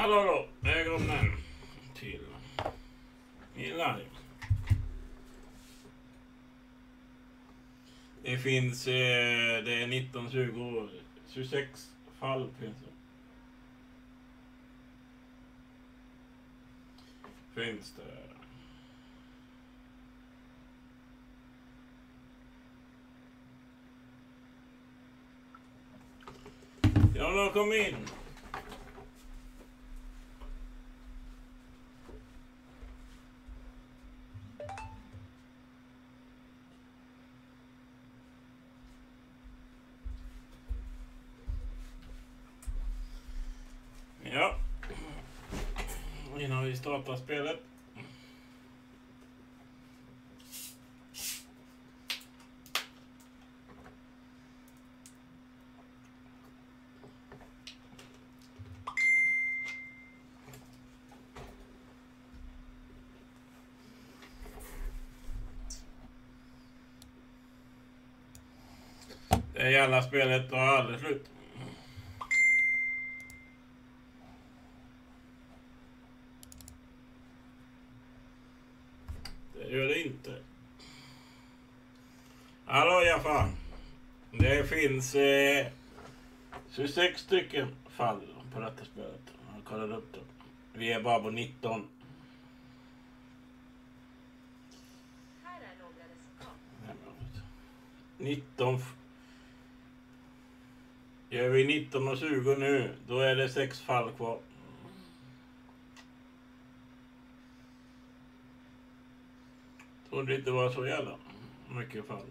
Hallå då, välkommen till min live. Det finns, det är 19, 20, 26 fall finns det. Finns det. Ja, då kom in. Ja. Innan vi startar spelet. Det jävla spelet tar aldrig slut. Det gör det inte. Hallå Jaffa. Det finns 26 stycken fall på detta spelet. Jag kollade upp det. Vi är bara på 19. Här är några resultat. 19. Gör vi 19 och 20 nu, då är det 6 fall kvar. Trodde det inte var så jävla mycket fall.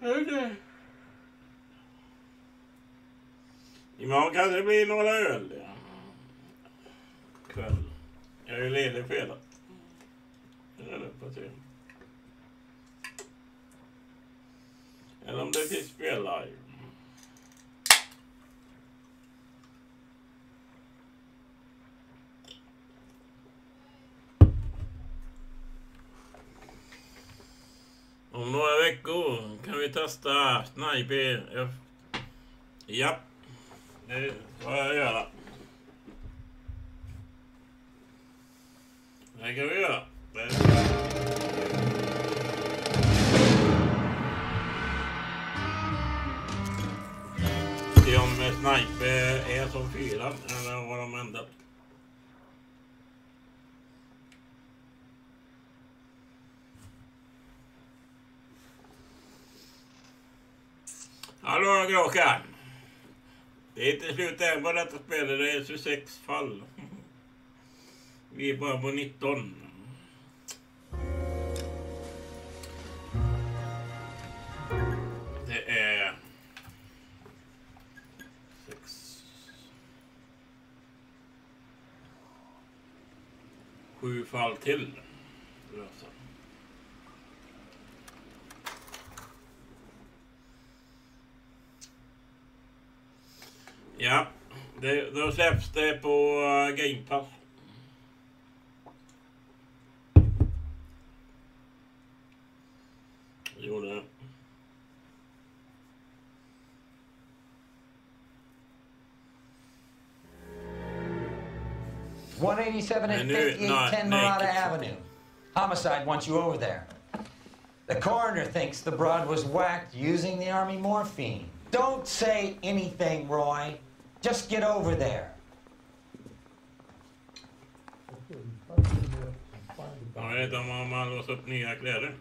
Okej. Imorgon kan det bli några öl. Ja. Kväll. Jag är ju ledig fredag. Det är det på sig. Eller om det finns spel live. Om några veckor kan vi testa Sniper. Ja, det får jag göra. Det kan vi göra. Se om Sniper är som 4 eller vad de ändrat. Hallå Gråkan. Det är inte slut än på detta spelet. Det är 26 fall. Vi är bara på 19. Det är 7 fall till. Ja, då släpps det på Game Pass. Gjorde det. $187 and 5810 Murata Avenue. Homicide wants you over there. The coroner thinks the broad was whacked using the army morphine. Don't say anything, Roy. Just get over there. Jag vet inte om man låser upp nya kläder.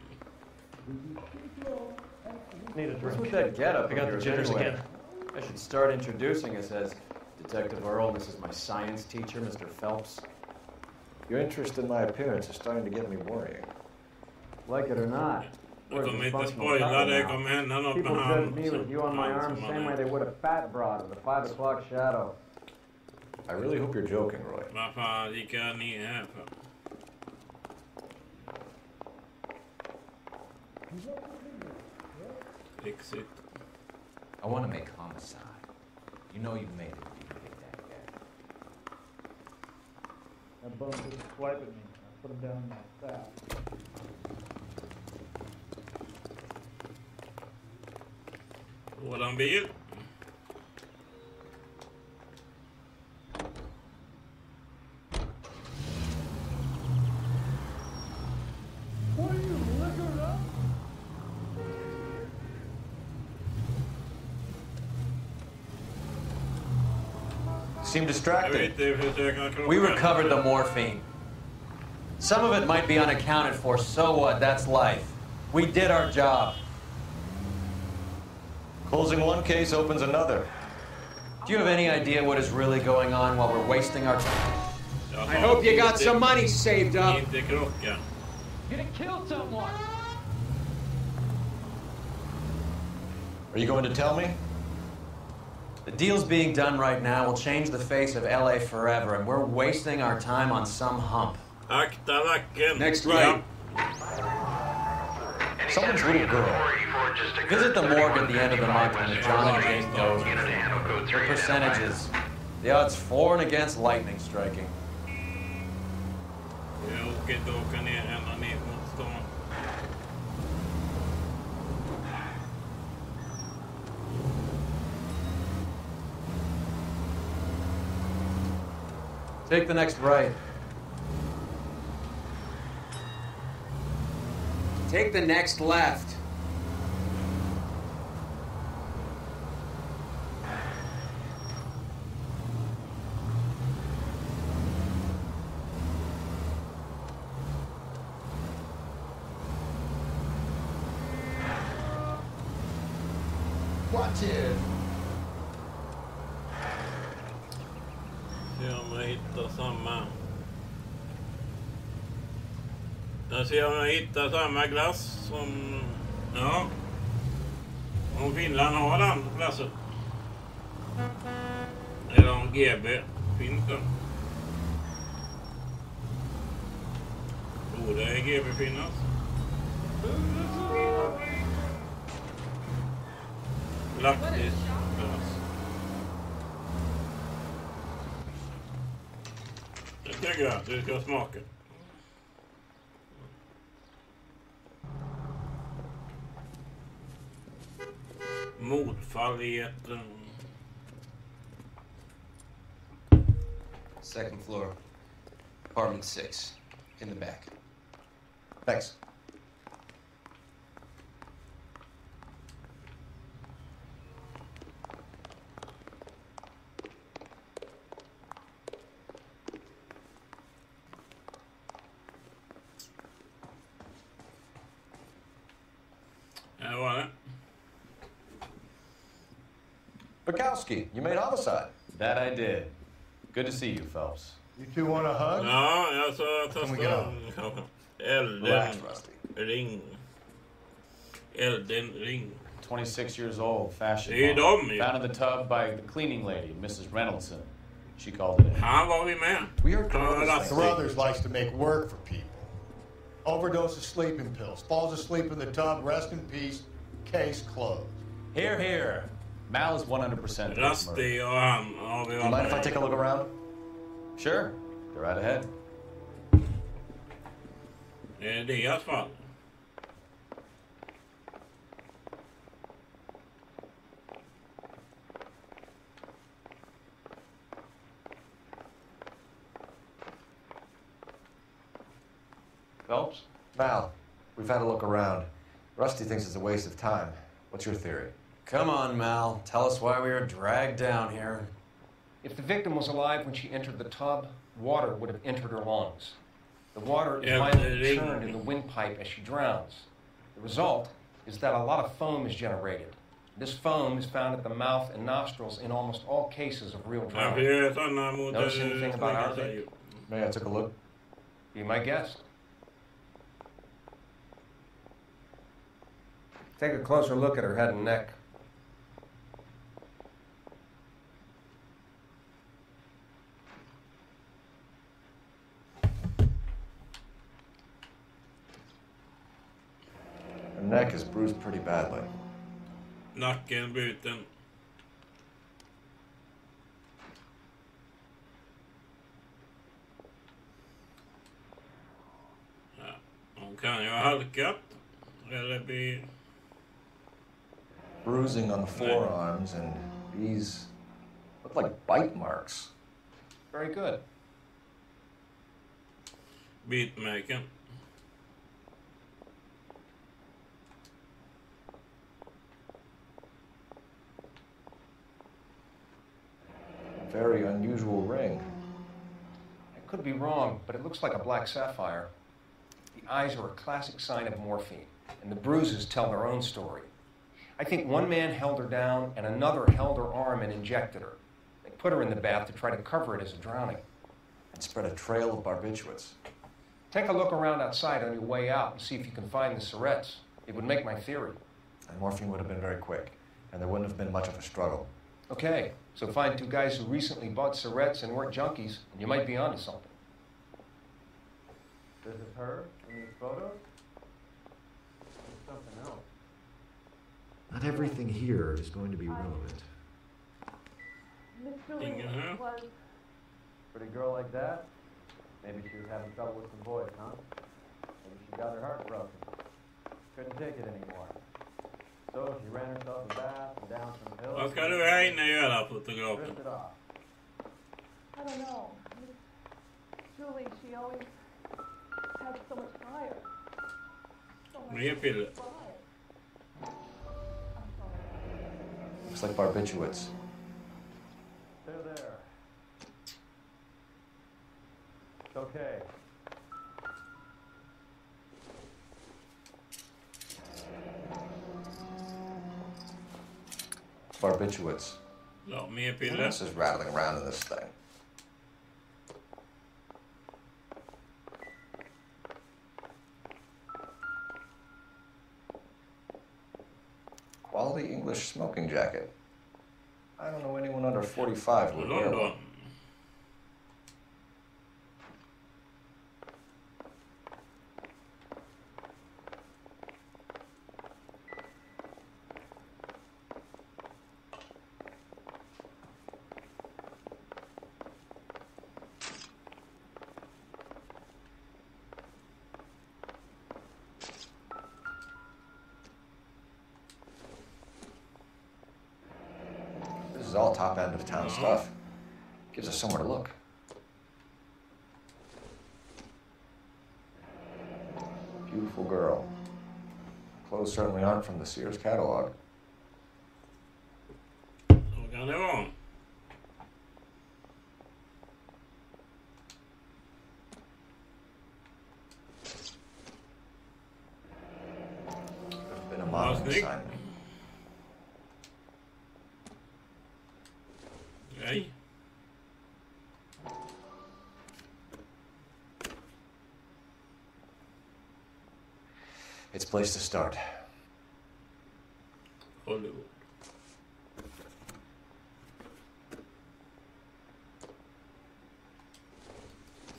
What's with that getup? I got the jitters again. I should start introducing us as Detective Earl. This is my science teacher, Mr. Phelps. Your interest in my appearance is starting to get me worrying. Like it or not, Jag kommer inte spoila, det kommer hända något med people han. judge me with you on my arm same way they would a fat broad with a 5 o'clock shadow. I really hope you're joking, Roy. Vad fan gick jag ner här för? Exit. I want to make homicide. You know you've made it if you get that guy. That bum didn't swipe at me. I put him down in my sack. Våran bil. Seem Jag distracted. vet inte, försöka krocka. We recovered the morphine. Some of it might be unaccounted for, so what? That's life. We did our job. Closing one case opens another. Do you have any idea what is really going on while we're wasting our time? Jaha, I hope you got inte- some money saved up. Inte krocka. You're gonna kill someone. Are you going to tell me? The deals being done right now will change the face of LA forever, and we're wasting our time on some hump. Akta nacken. Next right. Someone's little girl. Visit the morgue at the end of the month when the John and Jane goes. The percentages. The odds for and against lightning striking. Jag åker inte åka ner ända ner mot stan. Take the next right. Take the next left. Watch it. Se om jag hittar samma. Jag ser om jag hittar samma glass som... Ja. Om Finland har den glassen. Eller om GB finns den. Borde GB finnas. Laktissglass. Det tycker jag. Du ska smaka. Motfall i ett... Second floor, apartment 6, in the back. Thanks. Här var det. Bukowski, you made homicide. That I did. Good to see you, Phelps. You two want a hug? Ja, jag sa Can we get on? Relax, Elden Rusty. ring. Elden ring. 26 years old, fashion Det är ju model. dem ju. Found in the tub by the cleaning lady, Mrs. Reynoldson. She called it in. Han var vi med. We heard Ja, Carruthers Rusty. Carruthers likes to make work for people. Overdose of sleeping pills. Falls asleep in the tub. Rest in peace. Case closed. Here, here. Mal is 100% murder. Rusty och han har vi Do you mind if I varit take a look around? Sure. Go right ahead. Det är deras fall. Phelps? Mal, we've had a look around. Rusty thinks it's a waste of time. What's your theory? Come on, Mal. Tell us why we were dragged down here. If the victim was alive when she entered the tub, water would have entered her lungs. The water is Yeah, violently they- churned in the windpipe as she drowns. The result is that a lot of foam is generated. This foam is found at the mouth and nostrils in almost all cases of real Ja, för drowning. det är sådana mot... Notice anything about our säger. Vic? May I took a look? Be my guest. Take a closer look at her head and neck. Her neck is bruised pretty badly. Nacken bruten. Ja, hon kan ju ha halkat. Eller bli bruising on the forearms, and these look like bite marks. Very good. Bitmärken. Very unusual ring. I could be wrong, but it looks like a black sapphire. The eyes are a classic sign of morphine, and the bruises tell their own story. I think one man held her down and another held her arm and injected her. They put her in the bath to try to cover it as a drowning. And spread a trail of barbiturates. Take a look around outside on your way out and see if you can find the syrettes. It would make my theory. And morphine would have been very quick, and there wouldn't have been much of a struggle. Okay, so find two guys who recently bought syrettes and weren't junkies, and you might be onto something. This is her in these photos? There's something else. Not everything here is going to be relevant. Miss Julie was... Pretty girl like that? Maybe she was having trouble with some boys, huh? Maybe she got her heart broken. Couldn't take it anymore. So she ran herself a bath and down some hills. Vad ska du här inne göra, fotografen? Drifted off. I don't know. Miss Julie, she always had so much fire. So much Mer piller. fire. Looks like barbiturates. They're there. It's okay. Barbiturates. Ja, mer What piller. else is rattling around in this thing? Quality English smoking jacket. I don't know anyone under 45 who would wear London. one. This is all top end of town stuff. Gives us somewhere to look. Beautiful girl. Clothes certainly aren't from the Sears catalog. Så kan det vara. Could have been a modeling snygg. assignment. Nej. It's a place to start. Hollywood.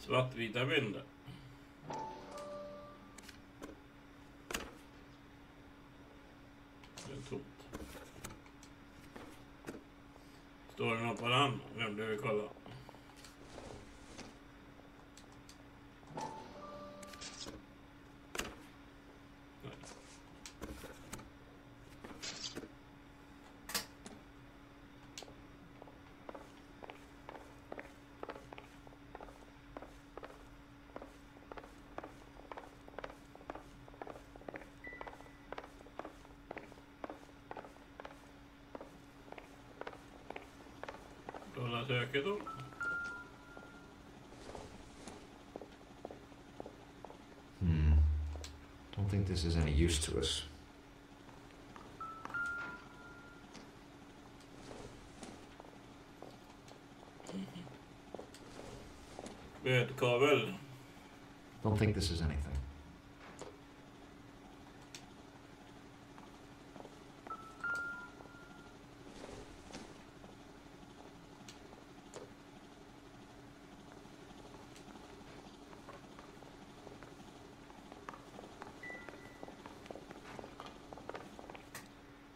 Svartvita bilder. Det är tomt. Står det något på den? Vem du vill kolla? Kolla söket då. Don't think this is any use to us. Bödkavel. Don't think this is anything.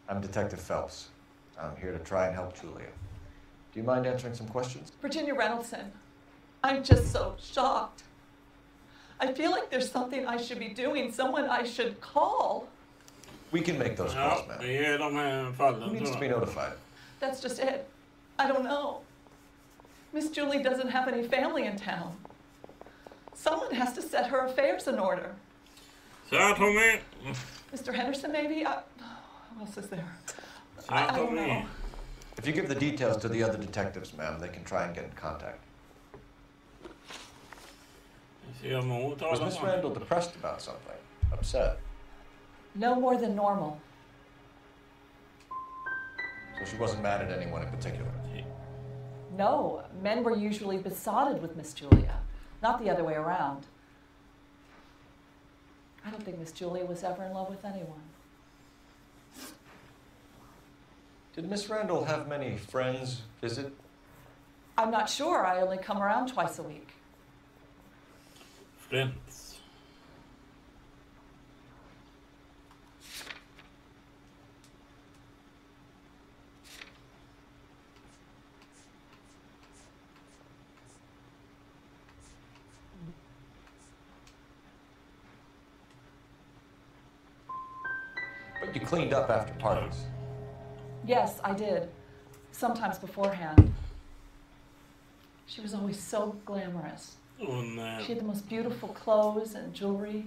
I'm Detective Phelps. I'm here to try and help Julia. Do you mind answering some questions? Virginia Reynoldson, I'm just so shocked. I feel like there's something I should be doing, someone I should call. We can make those calls, ma'am. Ja, de här fallen. Who needs to be notified? That's just it. I don't know. Miss Julie doesn't have any family in town. Someone has to set her affairs in order. Så Tommy. Mr. Henderson, maybe? Who else is there? Så I don't Tommy. know. If you give the details to the other detectives, ma'am, they can try and get in contact. Was Miss Randall depressed about something? Upset? No more than normal. So she wasn't mad at anyone in particular? No, men were usually besotted with Miss Julia, not the other way around. I don't think Miss Julia was ever in love with anyone. Did Miss Randall have many friends visit? I'm not sure. I only come around twice a week. Friends. But you cleaned up after parties. Yes, I did. Sometimes beforehand. She was always so glamorous. She had the most beautiful clothes and jewelry.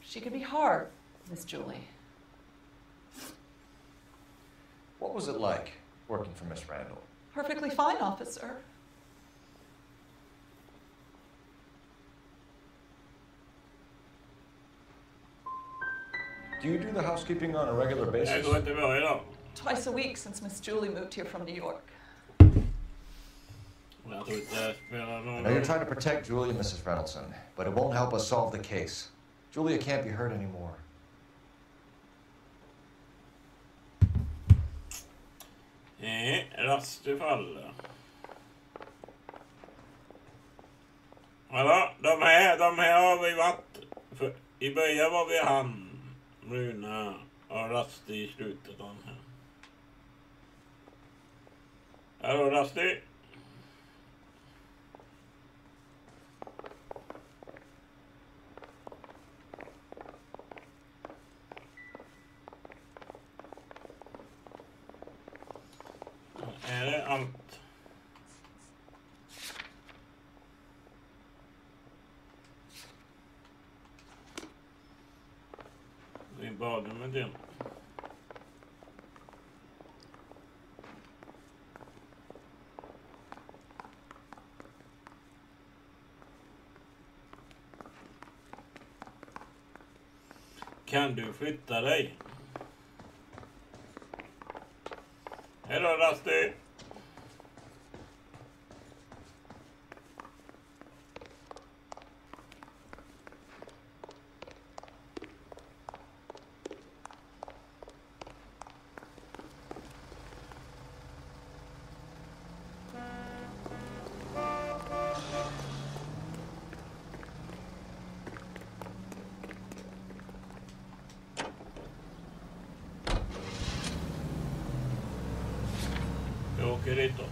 She could be hard, Miss Julie. What was it like working for Miss Randall? Perfectly fine, officer. Do you do the housekeeping on a regular basis? Twice a week since Miss Julie moved here from New York. I know you're trying to protect Julia, Mrs. Reynolds, but it won't help us solve the case. Julia can't be hurt anymore. Rastefall. Ja, de här har vi varit. För i början var vi han, Runa och Rasti i slutet av den här. Hallå Rasti? Är det allt? Vi badar med det. Kan du flytta dig? Hello, Rusty. Jag åker dit då.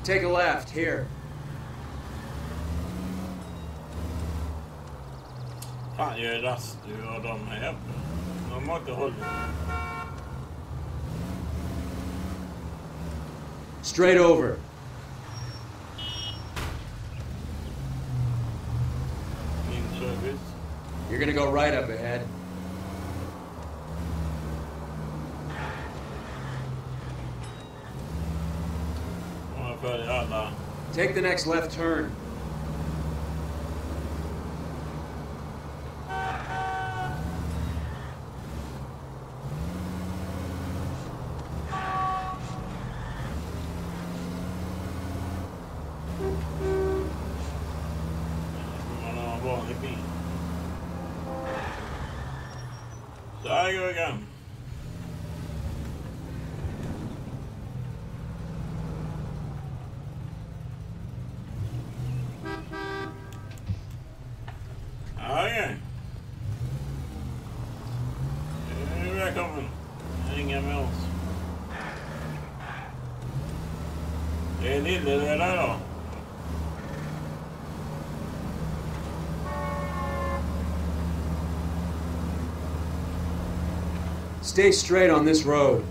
Take a left, here. Fan, jag är rast och de här. De har inte hållit. Straight over. In service. You're gonna go right up ahead. Take the next left turn. Så här går vi. välkommen. Hänga med oss. Det är lille då. Stay straight on this road.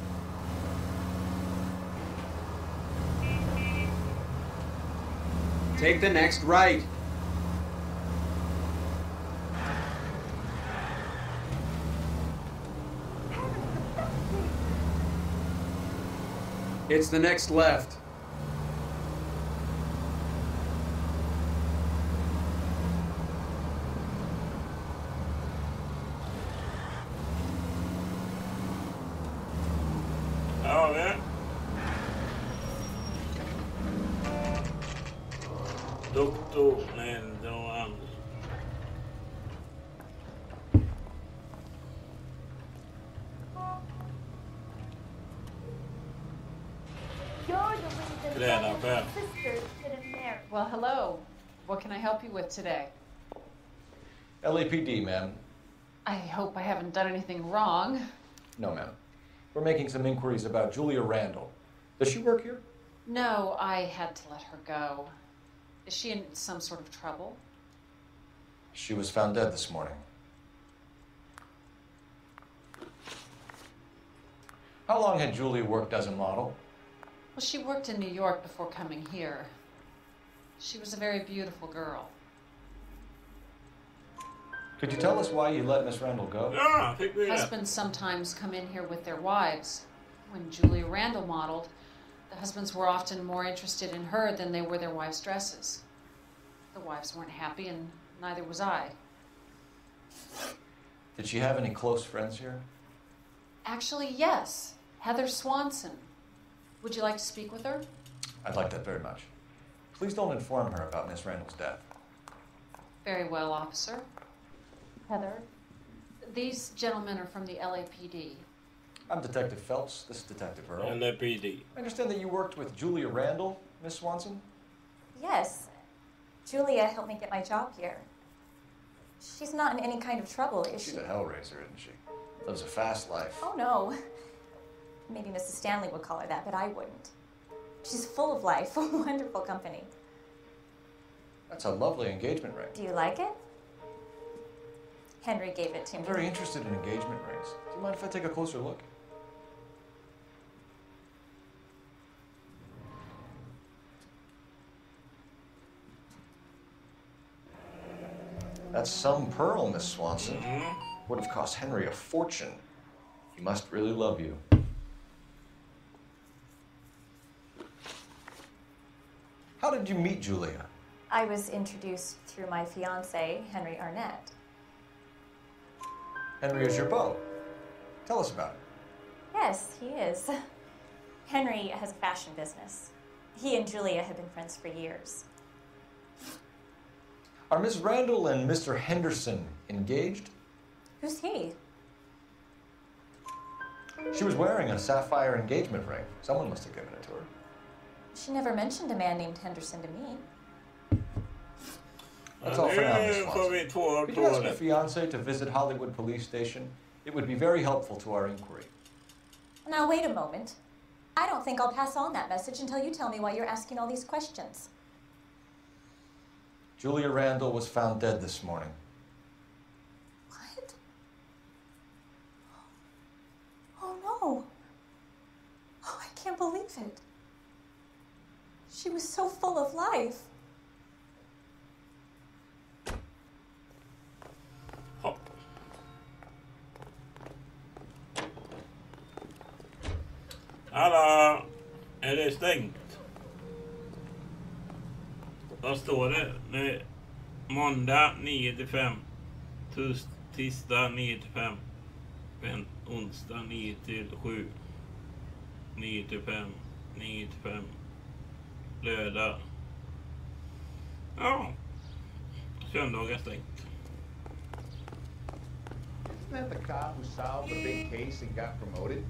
Take the next right. It's the next left. Ja, det. Doktor, nej, det var Anders. Klädaffär. Well, hello. What can I help you with today? LAPD, ma'am. I hope I haven't done anything wrong. No, ma'am. We're making some inquiries about Julia Randall. Does she work here? No, I had to let her go. Is she in some sort of trouble? She was found dead this morning. How long had Julia worked as a model? Well, she worked in New York before coming here. She was a very beautiful girl. Could you tell us why you let Miss Randall go? Ja, fick vi det. Husbands sometimes come in here with their wives. When Julia Randall modeled, the husbands were often more interested in her than they were their wives' dresses. The wives weren't happy, and neither was I. Did she have any close friends here? Actually, yes. Heather Swanson. Would you like to speak with her? I'd like that very much. Please don't inform her about Miss Randall's death. Very well, officer. Heather, these gentlemen are from the LAPD. I'm Detective Phelps. This is Detective Earl. LAPD. I understand that you worked with Julia Randall, Miss Swanson? Yes. Julia helped me get my job here. She's not in any kind of trouble, is she? She's a hellraiser, isn't she? Lives a fast life. Oh, no. Maybe Mrs. Stanley would call her that, but I wouldn't. She's full of life, a wonderful company. That's a lovely engagement ring. Do you like it? Henry gave it to me. I'm very interested in engagement rings. Do you mind if I take a closer look? That's some pearl, Miss Swanson. Would have cost Henry a fortune. He must really love you. How did you meet Julia? I was introduced through my fiancé, Henry Arnett. Henry is your beau. Tell us about it. Yes, he is. Henry has a fashion business. He and Julia have been friends for years. Are Miss Randall and Mr. Henderson engaged? Who's he? She was wearing a sapphire engagement ring. Someone must have given it to her. She never mentioned a man named Henderson to me. That's all for now, Miss Swanson. Could you ask your fiancé to visit Hollywood Police Station? It would be very helpful to our inquiry. Now, wait a moment. I don't think I'll pass on that message until you tell me why you're asking all these questions. Julia Randall was found dead this morning. What? Oh, no. Oh, I can't believe it. She was so full of life. Hallå! Är det stängt? Vad står det? Det är måndag 9-5. Tisdag 9-5. Onsdag 9-7. 9-5. 9-5. Lördag. Ja. Söndag är stängt. Isn't that the cop who solved the big case and got promoted?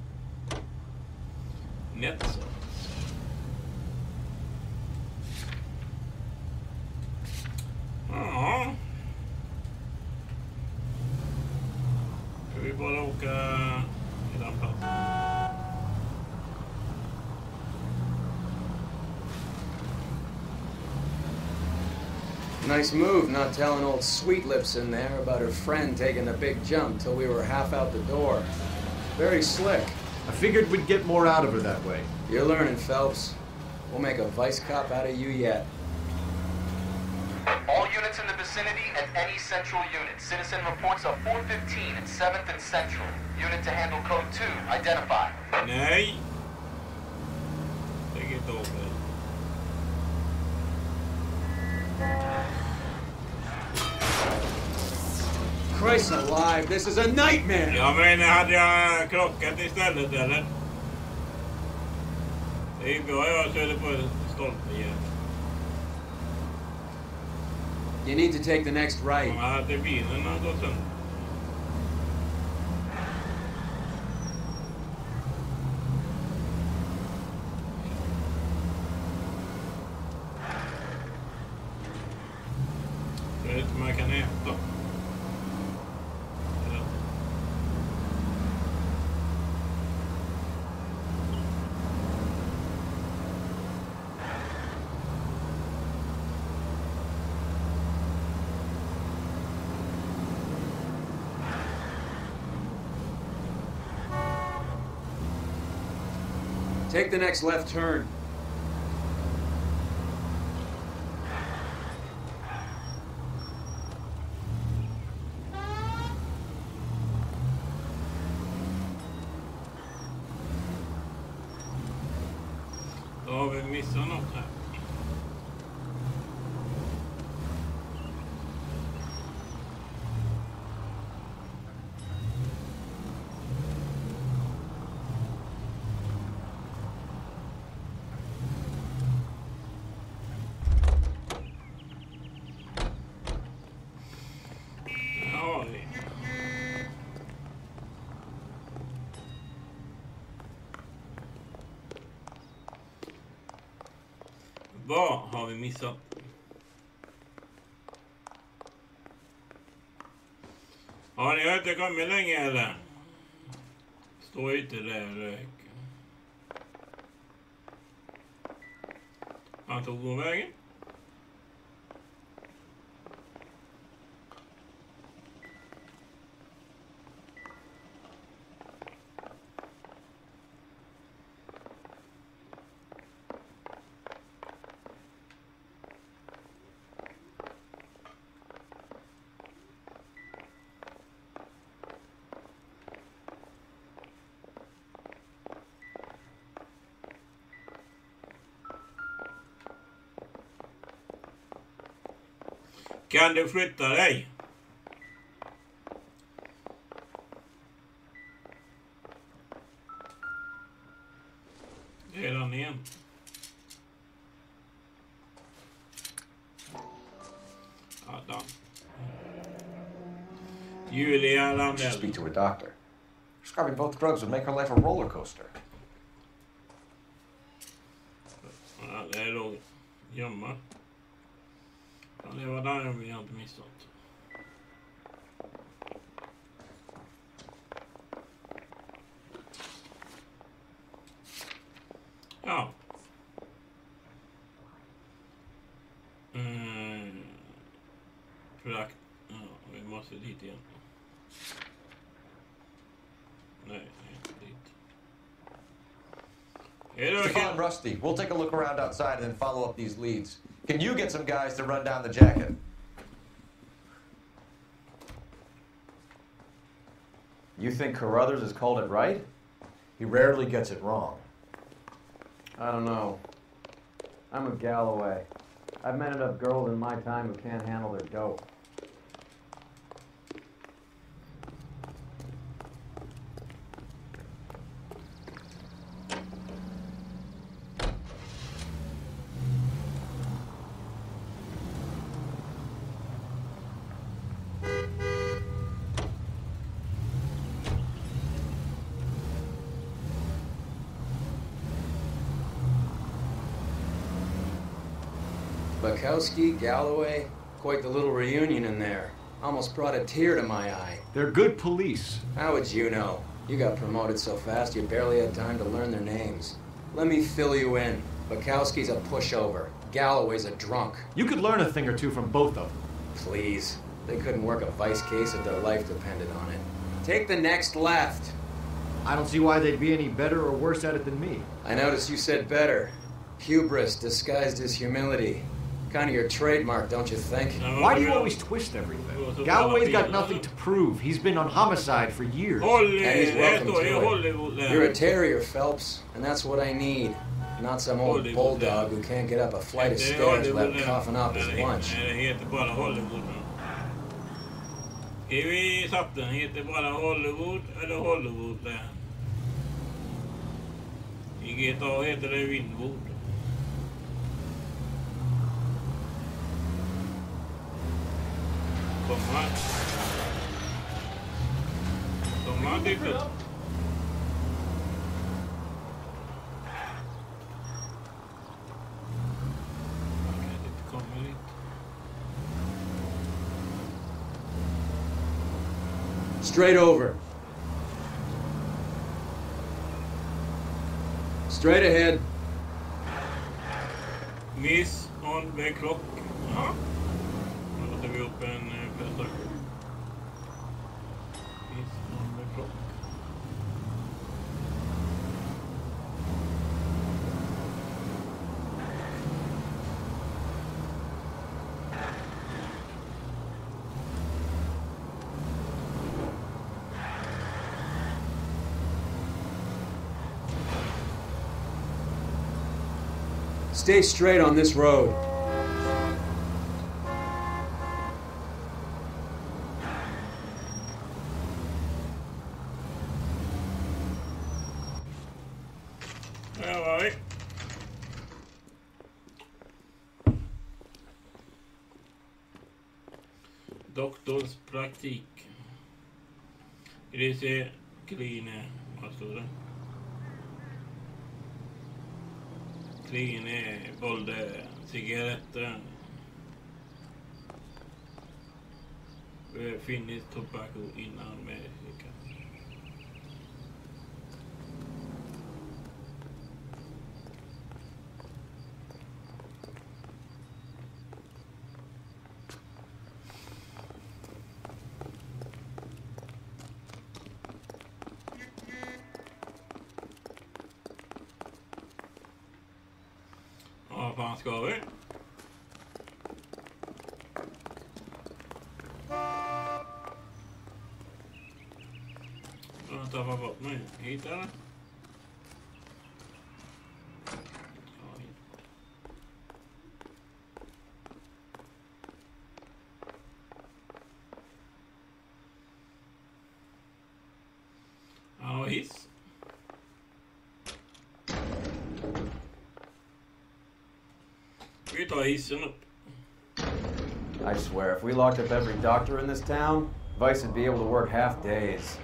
Netso. Ja. Ska vi bara åka den platsen. Nice move not telling old Sweet Lips in there about her friend taking the big jump till we were half out the door. Very slick. I figured we'd get more out of her that way. You're learning, Phelps. We'll make a vice cop out of you yet. All units in the vicinity and any central unit. Citizen reports of 415 at 7th and Central. Unit to handle code 2. Identify. Nej. Lägg inte upp det. Christ alive, this is a nightmare! Ja, men hade jag krockat istället, eller? Det är bra, jag körde på stolpen igen. You need to take the next right. Ja, det bilen har gått sönder. Jag vet inte om man kan äta. Take the next left turn. Då har vi missat något här. Vad har vi missat? Har ni inte kommit länge eller? Stå ute där rök. Han tog gå vägen. Kan du flytta dig? Det är den igen. Ja, dan. Julia Landell. Speak to a doctor. Prescribing both drugs would make her life a roller coaster. Ja, det är då gömma. Ja, det var där jag inte missat. Ja. Frakt. Ja, vi måste dit igen. Nej, inte dit. Stefan, Rusty, we'll take a look around outside and then follow up these leads. Can you get some guys to run down the jacket? You think Carruthers has called it right? He rarely gets it wrong. I don't know. I'm with Galloway. I've met enough girls in my time who can't handle their dope. Bukowski, Galloway, quite the little reunion in there. Almost brought a tear to my eye. They're good police. How would you know? You got promoted so fast you barely had time to learn their names. Let me fill you in. Bukowski's a pushover. Galloway's a drunk. You could learn a thing or two from both of them. Please. They couldn't work a vice case if their life depended on it. Take the next left. I don't see why they'd be any better or worse at it than me. I noticed you said better. Hubris disguised as humility. Kind of your trademark, don't you think? Why do you always twist everything? Galloway's got nothing to prove. He's been on homicide for years. And he's welcome to it. You're a terrier, Phelps, and that's what I need. Not some old bulldog who can't get up a flight of stairs without coughing up his lunch. Vi satt den, heter bara Hollywood eller Hollywood där. I GTA heter det Winwood. De har dykt upp. Straight over. Straight ahead. Miss on the clock. Ja. Nu låter vi upp en presentation. Miss on the clock. Stay straight on this road. Där var vi. Doktors praktik. Det ser kline, vad står det? Kline, bolde, cigaretter. Finnish tobacco in America. Vad fan ska vi? Jag har tappat bort mig. Hit eller? Ja, hiss. Vi tar hissen upp. I swear, if we locked up every doctor in this town, Vice would be able to work half days.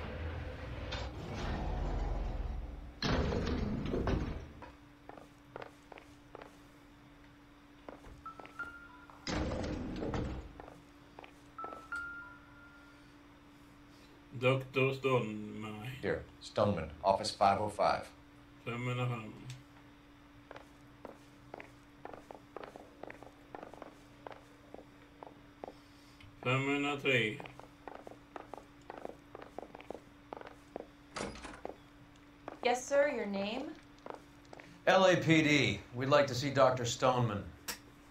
Dr. Stoneman. Here, Stoneman, office 505. 505. Three. Yes, sir, your name? LAPD. We'd like to see Dr. Stoneman.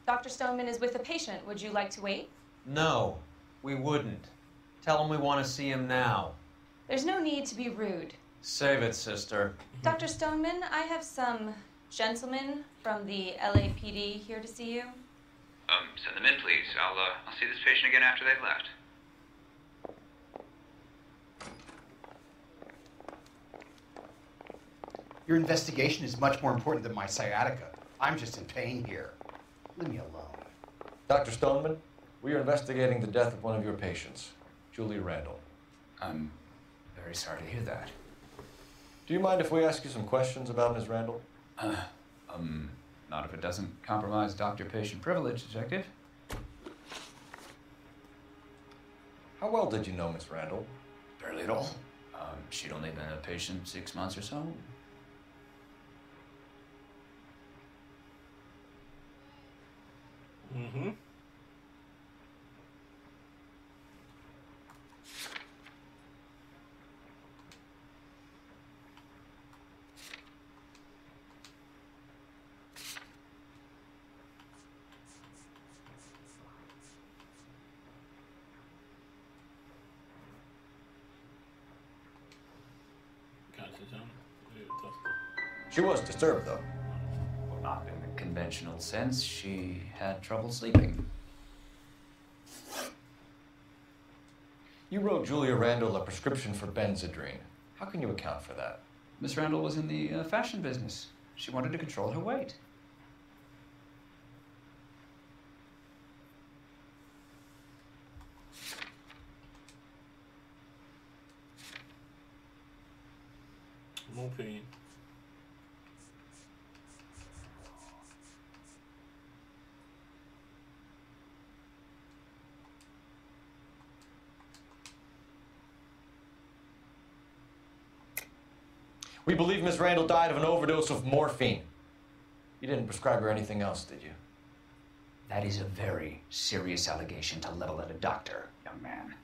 Dr. Stoneman is with a patient. Would you like to wait? No, we wouldn't. Tell him we want to see him now. There's no need to be rude. Save it, sister. Dr. Stoneman, I have some gentlemen from the LAPD here to see you. Send them in, please. I'll see this patient again after they've left. Your investigation is much more important than my sciatica. I'm just in pain here. Leave me alone. Dr. Stoneman, we are investigating the death of one of your patients, Julie Randall. I'm very sorry to hear that. Do you mind if we ask you some questions about Ms. Randall? Not if it doesn't compromise doctor-patient privilege, Detective. How well did you know Miss Randall? Barely at all. she'd only been a patient 6 months or so. Mm-hmm. She was disturbed, though. Well, not in the conventional sense. She had trouble sleeping. You wrote Julia Randall a prescription for Benzedrine. How can you account for that? Miss Randall was in the fashion business. She wanted to control her weight. Morphine. We believe Miss Randall died of an overdose of morphine. You didn't prescribe her anything else, did you? That is a very serious allegation to level at a doctor, young man.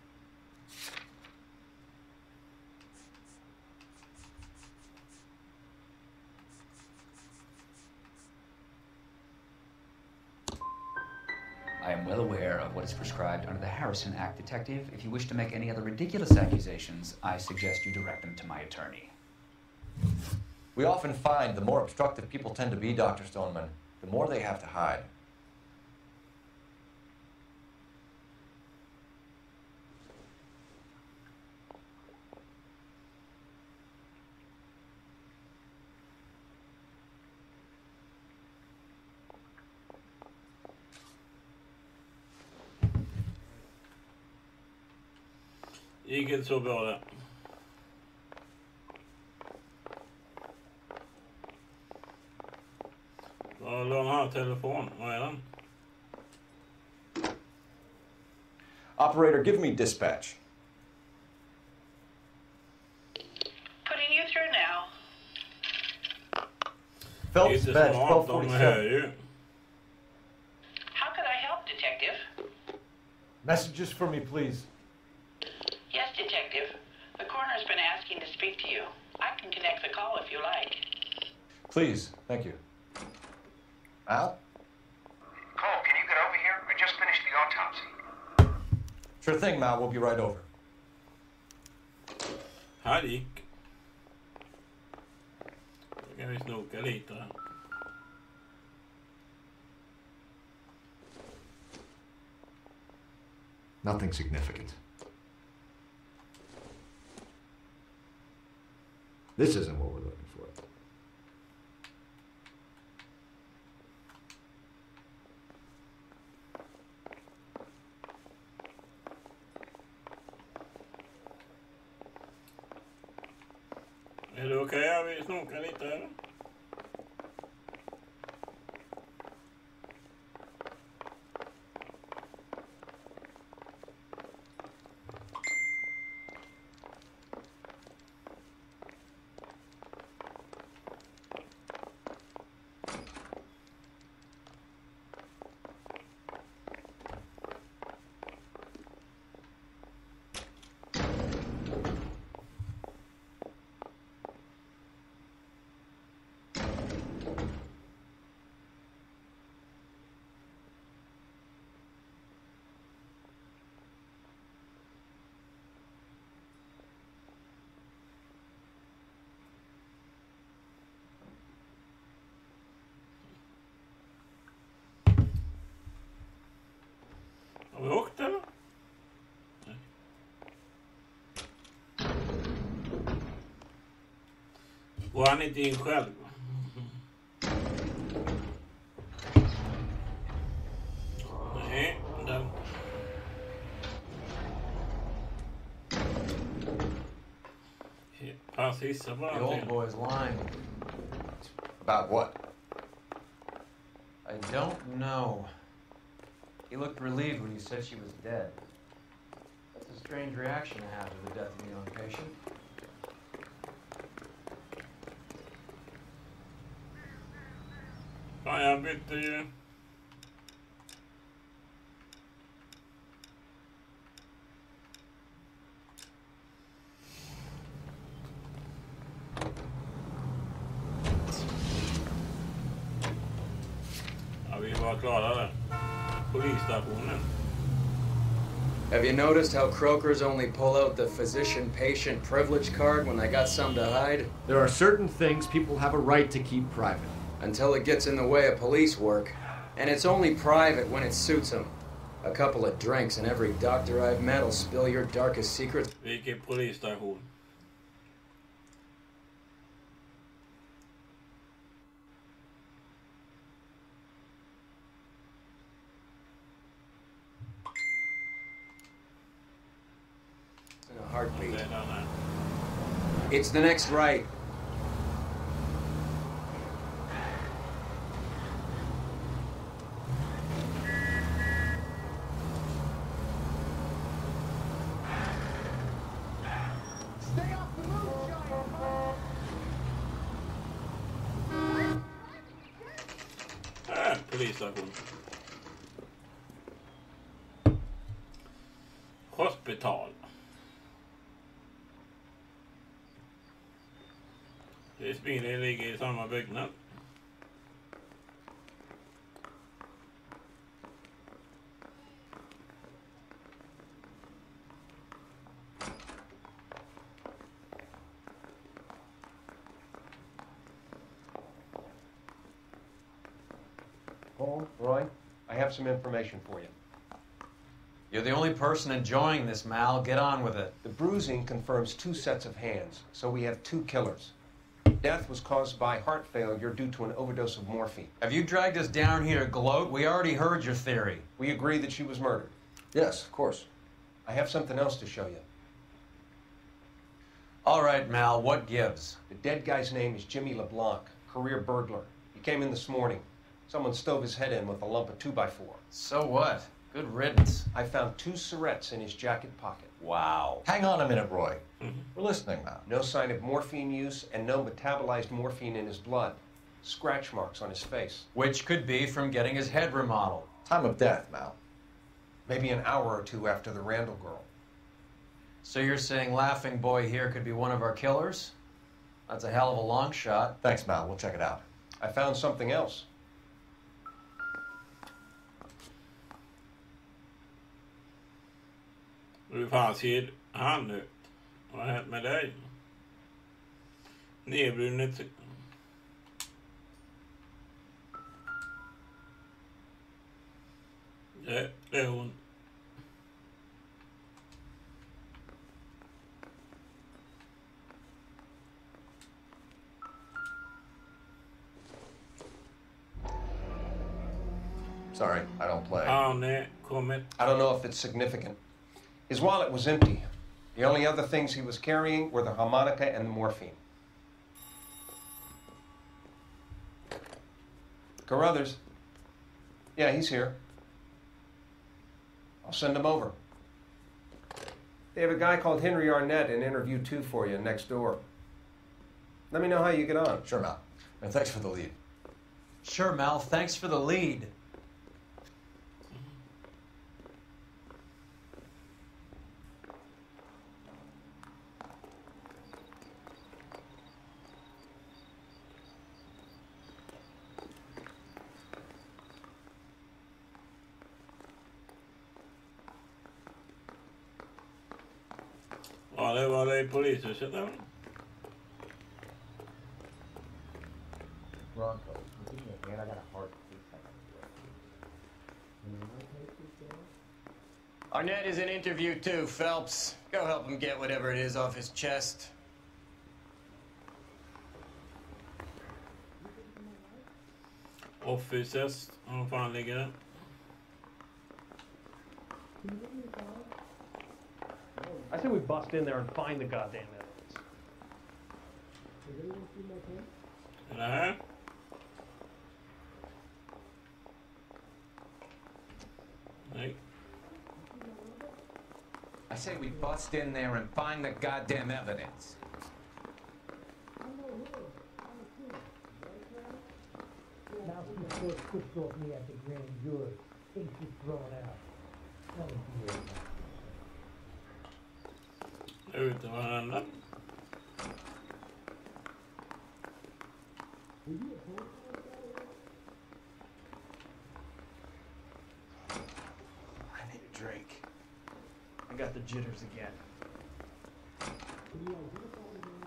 I am well aware of what is prescribed under the Harrison Act, Detective. If you wish to make any other ridiculous accusations, I suggest you direct them to my attorney. We often find the more obstructive people tend to be, Dr. Stoneman, the more they have to hide. Gick inte så bra det. Vad la han ha telefon? Vad är den? Operator, give me dispatch. Putting you through now. Phelps, badge 1247. How could I help, Detective? Messages for me, please. Yes, Detective. The coroner's been asking to speak to you. I can connect the call if you like. Please, thank you. Al? Cole, can you get over here? I just finished the autopsy. Sure thing, Mal. We'll be right over. Här gick. Då kan vi snoka lite här. Nothing significant. This isn't what we're looking for. Är det okej om vi snokar lite eller? Har vi åkt eller? Nej. Går han inte in själv? Nej, den. Han hissar bara. The old boy's lying. About what? I don't know. He looked relieved when you said she was dead. That's a strange reaction to have to the death of a young patient. han bytte ju. Ja, vi var klara där. Polisstationen. Have you noticed how croakers only pull out the physician-patient privilege card when they got something to hide? There are certain things people have a right to keep private. Until it gets in the way of police work. And it's only private when it suits them. A couple of drinks and every doctor I've met will spill your darkest secrets. Vilken polisstation? In a heartbeat. It's the next right. Polisstation. Hospital. Bilen ligger i samma byggnad. Paul, Roy, I have some information for you. You're the only person enjoying this, Mal. Get on with it. The bruising confirms 2 sets of hands, so we have 2 killers. Death was caused by heart failure due to an overdose of morphine. Have you dragged us down here to gloat? We already heard your theory. We agree that she was murdered. Yes, of course. I have something else to show you. All right, Mal, what gives? The dead guy's name is Jimmy LeBlanc, career burglar. He came in this morning. Someone stove his head in with a lump of 2x4. So what? Good riddance. I found 2 cigarettes in his jacket pocket. Wow. Hang on a minute, Roy. We're listening now. No sign of morphine use and no metabolized morphine in his blood. Scratch marks on his face. Which could be from getting his head remodeled. Time of death, Mal. Maybe an hour or 2 after the Randall girl. So you're saying Laughing Boy here could be one of our killers? That's a hell of a long shot. Thanks, Mal. We'll check it out. I found something else. Hur fan ser han ut? Vad har hänt med dig? Nedbrunnet. Det är hon. Sorry, I don't play. I don't know if it's significant. His wallet was empty. The only other things he was carrying were the harmonica and the morphine. Carruthers. Yeah, he's here. I'll send him over. They have a guy called Henry Arnett in interview 2 for you next door. Let me know how you get on. Sure, Mal. And thanks for the lead. Sure, Mal. Thanks for the lead. Ja, det var det i polishuset där. Arnett is in interview 2, Phelps. Go help him get whatever it is off his chest. Offices, vad fan ligger det? I say we bust in there and find the goddamn evidence. Är det här? Nej. I say we bust in there and find the goddamn evidence. Now she's still pushed off me at the grand jury. Think she's thrown out. Nothing to worry about. Ut med varandra. I need a drink. I got the jitters again.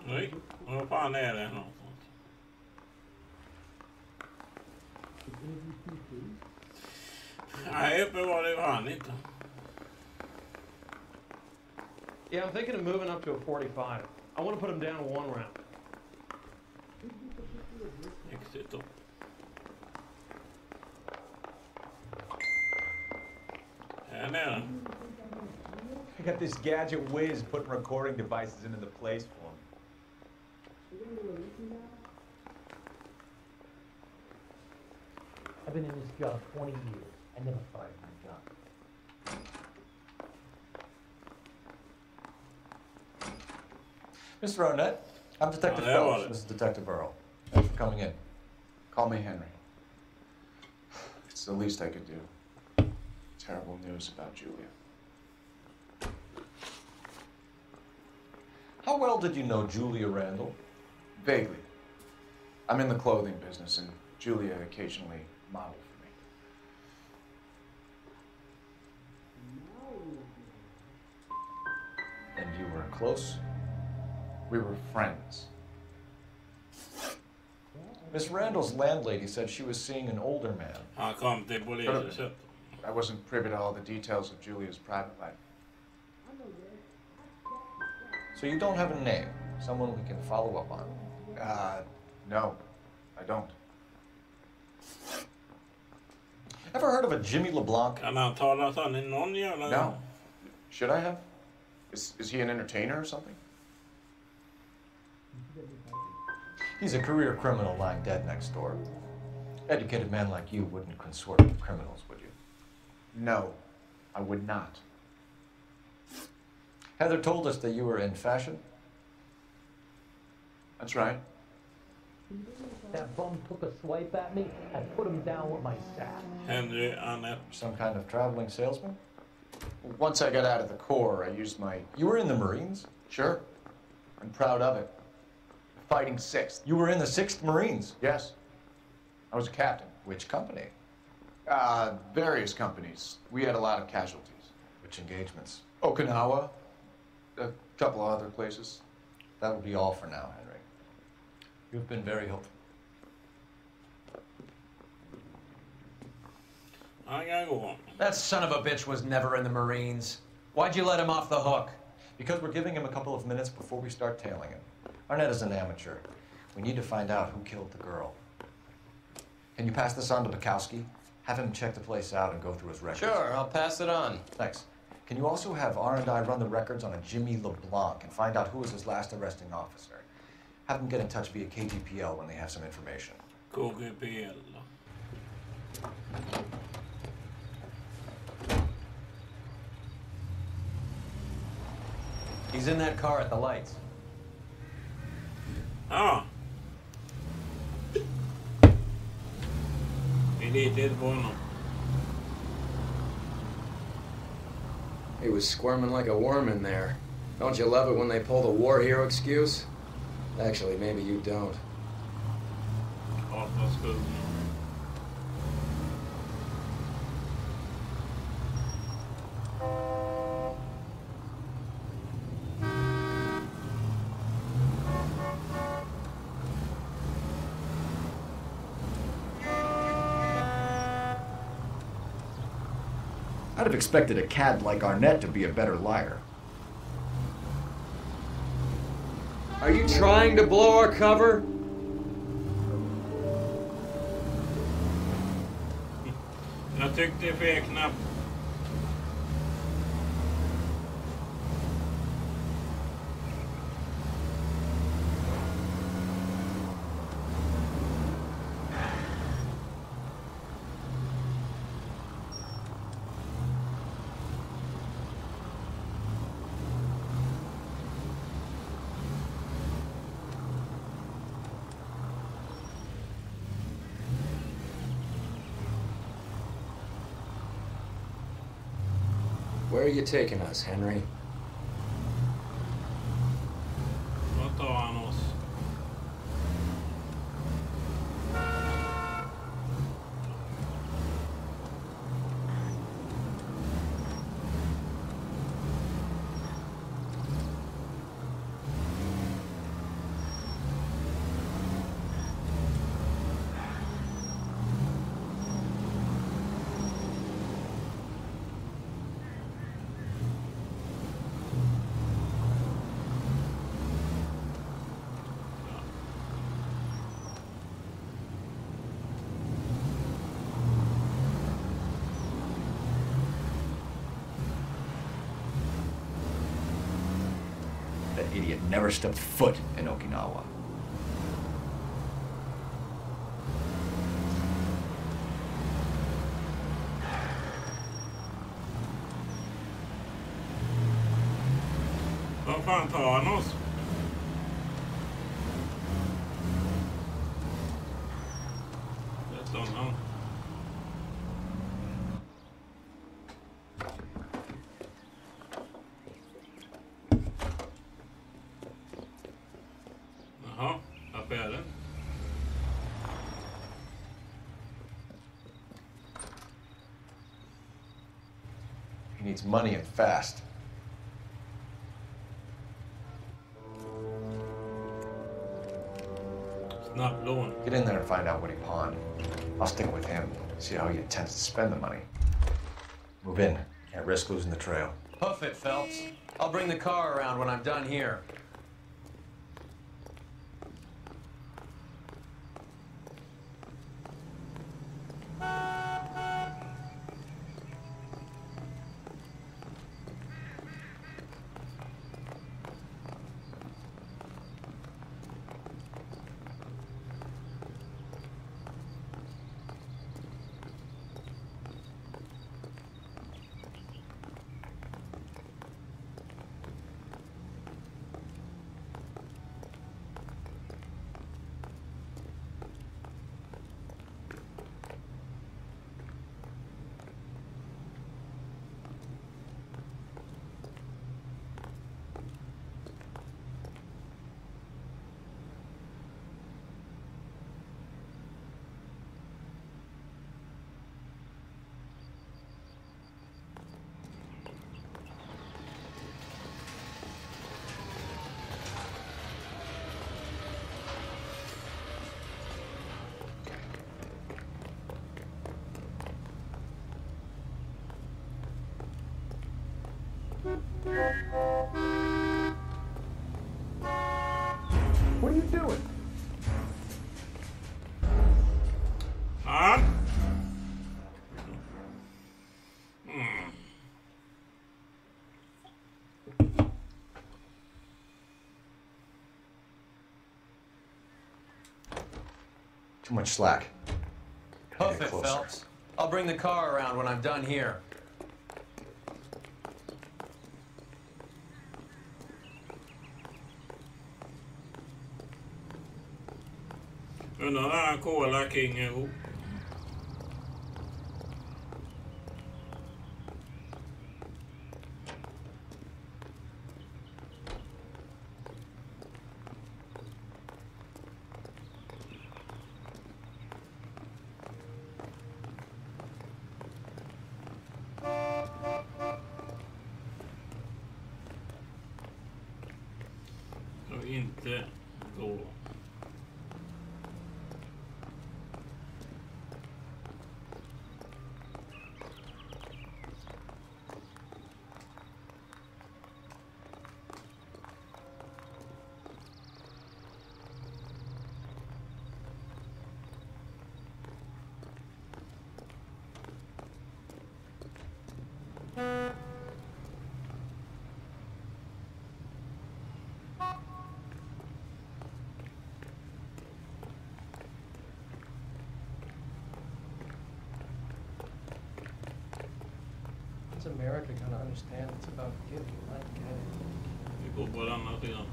Oj, vad fan är det någonstans? Nej, uppenbarligen var han inte. Yeah, I'm thinking of moving up to a 45. I want to put him down to 1 round. Exit då. Här nere. I got this gadget whiz putting recording devices into the place for me. I've been in this job 20 years. I never fired my job. Mr. Arnett, I'm Detective Phelps. This is Detective Earl. Thanks for coming in. Call me Henry. It's the least I could do. Terrible news about Julia. How well did you know Julia Randall? Vaguely. I'm in the clothing business, and Julia occasionally modeled for me. And you were close? We were friends. Miss Randall's landlady said she was seeing an older man. Han kom till polisen. I wasn't privy to all the details of Julia's private life. So you don't have a name? Someone we can follow up on? No, I don't. Ever heard of a Jimmy LeBlanc? Kan han tala sån i någon jävla... No. Should I have? Is he an entertainer or something? He's a career criminal lying dead next door. Educated man like you wouldn't consort with criminals, would you? No, I would not. Heather told us that you were in fashion. That's right. That bum took a swipe at me. I put him down with my sack. Henry Arnett. Some kind of traveling salesman? Once I got out of the Corps, I used my... You were in the Marines? Sure. I'm proud of it. Fighting 6th. You were in the 6th Marines? Yes. I was a captain. Which company? Various companies. We had a lot of casualties. Which engagements? Okinawa. A couple of other places. That will be all for now, Henry. You've been very helpful. I gotta go on. That son of a bitch was never in the Marines. Why'd you let him off the hook? Because we're giving him a couple of minutes before we start tailing him. Arnett is an amateur. We need to find out who killed the girl. Can you pass this on to Bukowski? Have him check the place out and go through his records. Sure, I'll pass it on. Thanks. Can you also have R&I run the records on a Jimmy LeBlanc and find out who was his last arresting officer? Have them get in touch via KGPL when they have some information. KGPL. He's in that car at the lights. Ah. Vi litar på honom. He was squirming like a worm in there. Don't you love it when they pull the war hero excuse? Actually, maybe you don't. Ja, that's good. I'd have expected a cad like Arnett to be a better liar. Are you trying to blow our cover? Jag tyckte fel knapp. Where are you taking us, Henry? Vart tar han oss? That idiot never stepped foot in Okinawa. Vad fan tar han oss? Det är någon. Jaha, affären. He needs money and fast. Snabblån. Get in there and find out what he pawned. I'll stick with him, see how he intends to spend the money. Move in. Can't risk losing the trail. Hoof it, Phelps. I'll bring the car around when I'm done here. What are you doing? Fan. Too much slack. Hoof it, Phelps. I'll bring the car around when I'm done here. Undrar när han kollar King ihop. Och inte gå. What's America gonna understand? It's about giving, not getting. Vi går på den andra sidan.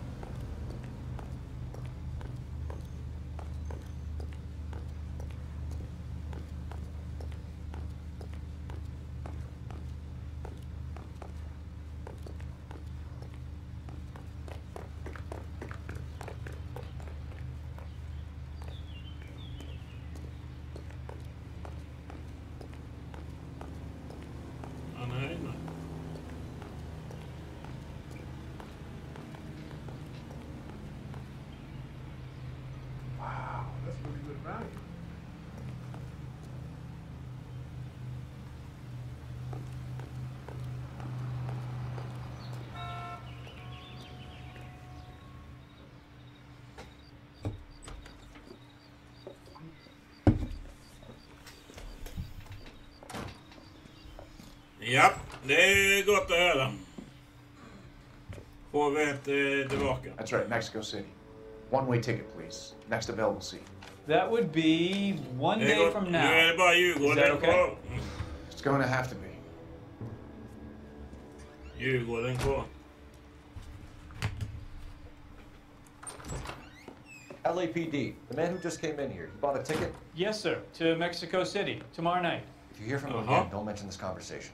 Ja, det är gott att höra. Får vi ett tillbaka. That's right, Mexico City. One-way ticket, please. Next available seat. That would be one day from now. Nu är det bara Djurgården. Is that okay? It's going to have to be. Djurgården kvar. LAPD, the man who just came in here, he bought a ticket? Yes, sir. To Mexico City tomorrow night. If you hear from him again, don't mention this conversation.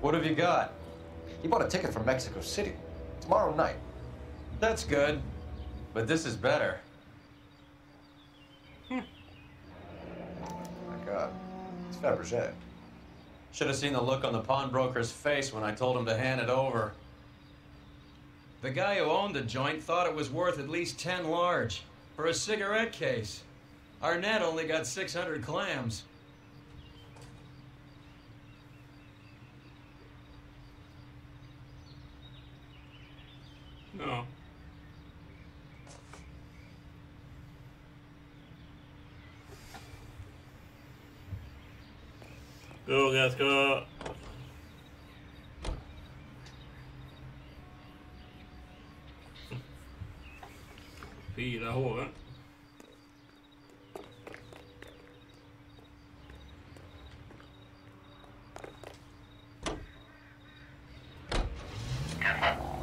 What have you got? He bought a ticket from Mexico City tomorrow night. That's good, but this is better. My God, it's Fabergé. Should have seen the look on the pawnbroker's face when I told him to hand it over. The guy who owned the joint thought it was worth at least 10 large for a cigarette case. Arnett only got 600 clams. No. Jag ska... Fyra hoven.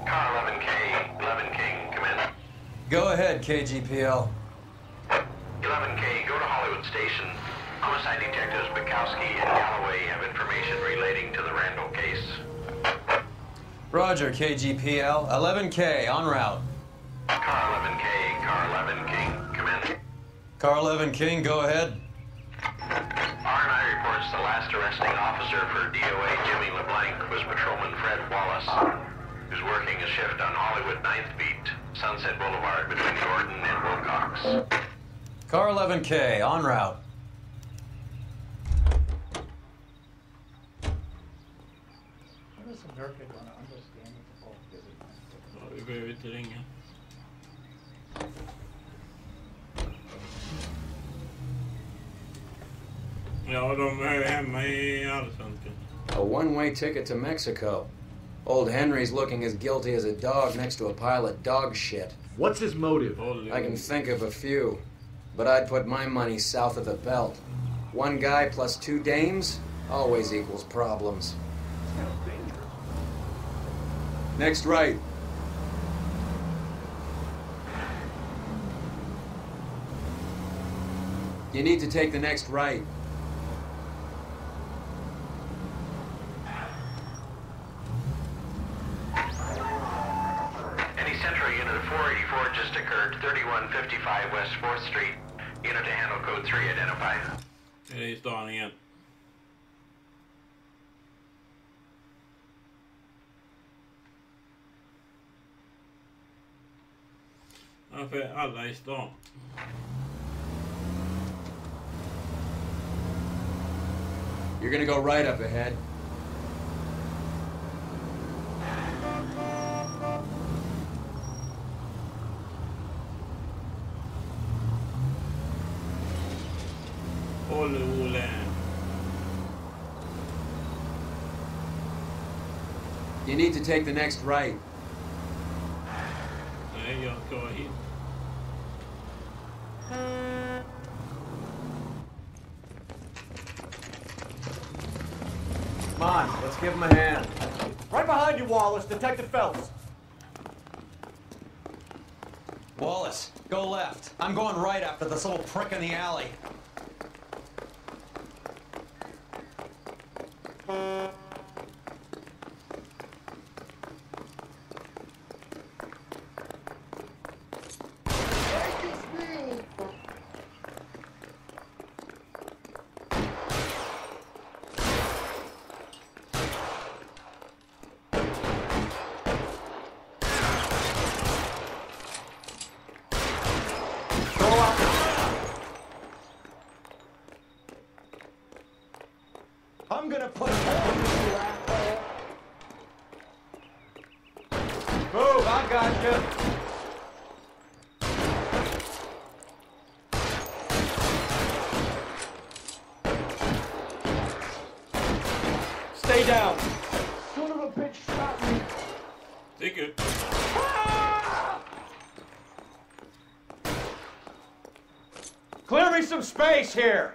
Car 11K, 11 King, come in. Go ahead, KGPL. 11K, go to Hollywood Station. Homicide detectives Bukowski and Galloway have information relating to the Randall case. Roger, KGPL. 11K, en route. Car 11K, Car 11 King, come in. Car 11 King, go ahead. R&I reports the last arresting officer for DOA Jimmy LeBlanc was Patrolman Fred Wallace, who's working a shift on Hollywood 9th Beat, Sunset Boulevard between Gordon and Wilcox. Car 11K, en route. How does America gonna understand what the fuck is it? Ja, vi behöver inte ringa. Ja, de är hemma i Allsvenskan. A one-way ticket to Mexico. Old Henry's looking as guilty as a dog next to a pile of dog shit. What's his motive? I can think of a few, but I'd put my money south of the belt. One guy plus two dames always equals problems. Next right. You need to take the next right. Any Central unit of 484 just occurred, 3155 West 4th Street. Unit to handle code 3 identified. Det är i stan igen. Varför är alla i stan? You're gonna go right up ahead. You need to take the next right. Nej, jag ska hit. Come on, let's give him a hand. Right behind you, Wallace. Detective Phelps. Wallace, go left. I'm going right after this little prick in the alley. I'm gonna put a hole in you, asshole. Move, I got you. Clear me some space here!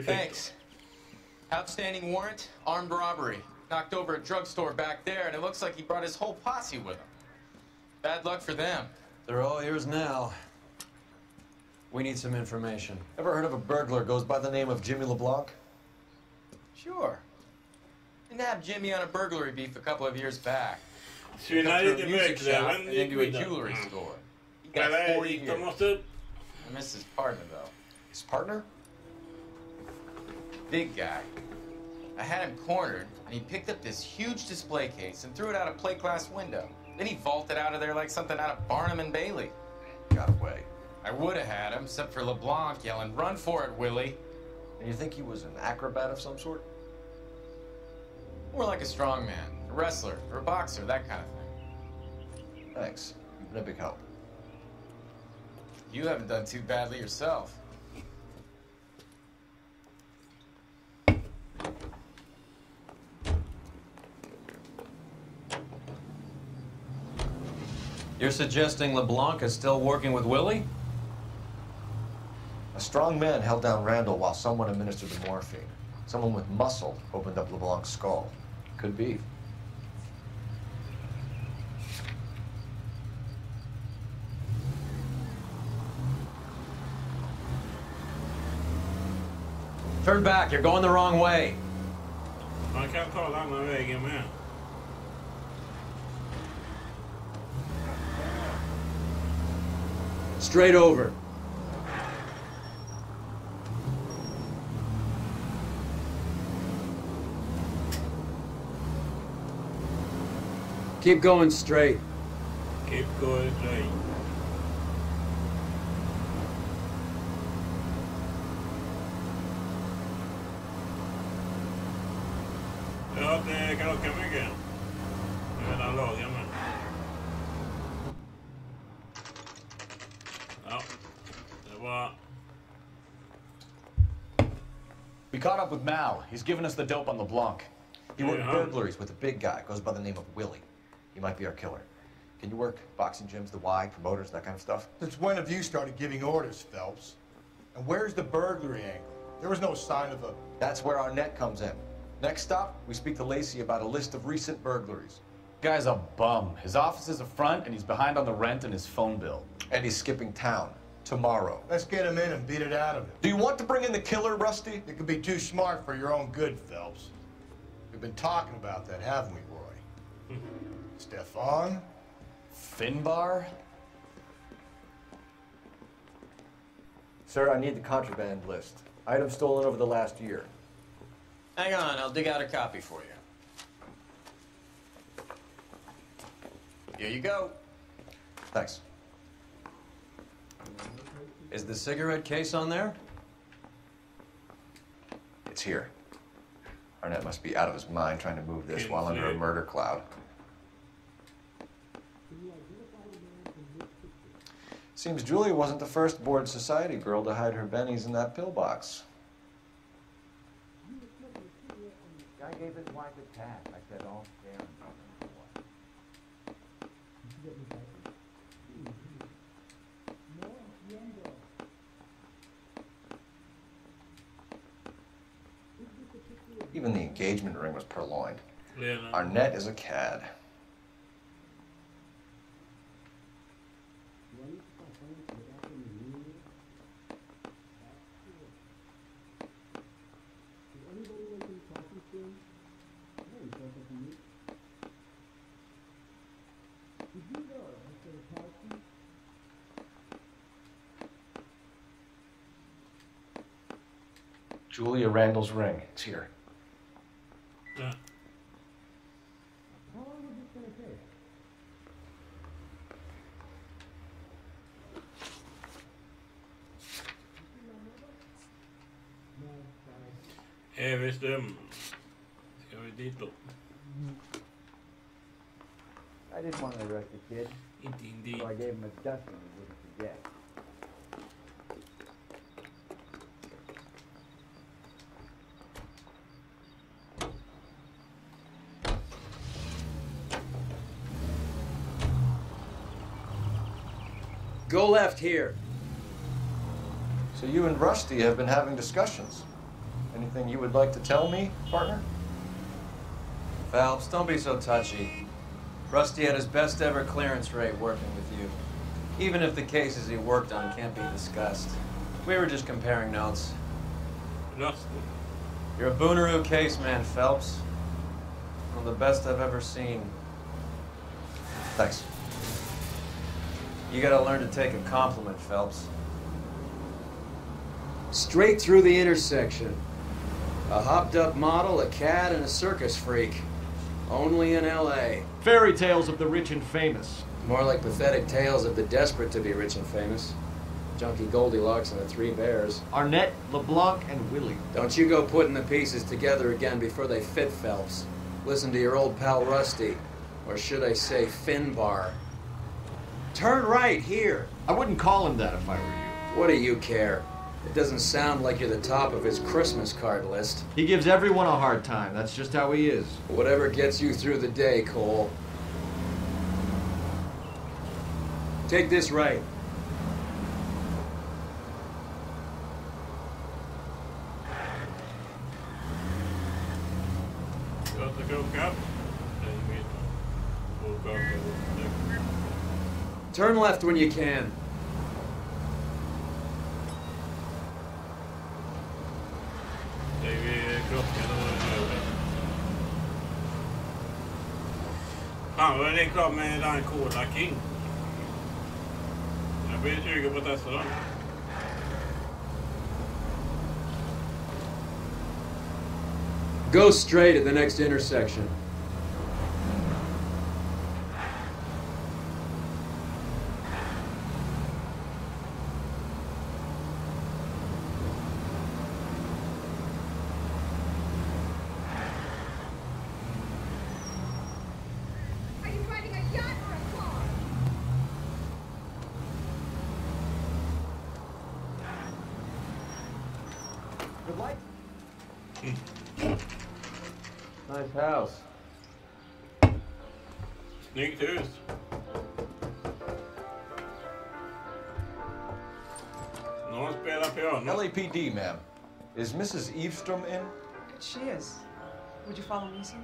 Thanks. Outstanding warrant, armed robbery. Knocked over a drugstore back there, and it looks like he brought his whole posse with him. Bad luck for them. They're all yours now. We need some information. Ever heard of a burglar goes by the name of Jimmy LeBlanc? Sure. Nabbed Jimmy on a burglary beef a couple of years back. Ser ni lite Took to a music mörkt där, shop men and det into a gick jewelry vidare. store. He got Eller 40 gick de years. måste upp? I miss his partner, though. His partner? Big guy. I had him cornered, and he picked up this huge display case and threw it out a plate glass window. Then he vaulted out of there like something out of Barnum and Bailey. Got away. I would have had him, except for LeBlanc yelling, "Run for it, Willie!" And you think he was an acrobat of some sort? More like a strongman, a wrestler, or a boxer, that kind of thing. Thanks. You've been a big help. You haven't done too badly yourself. You're suggesting LeBlanc is still working with Willie? A strong man held down Randall while someone administered the morphine. Someone with muscle opened up LeBlanc's skull. Could be. Turn back, you're going the wrong way. Man kan ta den andra vägen med. Straight over. Keep going straight. Keep going straight. Ja, det kan åka mycket. Jag menar lagen med. Ja, det var... We caught up with Mal. He's given us the dope on LeBlanc. He worked burglaries with a big guy, goes by the name of Willie. He might be our killer. Can you work boxing gyms, the Y, promoters, that kind of stuff? Since when have you started giving orders, Phelps? And where's the burglary angle? There was no sign of a... That's where our net comes in. Next stop, we speak to Lacey about a list of recent burglaries. Guy's a bum. His office is a front, and he's behind on the rent and his phone bill. And he's skipping town. Tomorrow. Let's get him in and beat it out of him. Do you want to bring in the killer, Rusty? You could be too smart for your own good, Phelps. We've been talking about that, haven't we, Roy? Stefan? Finbar? Sir, I need the contraband list. Items stolen over the last year. Hang on, I'll dig out a copy for you. Here you go. Thanks. Is the cigarette case on there? It's here. Arnett must be out of his mind trying to move this while under a murder cloud. Seems Julia wasn't the first bored society girl to hide her bennies in that pillbox. Guy gave his wife a tap. I said, "Oh, damn." Even the engagement ring was purloined. Yeah, no. Arnett is a cad. Julia Randall's ring. It's here. Yeah. Visst ska vi dit då? I didn't want to arrest the kid. Indeed. So I gave him a dusting he wouldn't forget. Go left here. So you and Rusty have been having discussions. Anything you would like to tell me, partner? Phelps, don't be so touchy. Rusty had his best ever clearance rate working with you. Even if the cases he worked on can't be discussed. We were just comparing notes. Rusty. You're a Booneroo case man, Phelps. One of the best I've ever seen. Thanks. You gotta learn to take a compliment, Phelps. Straight through the intersection. A hopped-up model, a cad, and a circus freak. Only in L.A. Fairy tales of the rich and famous. More like pathetic tales of the desperate to be rich and famous. Junkie Goldilocks and the Three Bears. Arnett, LeBlanc, and Willie. Don't you go putting the pieces together again before they fit, Phelps. Listen to your old pal Rusty. Or should I say Finbar. Turn right here. I wouldn't call him that if I were you. What do you care? It doesn't sound like you're the top of his Christmas card list. He gives everyone a hard time. That's just how he is. Whatever gets you through the day, Cole. Take this right. Got to go up. Turn left when you can. Fan vad är det klart med den Cola King? Jag blir 20 på testa då. Go straight at the next intersection. Nice house. Snyggt hus. Någon spelar piano. LAPD, ma'am. Is Mrs. Eavestrom in? She is. Would you follow me, sir?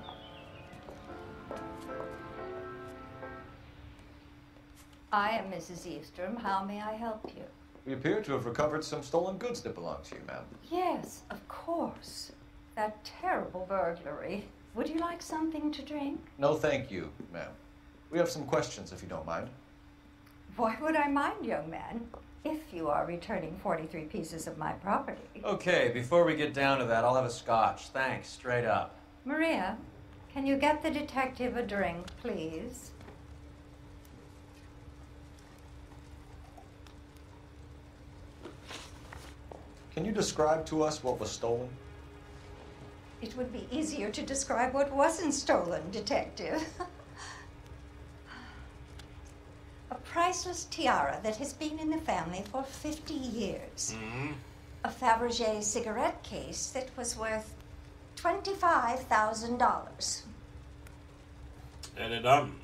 I am Mrs. Eavestrom. How may I help you? We appear to have recovered some stolen goods that belong to you, ma'am. Yes, of course. That terrible burglary. Would you like something to drink? No, thank you, ma'am. We have some questions, if you don't mind. Why would I mind, young man, if you are returning 43 pieces of my property? Okay, before we get down to that, I'll have a scotch. Thanks, straight up. Maria, can you get the detective a drink, please? Can you describe to us what was stolen? It would be easier to describe what wasn't stolen, Detective. A priceless tiara that has been in the family for 50 years. Mm. A Fabergé cigarette case that was worth $25,000. Är det den?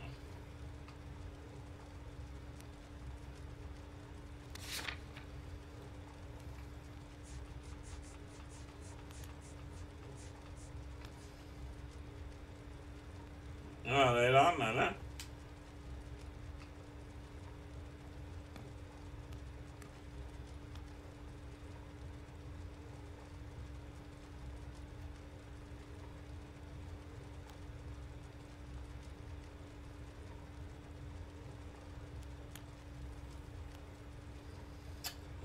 Ja, det är den, eller?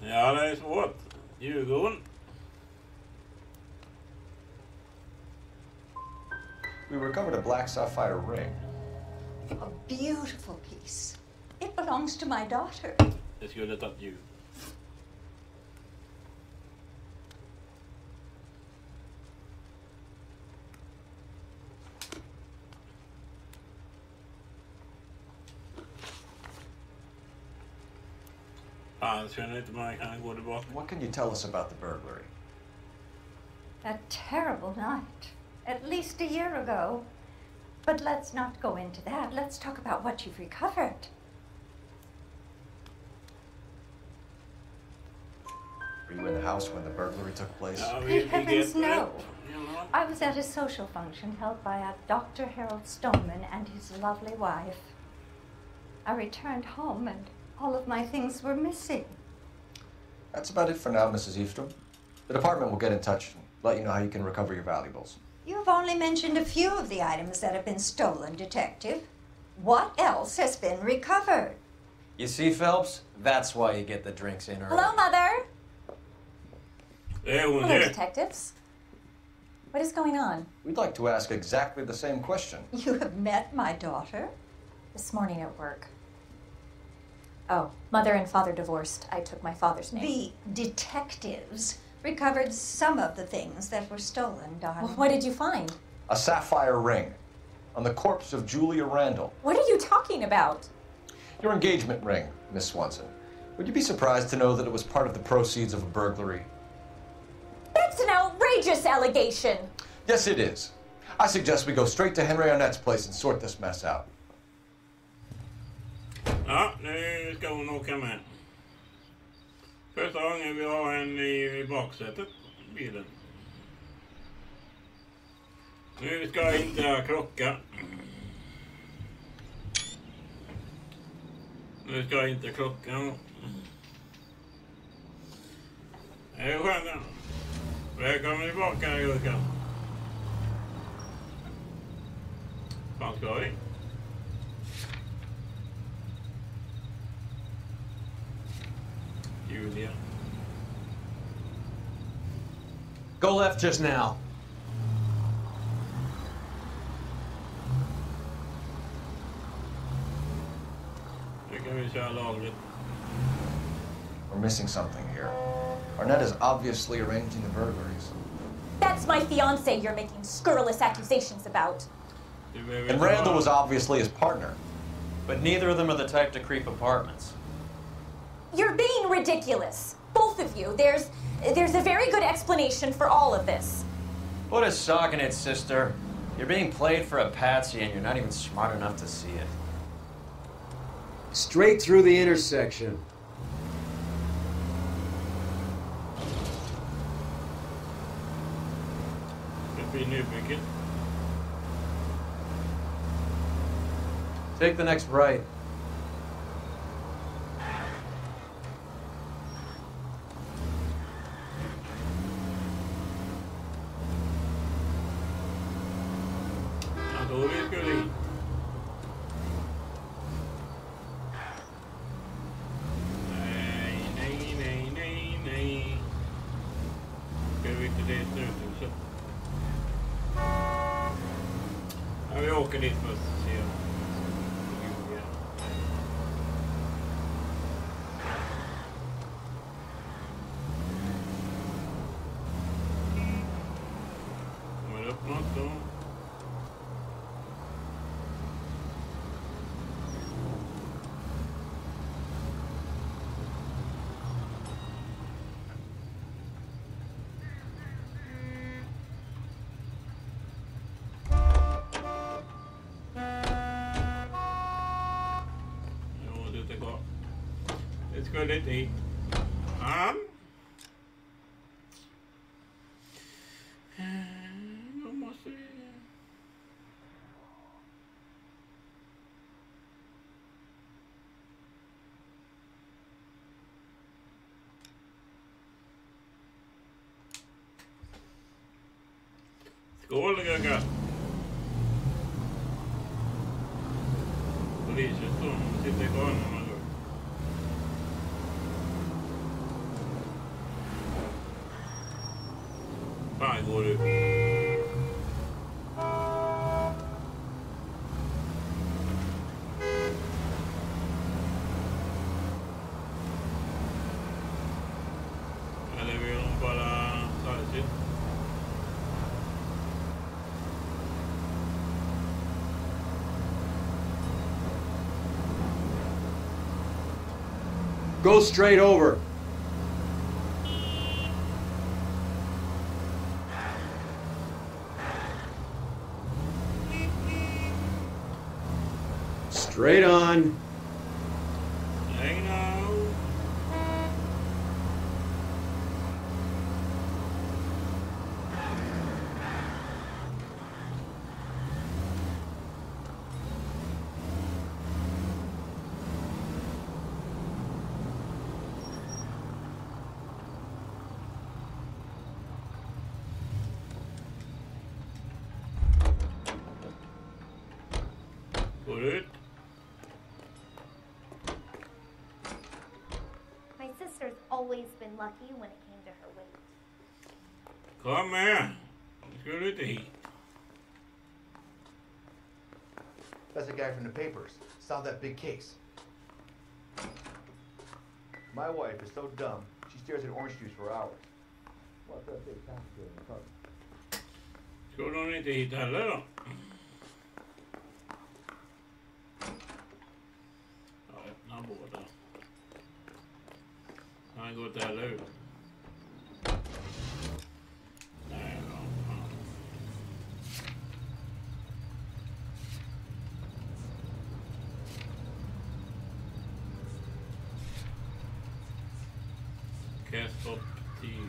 Ja, det är svårt. Djurgården. We recovered a black sapphire ring. A beautiful piece. It belongs to my daughter. Det skulle tagit djur. What can you tell us about the burglary? A terrible night. At least a year ago. But let's not go into that. Let's talk about what you've recovered. Were you in the house when the burglary took place? Good heavens, no. I was at a social function held by a Dr. Harold Stoneman and his lovely wife. I returned home and all of my things were missing. That's about it for now, Mrs. Eastrom. The department will get in touch and let you know how you can recover your valuables. You've only mentioned a few of the items that have been stolen, Detective. What else has been recovered? You see, Phelps? That's why you get the drinks in early. Hello, Mother. Hello, detectives. What is going on? We'd like to ask exactly the same question. You have met my daughter? This morning at work. Oh, Mother and Father divorced. I took my father's name. The detectives recovered some of the things that were stolen, darling. Well, what did you find? A sapphire ring on the corpse of Julia Randall. What are you talking about? Your engagement ring, Miss Swanson. Would you be surprised to know that it was part of the proceeds of a burglary? That's an outrageous allegation. Yes, it is. I suggest we go straight to Henry Arnett's place and sort this mess out. Ja, nu ska hon åka med. Första gången vi har en i baksätet, bilen. Nu ska jag inte krocka. Nu ska jag inte krocka. Det är skönt. Välkommen tillbaka, Jurka. Fan ska vi? Julia. Go left just now. Nu kan vi köra lagligt. We're missing something here. Arnett is obviously arranging the burglaries. That's my fiance you're making scurrilous accusations about. And Randall was obviously his partner. But neither of them are the type to creep apartments. You're being ridiculous. Both of you. There's a very good explanation for all of this. Put a sock in it, sister. You're being played for a patsy and you're not even smart enough to see it. Straight through the intersection. Take the next right. Vi åker dit först och ser. Kommer det upp något då? Skulle dit. Ja. Jag måste... Skål, Gugga. Polisen sitter kvar när man går. Fan går du. Eller vill de bara ta det sitt? Go straight over. Straight on. Hang on. Går ut. My sister's always been lucky when it came to her weight. Kom här. Nu ska du inte hit. That's the guy from the papers. Solved that big case. My wife is so dumb, she stares at orange juice for hours. What's that big complicated in the car? Ska de inte hit heller då? Ja, öppna båda. Han går inte heller ut. Nej då. Cast upp till.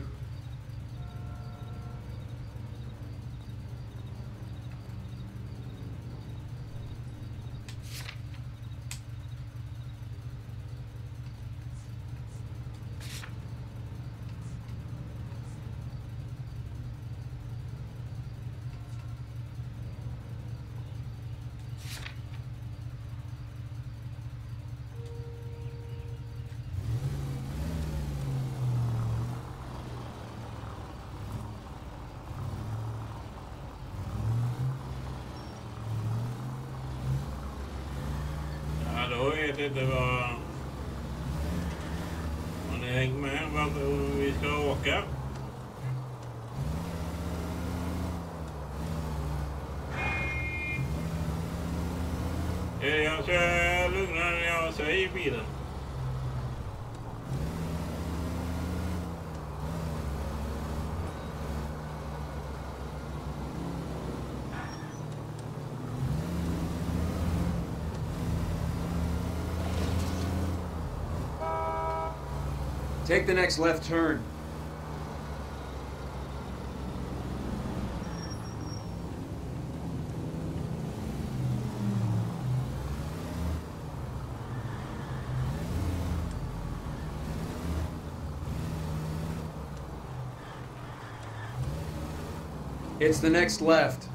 Då vet jag inte vad... Har ni hängt med varför vi ska åka? Jag kör lugnare än jag säger i bilen. Take the next left turn. It's the next left.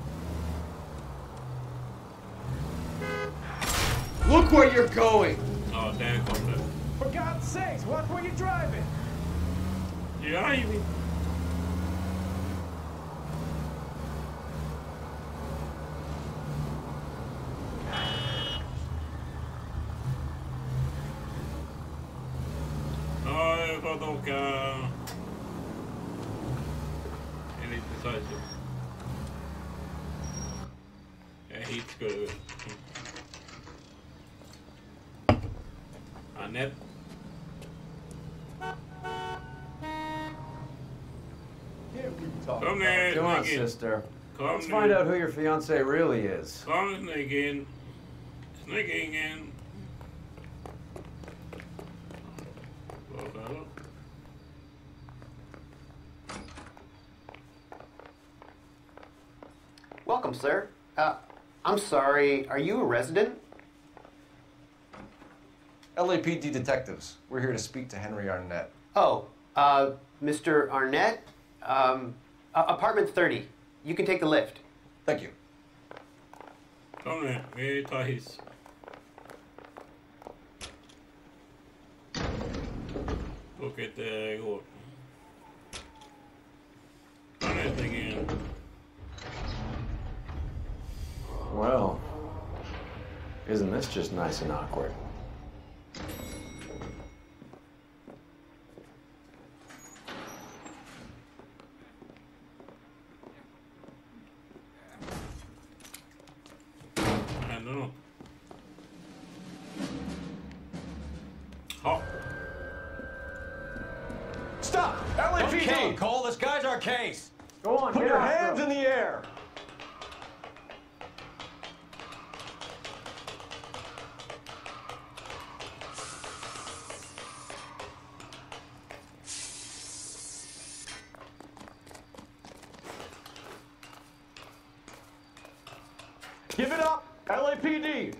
Look where you're going! Ja, där kom det. For God's sakes, watch where you're driving! Driving? Ja, jag har fått åka en liten sajt. Hit ska du. Annette. Come here, Come on, Sneaky. sister. Come Let's find out who your fiance really is. Come, Sneaky. Sneaking in. Welcome, sir. I'm sorry, are you a resident? LAPD detectives. We're here to speak to Henry Arnett. Oh, Mr. Arnett? Apartment 30. You can take the lift. Thank you. Kom nu, vi tar hiss. Och inte går. Kom nu, stäng igen. Well, isn't this just nice and awkward? Ja. case. Go on, put your hands in the air. Give it up, LAPD.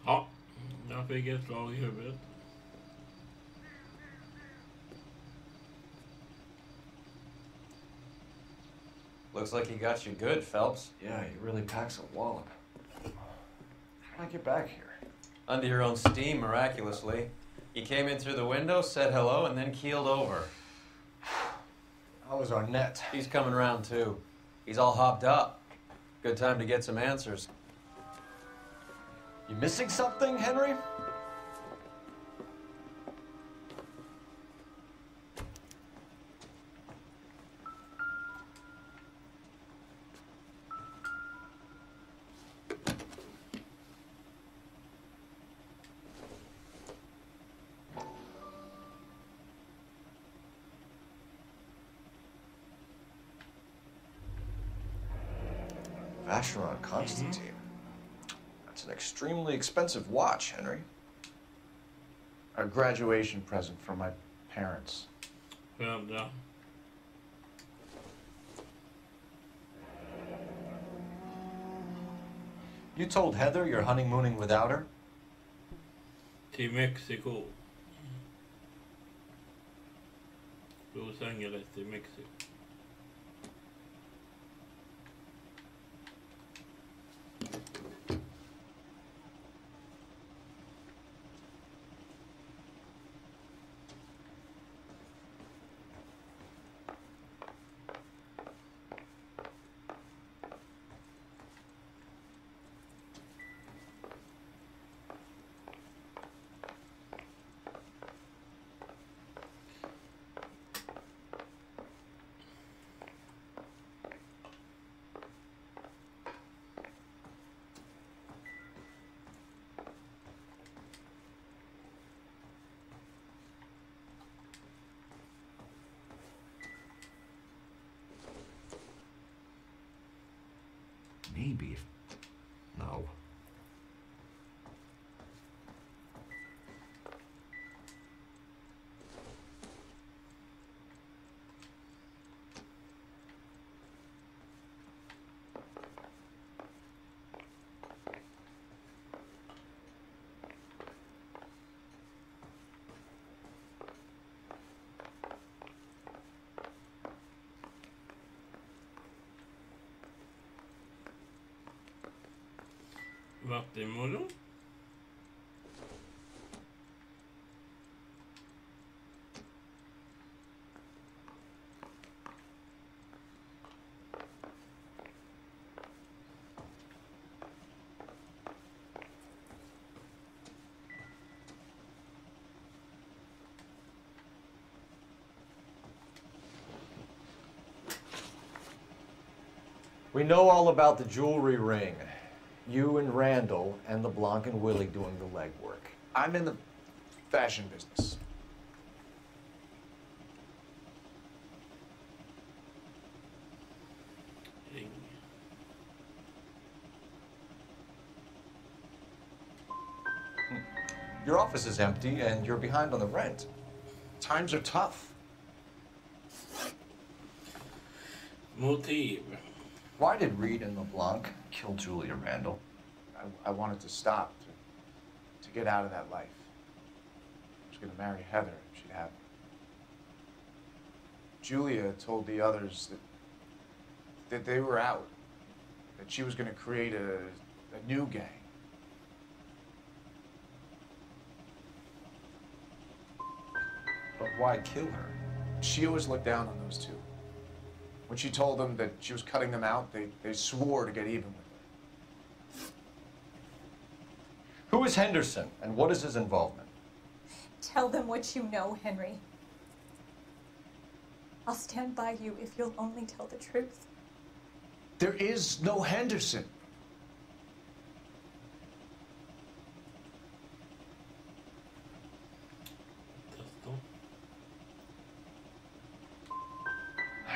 Ja, jag fick ett slag i huvudet. Looks like he got you good, Phelps. Yeah, he really packs a wallop. How'd I get back here? Under your own steam, miraculously. You came in through the window, said hello, and then keeled over. How was Arnett? He's coming around, too. He's all hopped up. Good time to get some answers. You missing something, Henry? Vacheron Constantine. That's an extremely expensive watch, Henry. A graduation present from my parents. Yeah. You told Heather you're honeymooning without her? Till Mexico. Los Angeles till Mexico. Maybe. No. Vattenmelon. We know all about the jewelry ring. You and Randall and LeBlanc and Willie doing the legwork. I'm in the fashion business. Your office is empty and you're behind on the rent. Times are tough. Motiv. Why did Reed and LeBlanc kill Julia Randall? I wanted to stop, to get out of that life. I was going to marry Heather if she'd have me. Julia told the others that they were out, that she was going to create a new gang. But why kill her? She always looked down on those two. When she told them that she was cutting them out, they swore to get even with her. Who is Henderson and what is his involvement? Tell them what you know, Henry. I'll stand by you if you'll only tell the truth. There is no Henderson.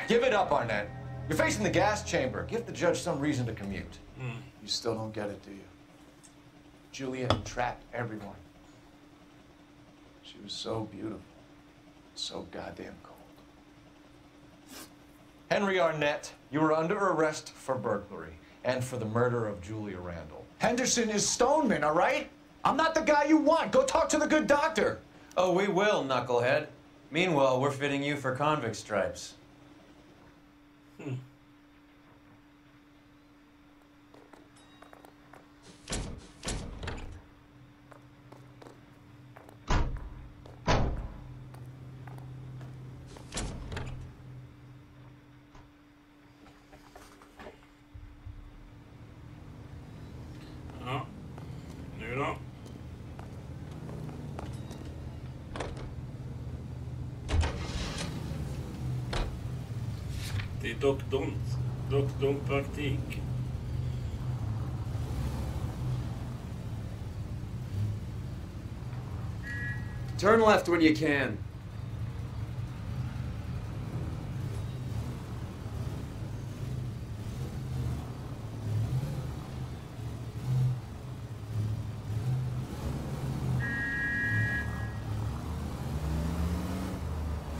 Give it up, Arnett. You're facing the gas chamber. Give the judge some reason to commute. You still don't get it, do you? Julia entrapped everyone. She was so beautiful, so goddamn cold. Henry Arnett, you are under arrest for burglary and for the murder of Julia Randall. Henderson is Stoneman, all right? I'm not the guy you want. Go talk to the good doctor. Oh, we will, knucklehead. Meanwhile, we're fitting you for convict stripes. Ja, nu då. Det är doktorn praktik. Turn left when you can.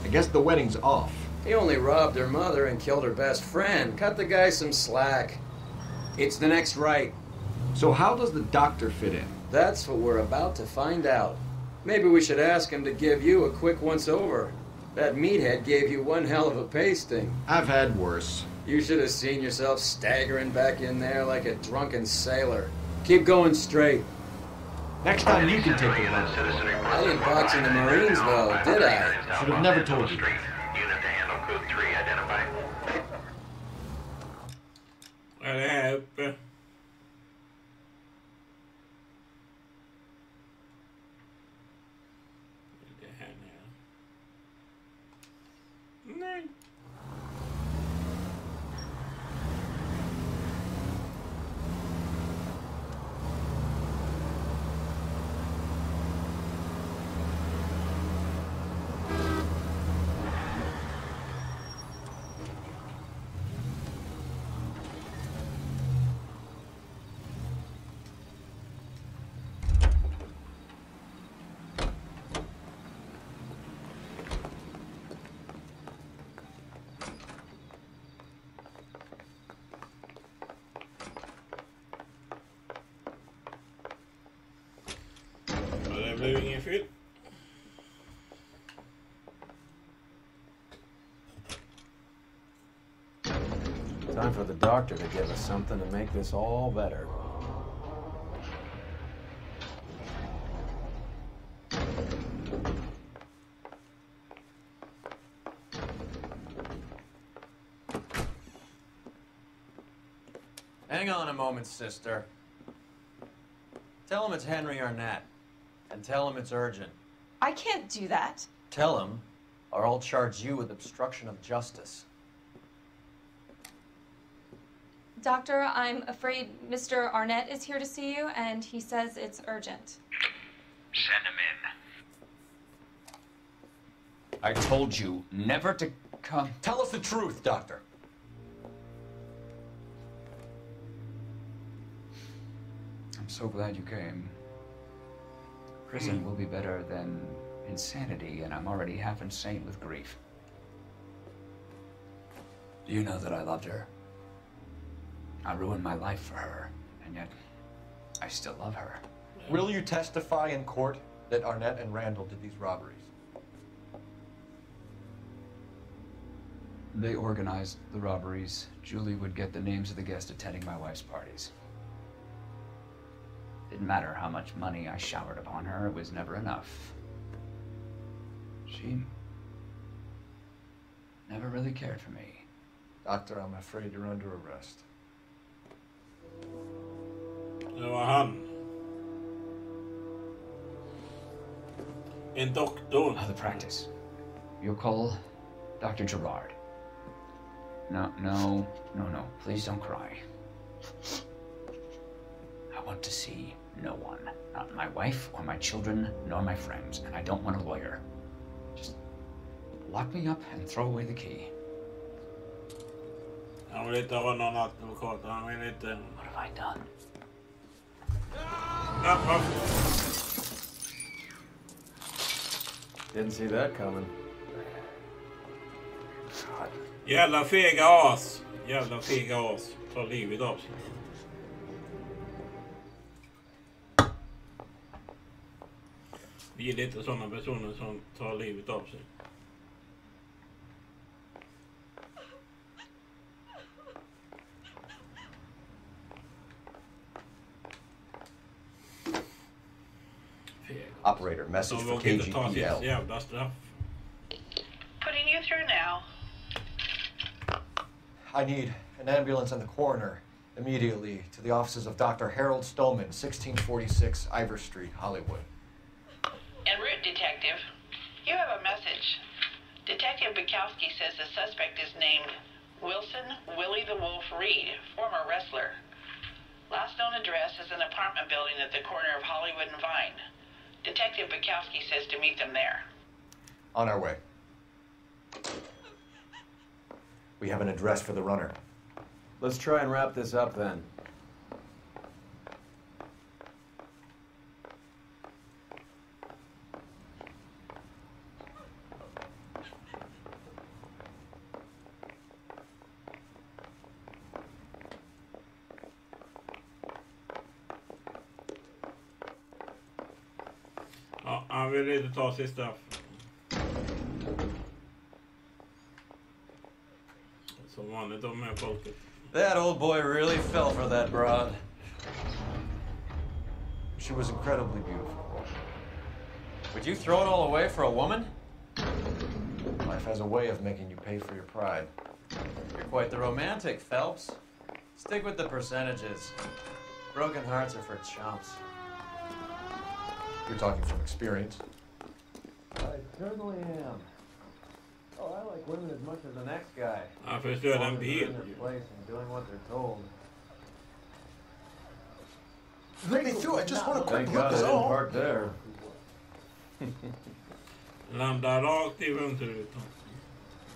I guess the wedding's off. He only robbed her mother and killed her best friend. Cut the guy some slack. It's the next right. So how does the doctor fit in? That's what we're about to find out. Maybe we should ask him to give you a quick once-over. That meathead gave you one hell of a pasting. I've had worse. You should have seen yourself staggering back in there like a drunken sailor. Keep going straight. Next time you can take it. I didn't box in the Marines, though, did I? Should have never told you. Unit to handle code 3 identified. Vad är det här uppe? Det här nere. Nej. Det blev ingen fyll. Time for the doctor to give us something to make this all better. Hang on a moment, sister. Tell him it's Henry Arnett. And tell him it's urgent. I can't do that. Tell him, or I'll charge you with obstruction of justice. Doctor, I'm afraid Mr. Arnett is here to see you, and he says it's urgent. Send him in. I told you never to come. Tell us the truth, Doctor. I'm so glad you came. Prison will be better than insanity, and I'm already half insane with grief. Do you know that I loved her? I ruined my life for her, and yet I still love her. Will you testify in court that Arnett and Randall did these robberies? They organized the robberies. Julie would get the names of the guests attending my wife's parties. Didn't matter how much money I showered upon her, it was never enough. She never really cared for me. Doctor, I'm afraid you're under arrest. Det var han. En doktor. The practice. You'll call Dr. Gerard. No. Please don't cry. I want to see no one. Not my wife or my children, nor my friends. And I don't want a lawyer. Just lock me up and throw away the key. Han vill inte ha någon advokat. Han vill inte... What have I done? Didn't see that coming. Jävla fega as. Jävla fega as. Tar livet av sig. Vi är lite sådana personer som tar livet av sig. Operator, message for KGPL. Jävla straff. Putting you through now. I need an ambulance and the coroner immediately to the offices of Dr. Harold Stoneman, 1646 Ivor Street, Hollywood. En route, Detective. You have a message. Detective Bukowski says the suspect is named Wilson Willie the Wolf Reed, former wrestler. Last known address is an apartment building at the corner of Hollywood and Vine. Detective Bukowski says to meet them there. On our way. We have an address for the runner. Let's try and wrap this up then. Ja, han vill inte ta sig straff. Som vanligt om med folket. That old boy really fell for that broad. She was incredibly beautiful. Would you throw it all away for a woman? Life has a way of making you pay for your pride. You're quite the romantic, Phelps. Stick with the percentages. Broken hearts are for chumps. You're talking from experience. I certainly am. Oh, I like women as much as the next guy. I förstår den In bil. their place and doing what they're told. Let me through. I just want a quick Thank look. God I Is didn't all. park there. Landar rakt i vänsterrutan.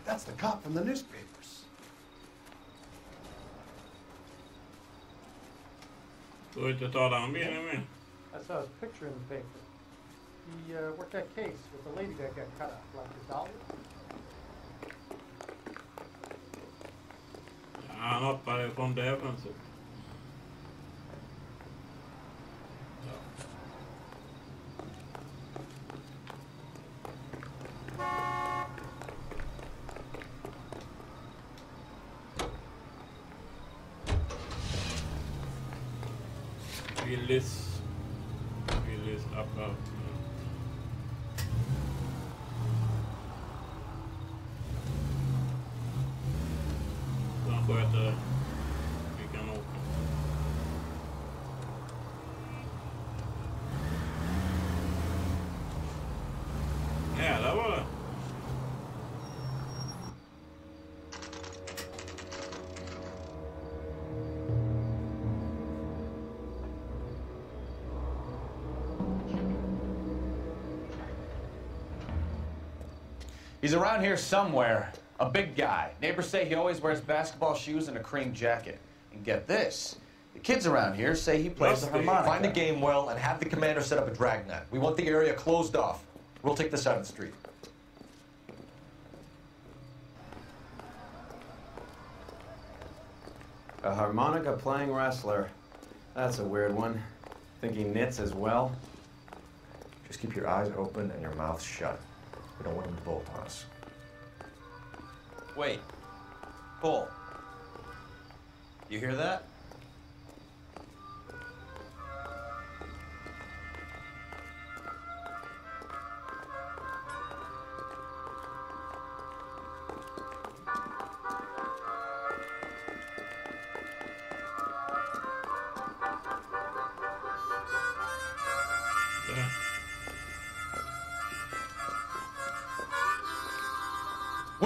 That's the cop from the newspapers. Går inte ta den bilen med. I saw his picture in the paper. He worked that case with the lady that got cut off, like his dollar. Han hoppade från det fönstret. Willys apartment. Han sköter. Vi kan åka. Ja, där var det. He's around here somewhere. A big guy. Neighbors say he always wears basketball shoes and a cream jacket. And get this. The kids around here say he plays the harmonica. Find the game well and have the commander set up a dragnet. We want the area closed off. We'll take this out of the street. A harmonica playing wrestler. That's a weird one. Think he knits as well? Just keep your eyes open and your mouth shut. We don't want him to bolt on us. Wait. Cole. You hear that?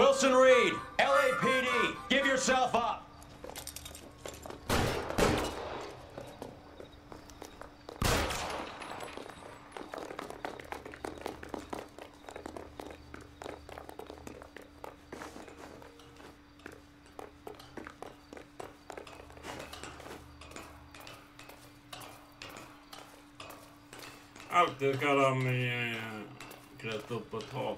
Wilson Reed, LAPD, give yourself up. Alltid ska de klättra upp på tak.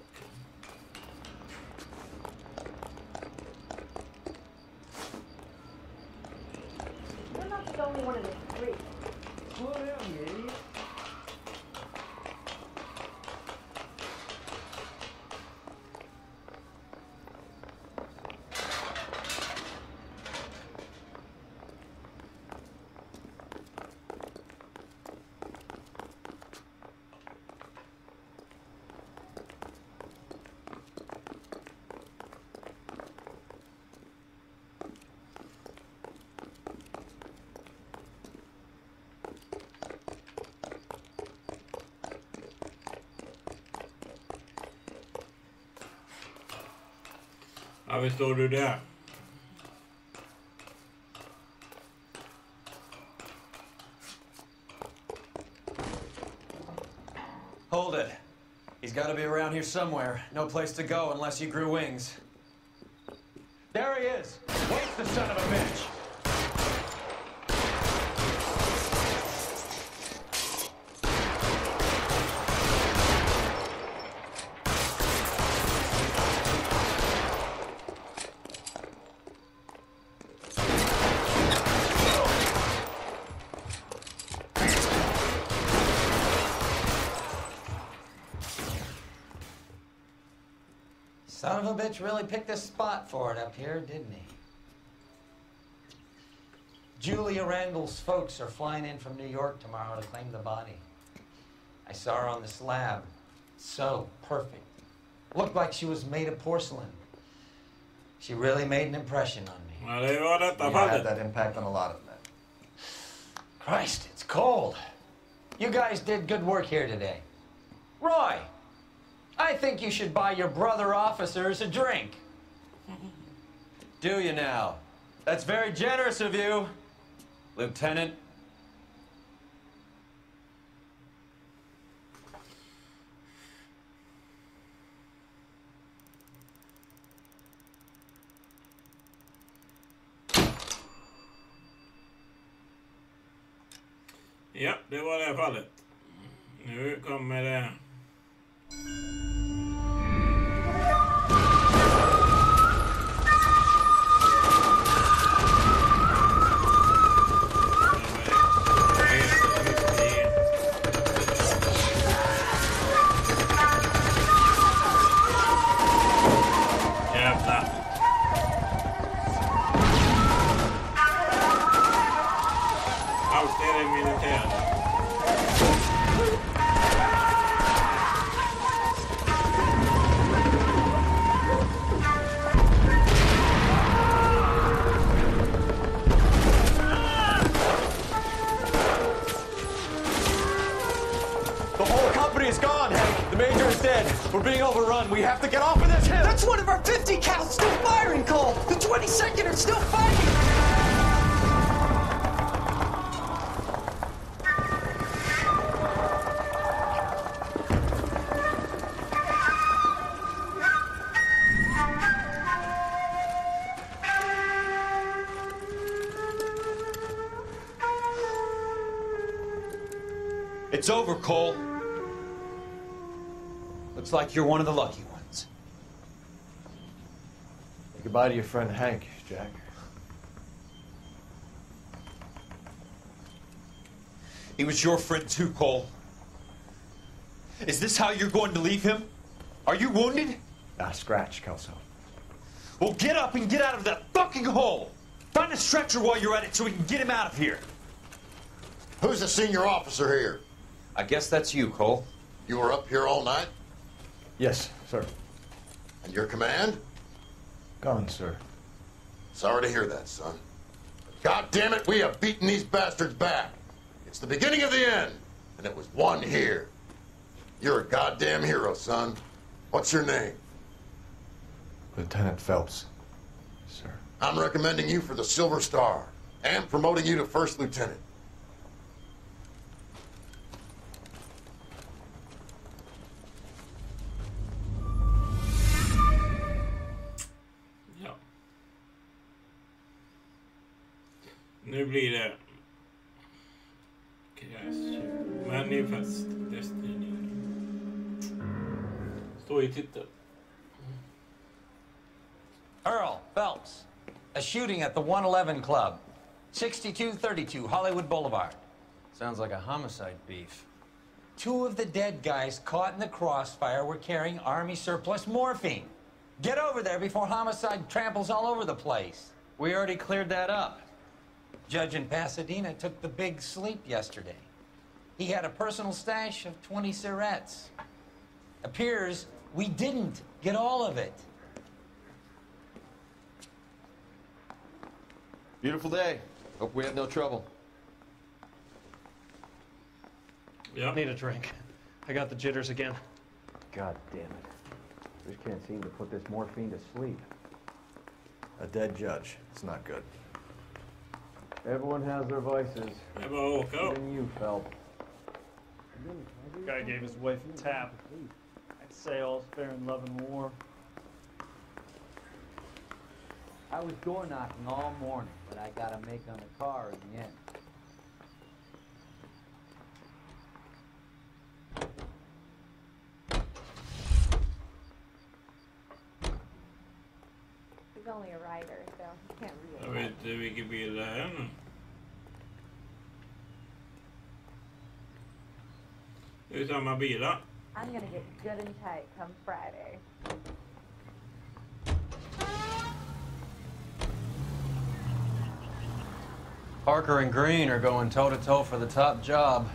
You're not the only one of the three. Slow down, you idiot. Ja, visst står du där. Hold it. He's got to be around here somewhere. No place to go unless you grew wings. There he is. Wait, the son of a bitch. Son of a bitch really picked a spot for it up here, didn't he? Julia Randall's folks are flying in from New York tomorrow to claim the body. I saw her on the slab. So perfect. Looked like she was made of porcelain. She really made an impression on me. Ja, det var detta You fallet. had that impact on a lot of men. Christ, it's cold. You guys did good work here today. Roy, I think you should buy your brother officers a drink. Do you now? That's very generous of you, Lieutenant. Ja, det var det fallet. Nu kommer det. Jävlar. Allt är det militärt. The whole company is gone, Hank. The major is dead. We're being overrun. We have to get off of this hill. That's one of our 50 cals still firing, Cole. The 22nd are still fighting. It's over, Cole. Looks like you're one of the lucky ones. Say goodbye to your friend Hank, Jack. He was your friend too, Cole. Is this how you're going to leave him? Are you wounded? Ah, scratch, Kelso. Well, get up and get out of that fucking hole. Find a stretcher while you're at it so we can get him out of here. Who's the senior officer here? I guess that's you, Cole. You were up here all night? Yes, sir. And your command? Gone, sir. Sorry to hear that, son. God damn it, we have beaten these bastards back. It's the beginning of the end, and it was one here. You're a goddamn hero, son. What's your name? Lieutenant Phelps, sir. I'm recommending you for the Silver Star and promoting you to First Lieutenant. Ja. Nu blir det Crash Manifest Destiny. Står i titeln. Earl Phelps, a shooting at the 111 Club, 6232 Hollywood Boulevard. Sounds like a homicide beef. 2 of the dead guys caught in the crossfire were carrying Army surplus morphine. Get over there before homicide tramples all over the place. We already cleared that up. Judge in Pasadena took the big sleep yesterday. He had a personal stash of 20 cigarettes. Appears we didn't get all of it. Beautiful day. Hope we have no trouble. Yeah. Need a drink. I got the jitters again. God damn it. Just can't seem to put this morphine to sleep. A dead judge. It's not good. Everyone has their vices. Even you, Phelps. Guy gave his wife a tap. I'd say all's fair in love and war. I was door knocking all morning, but I got a make on the car in the end. He's only a rider, so he can't Jag really. vet inte vilken bil det är nu. Det är samma bilar. I'm gonna get good and tight come Friday. Parker and Green are going toe-to-toe for the top job.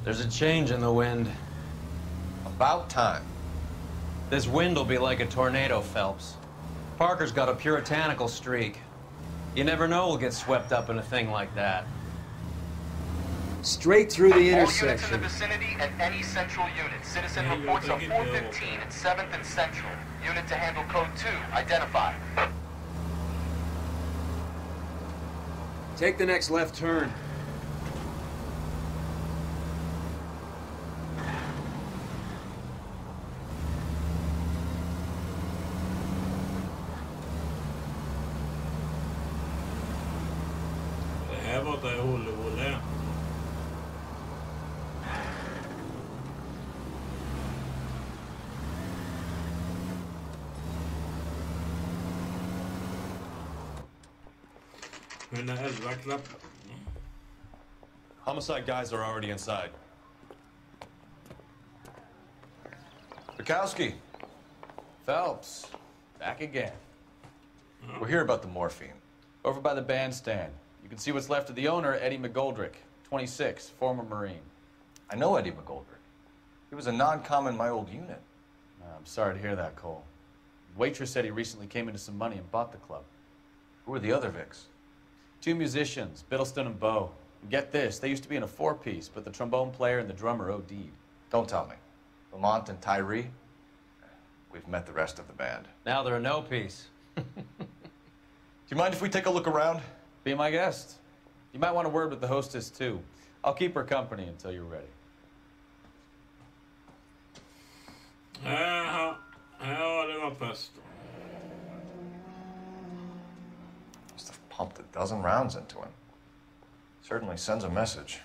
There's a change in the wind. About time. This wind will be like a tornado, Phelps. Parker's got a puritanical streak. You never know we'll get swept up in a thing like that. Straight through the All units in intersection. the vicinity and any central unit. Citizen reports of 415 at 7th and Central. Unit to handle code 2. Identify. Take the next left turn. Det här borta är Hollywood det. Men 11 klappar. Homicide guys are already inside. Bukowski. Phelps, back again. We're here about the morphine. Over by the bandstand. You can see what's left of the owner, Eddie McGoldrick, 26, former Marine. I know Eddie McGoldrick. He was a non-com in my old unit. I'm sorry to hear that, Cole. Waitress said he recently came into some money and bought the club. Who are the other Vics? 2 musicians, Biddleston and Bowe. And get this, they used to be in a 4-piece, but the trombone player and the drummer OD'd. Don't tell me. Lamont and Tyree? We've met the rest of the band. Now they're a no-piece. Do you mind if we take a look around? Be my guest. You might want a word with the hostess, too. I'll keep her company until you're ready. Jaha, ja det var bäst. Must have pumped a dozen rounds into him. Certainly sends a message.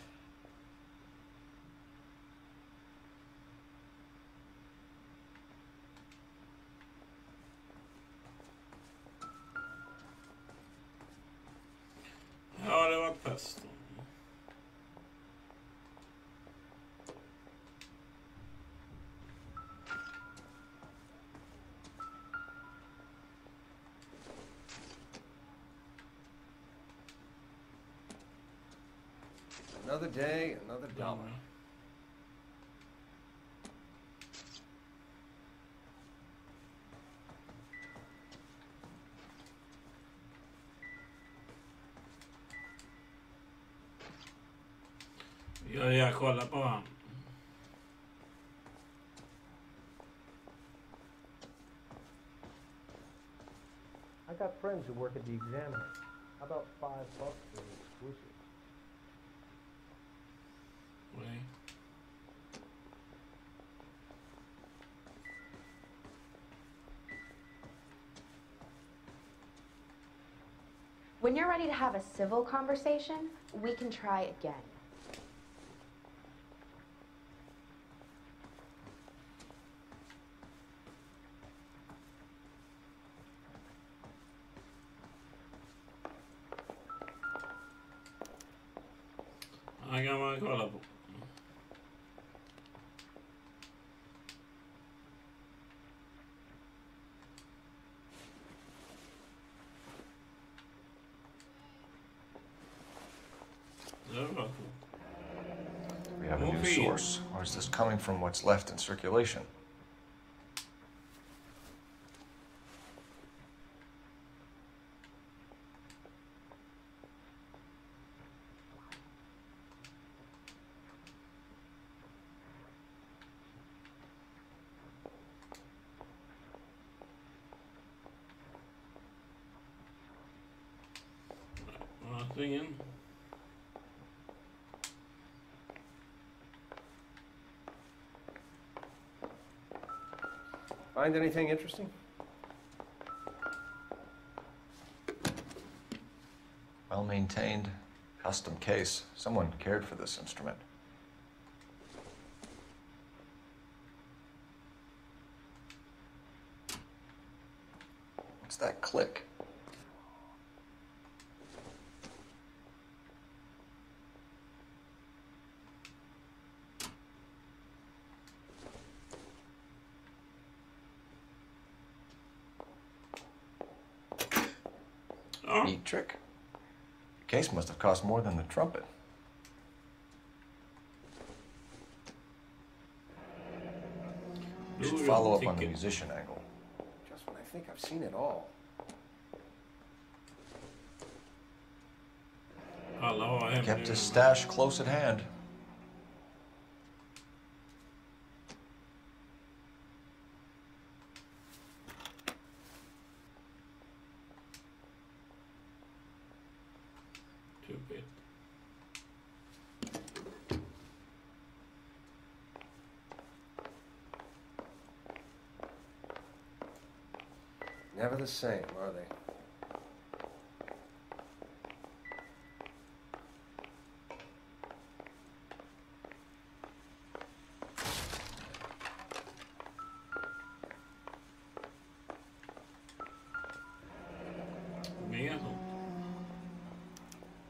Ja det var bäst. Another day, another dollar. Jag kollar på han. got friends who work at the Examiner. How about $5 for the exclusive? Wait. When you're ready to have a civil conversation, we can try again. Här kan man kolla på. We have a new source, or is this coming from what's left in circulation? Nothing. Find anything interesting? Well maintained, custom case. Someone cared for this instrument. What's that click? Neat trick. The case must have cost more than the trumpet. We should follow up on the musician angle. Just when I think I've seen it all. Kept his stash close at hand. Never the same, are they?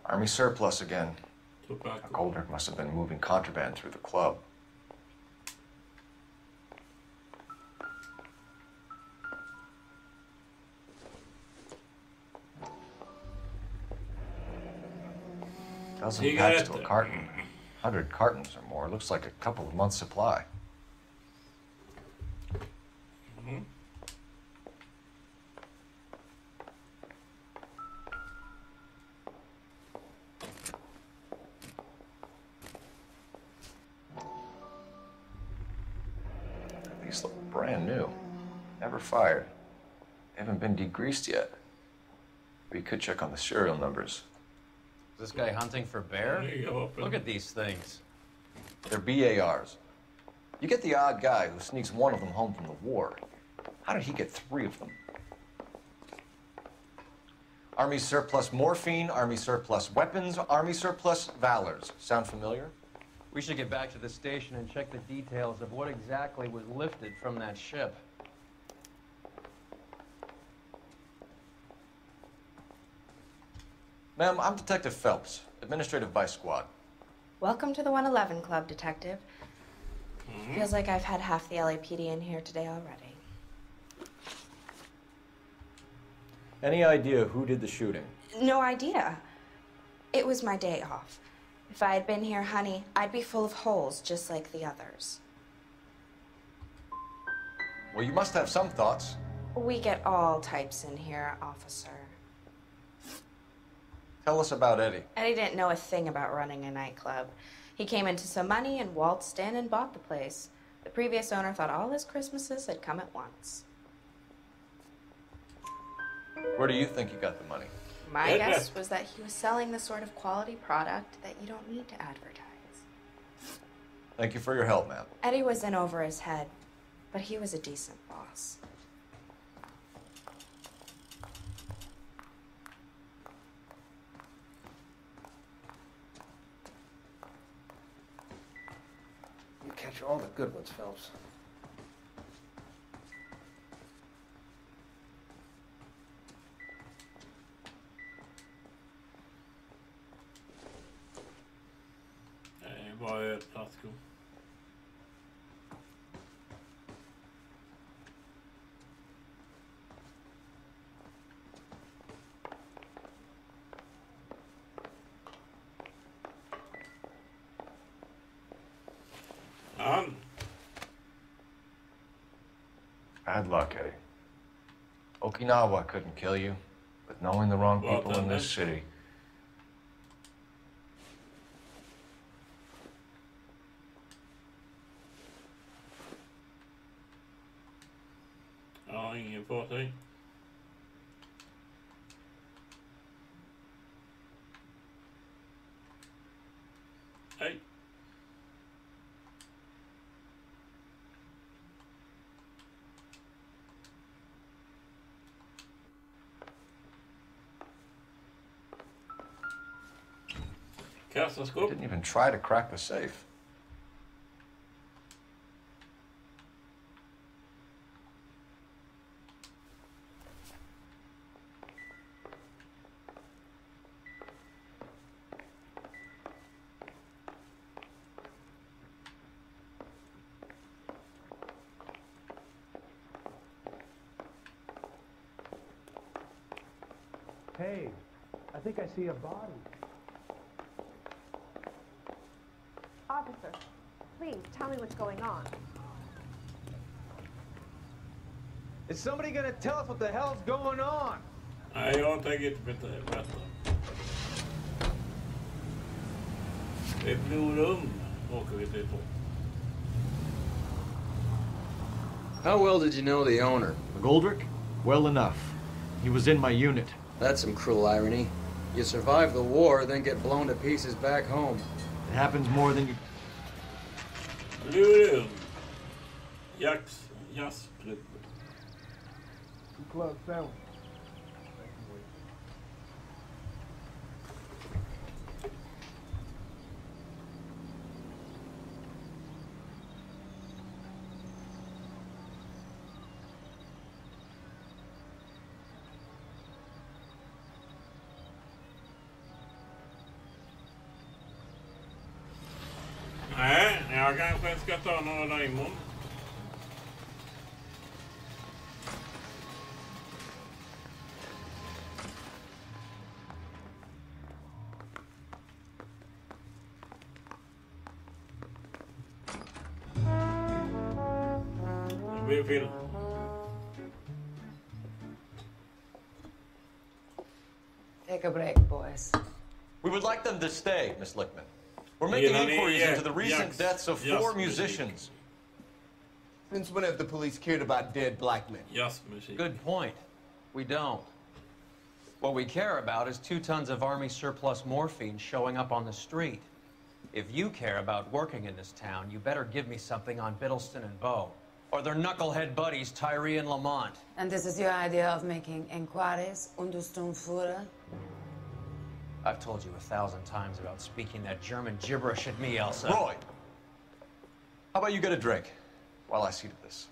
Army surplus again. Goldberg must have been moving contraband through the club. Dozen packs to a carton. 100 cartons or more. Looks like a couple of months' supply. These look brand new. Never fired. They haven't been degreased yet. We could check on the serial numbers. Is this guy hunting for bear? Look at these things. They're BARs. You get the odd guy who sneaks one of them home from the war. How did he get 3 of them? Army surplus morphine, Army surplus weapons, Army surplus valors. Sound familiar? We should get back to the station and check the details of what exactly was lifted from that ship. Ma'am, I'm Detective Phelps, Administrative Vice Squad. Welcome to the 111 Club, Detective. Feels like I've had half the LAPD in here today already. Any idea who did the shooting? No idea. It was my day off. If I had been here, honey, I'd be full of holes just like the others. Well, you must have some thoughts. We get all types in here, officer. Tell us about Eddie. Eddie didn't know a thing about running a nightclub. He came into some money and waltzed in and bought the place. The previous owner thought all his Christmases had come at once. Where do you think he got the money? My guess was that he was selling the sort of quality product that you don't need to advertise. Thank you for your help, ma'am. Eddie was in over his head, but he was a decent boss. You catch all the good ones, Phelps. Vad är plastsko? Bad luck, Eddie. Okinawa couldn't kill you, but knowing the wrong people in this city. Ja, ingen på sig. Hej. Kassaskåp. Didn't even try to crack the safe. Hey, I think I see a body. Officer, please tell me what's going on. Is somebody gonna tell us what the hell's going on? Nej, jag tänker inte berätta. Det är Blue Room åker vi till på. How well did you know the owner? McGoldrick? Well enough. He was in my unit. That's some cruel irony. You survive the war, then get blown to pieces back home. It happens more than you... Blue Room. Jazzklubb. Club sound. Nej, jag kanske ska ta några imorgon. Det blir film. Take a break, boys. We would like them to stay, Miss Lickman. We're making inquiries into the recent deaths of 4 musicians. Since when have the police cared about dead black men? Yes, music. Good point. We don't. What we care about is 2 tons of Army surplus morphine showing up on the street. If you care about working in this town, you better give me something on Biddleston and Bow. Or their knucklehead buddies, Tyree and Lamont. And this is your idea of making inquiries, Untersturmführer? I've told you 1,000 times about speaking that German gibberish at me, Elsa. Roy! How about you get a drink while I see to this?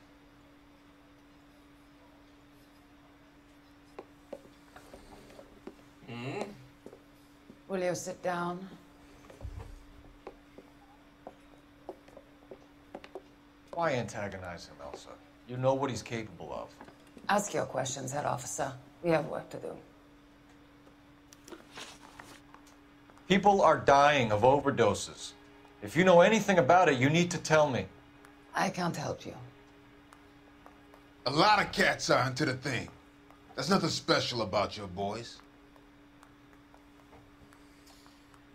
Will you sit down? Why antagonize him, Elsa? You know what he's capable of. Ask your questions, head officer. We have work to do. People are dying of overdoses. If you know anything about it, you need to tell me. I can't help you. A lot of cats are into the thing. There's nothing special about your boys.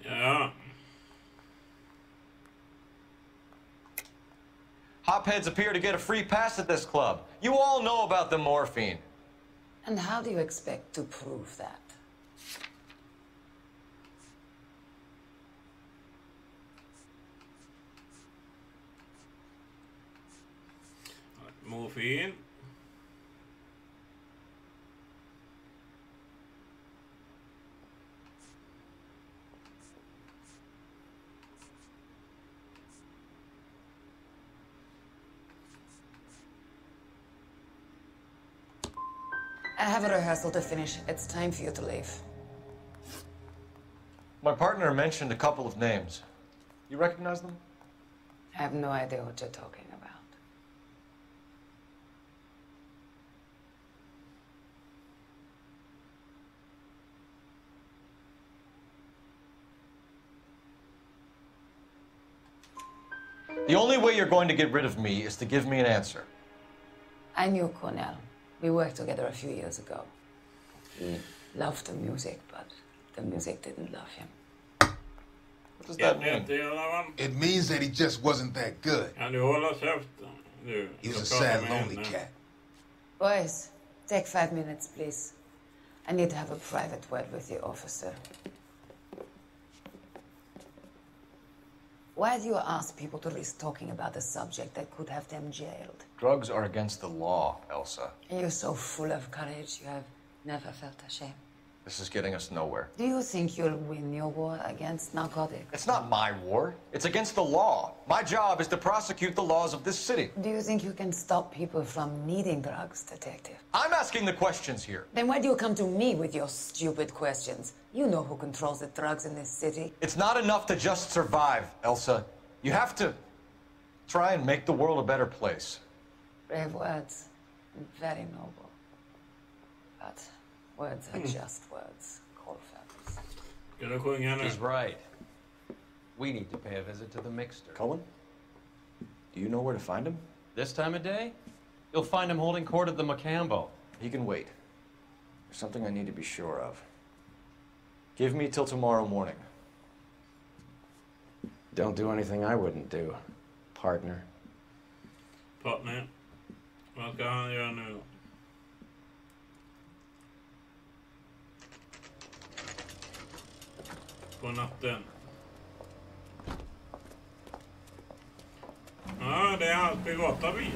Yeah. Hopheads appear to get a free pass at this club. You all know about the morphine. And how do you expect to prove that? Morfin. I have a rehearsal to finish. It's time for you to leave. My partner mentioned a couple of names. You recognize them? I have no idea what you're talking about. The only way you're going to get rid of me is to give me an answer. I knew Cornell. We worked together a few years ago. He loved the music, but the music didn't love him. What does that mean? It means that he just wasn't that good. Kan du hålla käften? Du, He was a jag pratar sad, med lonely henne. cat. Boys, take 5 minutes, please. I need to have a private word with you, officer. Why do you ask people to risk talking about a subject that could have them jailed? Drugs are against the law, Elsa. You're so full of courage, you have never felt ashamed. This is getting us nowhere. Do you think you'll win your war against narcotics? It's not my war. It's against the law. My job is to prosecute the laws of this city. Do you think you can stop people from needing drugs, detective? I'm asking the questions here. Then why do you come to me with your stupid questions? You know who controls the drugs in this city. It's not enough to just survive, Elsa. You have to try and make the world a better place. Brave words, and very noble. But words are just words, Colfax. Ska du sjunga nu? She's right. We need to pay a visit to the mixer. Cullen? Do you know where to find him? This time of day? You'll find him holding court at the Macambo. He can wait. There's something I need to be sure of. Give me till tomorrow morning. Don't do anything I wouldn't do, partner. Partner. Vad ska han göra nu då? På natten. Ja, det är hans privata bil.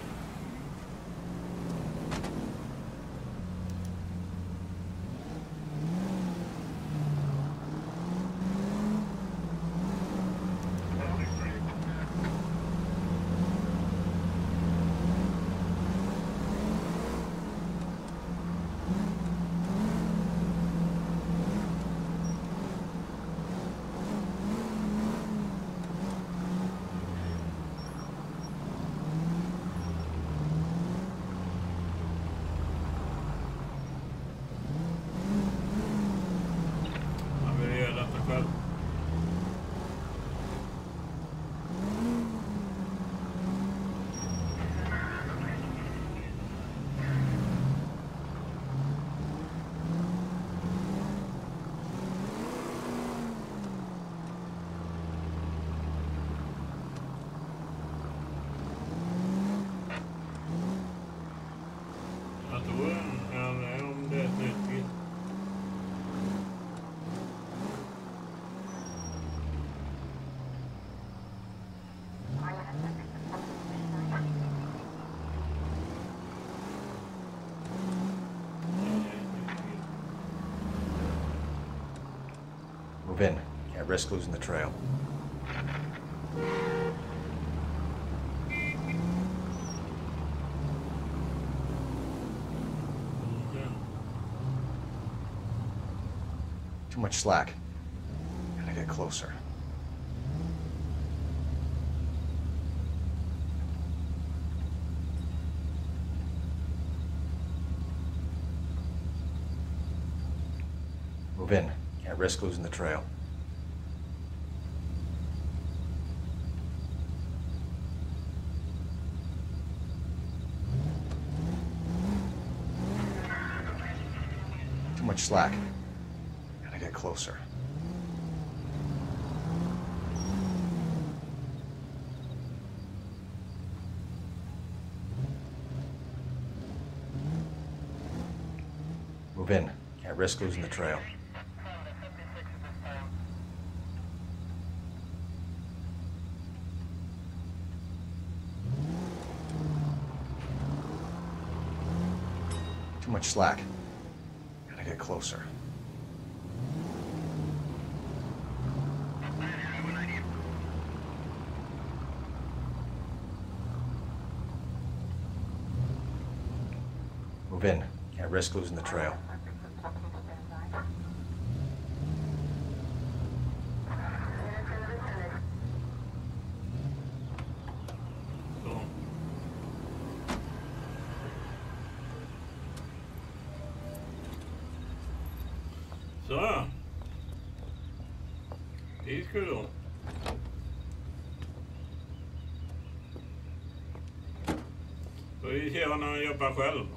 Han vill göra detta själv. Jag tror han är om det är ett nytt bil. Move in. Can't risk losing the trail. Too much slack. Gotta get closer. Move in. Can't risk losing the trail. Too much slack. Gotta get closer. Move in. Can't risk losing the trail. Too much slack. Gotta get closer. Move in. Can't risk losing the trail. Så. Det ska då. Då vi se när han jobbar själv.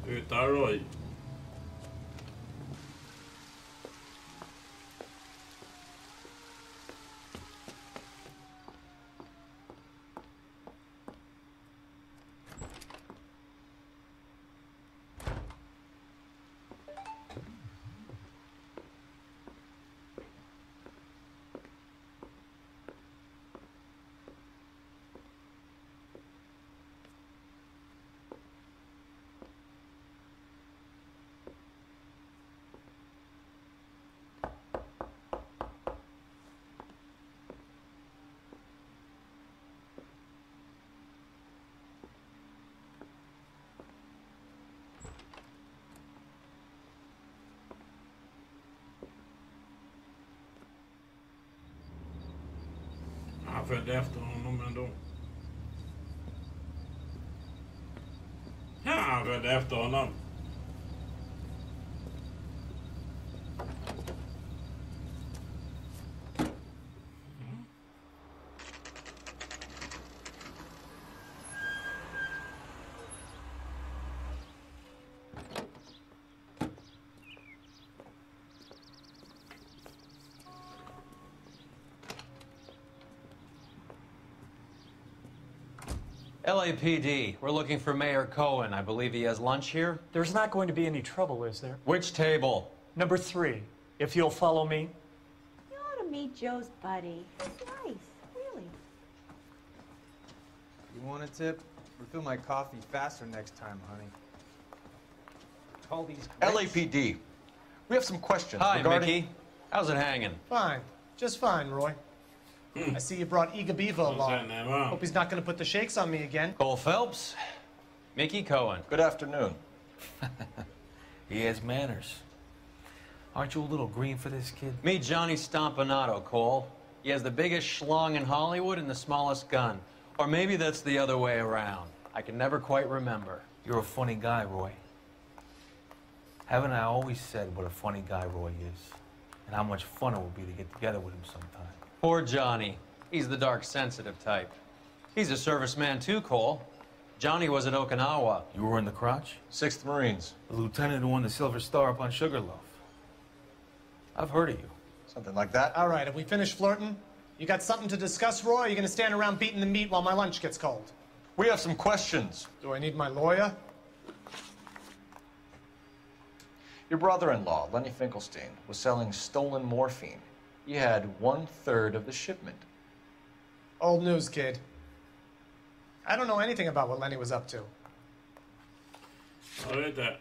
Utan Roy. Han följde efter honom ändå. Ja, han följde efter honom. LAPD, we're looking for Mayor Cohen. I believe he has lunch here. There's not going to be any trouble, is there? Which table? Number 3, if you'll follow me. You ought to meet Joe's buddy. He's nice, really. You want a tip? Refill my coffee faster next time, honey. All these LAPD. We have some questions Hi, regarding... Mickey. How's it hanging? Fine. Just fine, Roy. I see you brought Iga Beaver along. Hope he's not going to put the shakes on me again. Cole Phelps. Mickey Cohen. Good afternoon. He has manners. Aren't you a little green for this kid? Meet Johnny Stompanato, Cole. He has the biggest schlong in Hollywood and the smallest gun. Or maybe that's the other way around. I can never quite remember. You're a funny guy, Roy. Haven't I always said what a funny guy Roy is? And how much fun it would be to get together with him sometime? Poor Johnny. He's the dark, sensitive type. He's a serviceman too, Cole. Johnny was at Okinawa. You were in the crotch? 6th Marines. The lieutenant who won the Silver Star up on Sugarloaf. I've heard of you. Something like that. All right, have we finished flirting? You got something to discuss, Roy, or are you going to stand around beating the meat while my lunch gets cold? We have some questions. Do I need my lawyer? Your brother-in-law, Lenny Finkelstein, was selling stolen morphine. He had 1/3 of the shipment. Old news, kid. I don't know anything about what Lenny was up to. Jag vet det.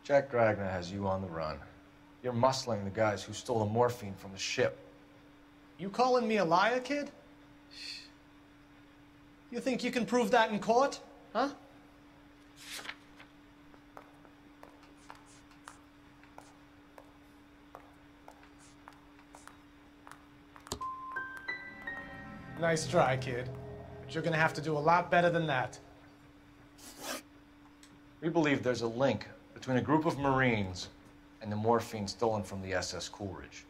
Jack Dragna has you on the run. You're muscling the guys who stole the morphine from the ship. You calling me a liar, kid? You think you can prove that in court? Huh? Nice try, kid. But you're gonna have to do a lot better than that. We believe there's a link between a group of Marines and the morphine stolen from the SS Coolidge.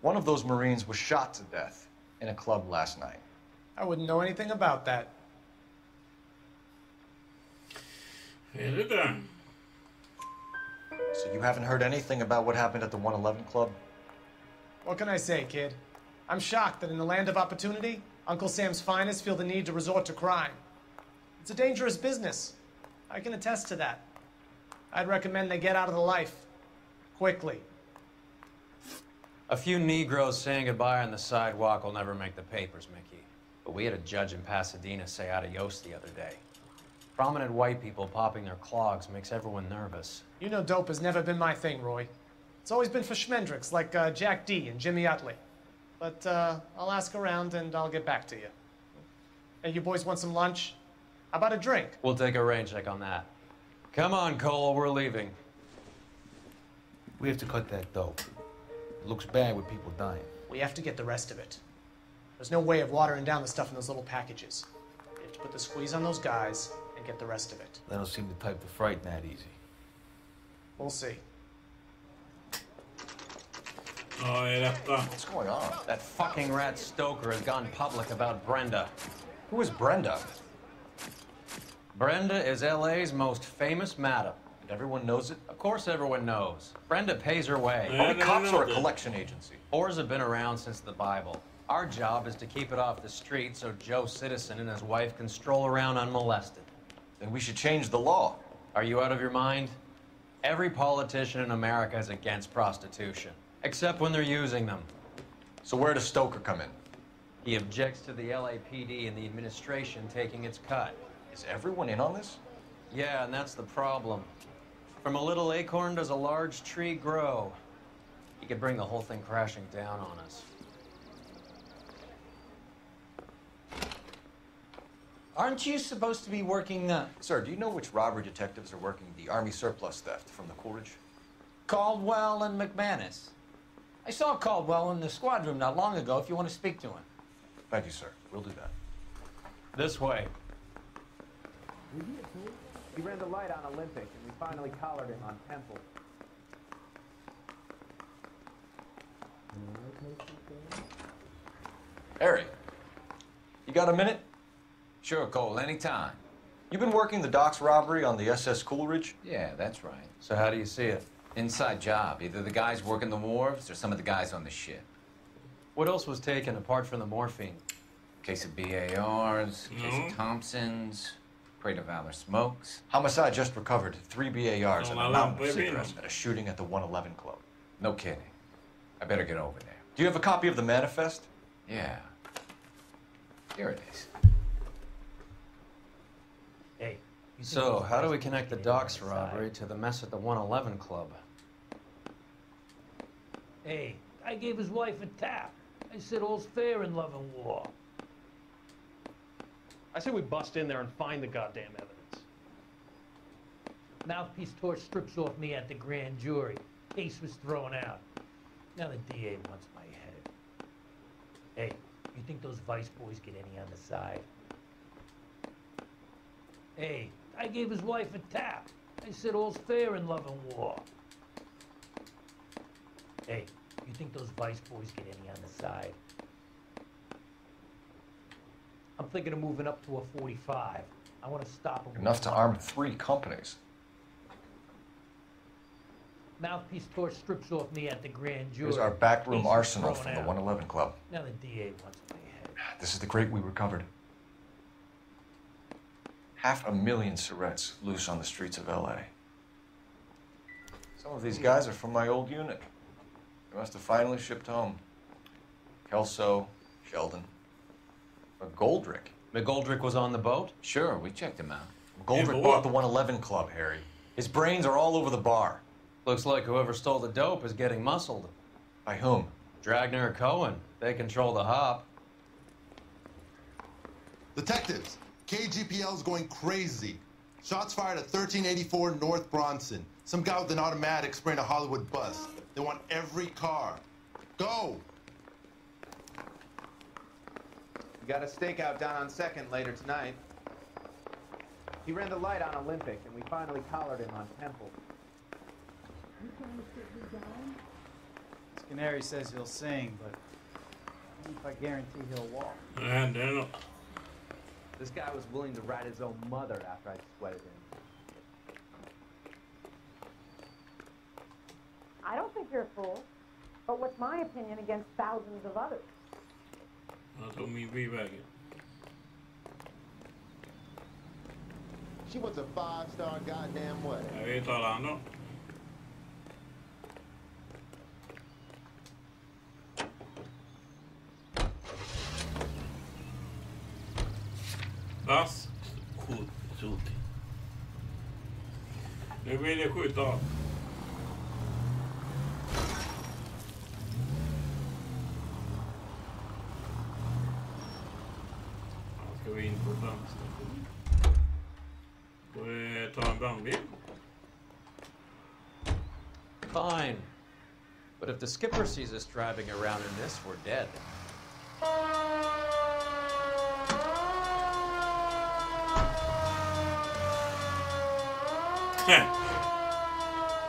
One of those Marines was shot to death in a club last night. I wouldn't know anything about that. So you haven't heard anything about what happened at the 111 Club? What can I say, kid? I'm shocked that in the land of opportunity, Uncle Sam's finest feel the need to resort to crime. It's a dangerous business. I can attest to that. I'd recommend they get out of the life. Quickly. A few Negroes saying goodbye on the sidewalk will never make the papers, Mickey. But we had a judge in Pasadena say adios the other day. Prominent white people popping their clogs makes everyone nervous. You know dope has never been my thing, Roy. It's always been for schmendricks like Jack D. and Jimmy Utley. But I'll ask around and I'll get back to you. Hey, you boys want some lunch? How about a drink? We'll take a rain check on that. Come on, Cole, we're leaving. We have to cut that dope. It looks bad with people dying. We have to get the rest of it. There's no way of watering down the stuff in those little packages. We have to put the squeeze on those guys and get the rest of it. They don't seem the type to frighten that easy. We'll see. What's going on? That fucking rat Stoker has gone public about Brenda. Who is Brenda? Brenda is LA's most famous madam. And everyone knows it? Of course everyone knows. Brenda pays her way. Are we cops or a collection agency? Whores have been around since the Bible. Our job is to keep it off the street so Joe Citizen and his wife can stroll around unmolested. Then we should change the law. Are you out of your mind? Every politician in America is against prostitution, except when they're using them. So where does Stoker come in? He objects to the LAPD and the administration taking its cut. Is everyone in on this? Yeah, and that's the problem. From a little acorn does a large tree grow. He could bring the whole thing crashing down on us. Aren't you supposed to be working, Sir, do you know which robbery detectives are working the Army surplus theft from the Coolidge? Caldwell and McManus? I saw Caldwell in the squad room not long ago if you want to speak to him. Thank you, sir. We'll do that. This way. He ran the light on Olympic, and we finally collared him on Temple. Harry, you got a minute? Sure, Cole, anytime. You've been working the docks robbery on the SS Coolidge? Yeah, that's right. So how do you see it? Inside job. Either the guys working the wharves or some of the guys on the ship. What else was taken apart from the morphine? Case of BARs, case of Thompsons, Crate of Valor smokes. Homicide just recovered 3 BARs and a mountain of baby. cigarettes at a shooting at the 111 Club. No kidding. I better get over there. Do you have a copy of the manifest? Yeah. Here it is. Hey. So, how do we connect the docks robbery to the mess at the 111 Club? Hey, I gave his wife a tap. I said all's fair in love and war. I say we bust in there and find the goddamn evidence. Mouthpiece tore strips off me at the grand jury. Case was thrown out. Now the DA wants my head. Hey, you think those vice boys get any on the side? Hey, I gave his wife a tap. I said all's fair in love and war. Hey, you think those vice boys get any on the side? I'm thinking of moving up to a 45. I want to stop them. Enough to arm 3 companies. Mouthpiece tore strips off me at the grand jury. Here's our backroom Case arsenal thrown from the out. 111 Club. Now the DA wants my head. This is the crate we recovered. 500,000 cigarettes loose on the streets of LA. Some of these guys are from my old unit. They must have finally shipped home. Kelso, Sheldon, McGoldrick. McGoldrick was on the boat? Sure, we checked him out. McGoldrick bought the 111 Club, Harry. His brains are all over the bar. Looks like whoever stole the dope is getting muscled. By whom? Dragner or Cohen. They control the hop. Detectives, KGPL's going crazy. Shots fired at 1384 North Bronson. Some guy with an automatic spraying a Hollywood bus. They want every car. Go! We got a stakeout down on 2nd later tonight. He ran the light on Olympic, and we finally collared him on Temple. Canary says he'll sing, but I don't know if I guarantee he'll walk. And then This guy was willing to ride his own mother after I sweated him. I don't think you're a fool. But what's my opinion against thousands of others? that's what me be back in. She wants a 5-star goddamn wedding. Jag vet alla andra. Vass. Skjut. Nu vill jag skjuta av. Han ska vi in på brandstation. Får vi ta en brandbil? Fine. But if the skipper sees us driving around in this, we're dead.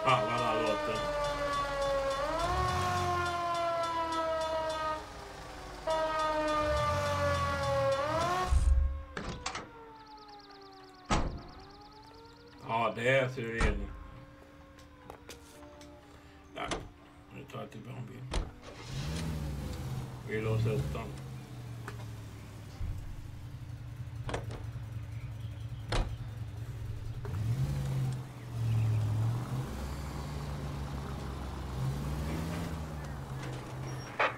Fan vad den här låten. Ja, det ser vi igen. Nej, nu tar jag till brandbil. Vi låser upp den.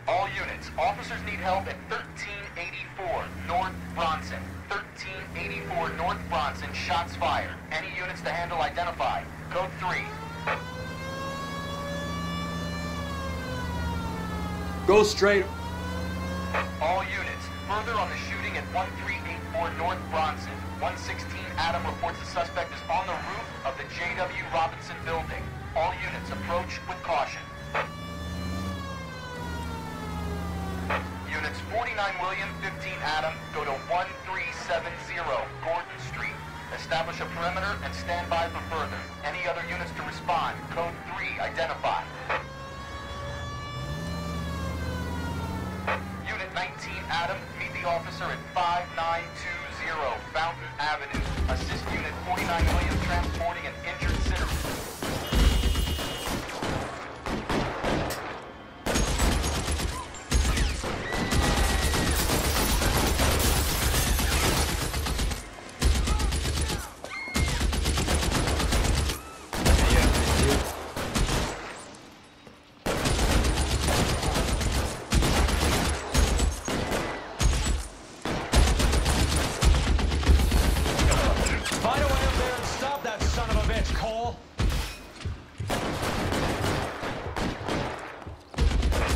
All units, officers need help at 1384 North Bronson. 1384 North Bronson, shots fired. Any units to handle identify. Code 3. Go straight. All units, further on the shooting at 1384 North Bronson. 116 Adam reports the suspect is on the roof of the J.W. Robinson building. All units approach with caution. Units 49 William, 15 Adam, go to 1370 Gordon Street. Establish a perimeter and stand by for further. Any other units to respond. Code 3, identify. Unit 19 Adam, meet the officer at 5920 Fountain Avenue. Assist Unit 49 William transporting an injured citizen. Find a way up there and stop that son of a bitch, Cole.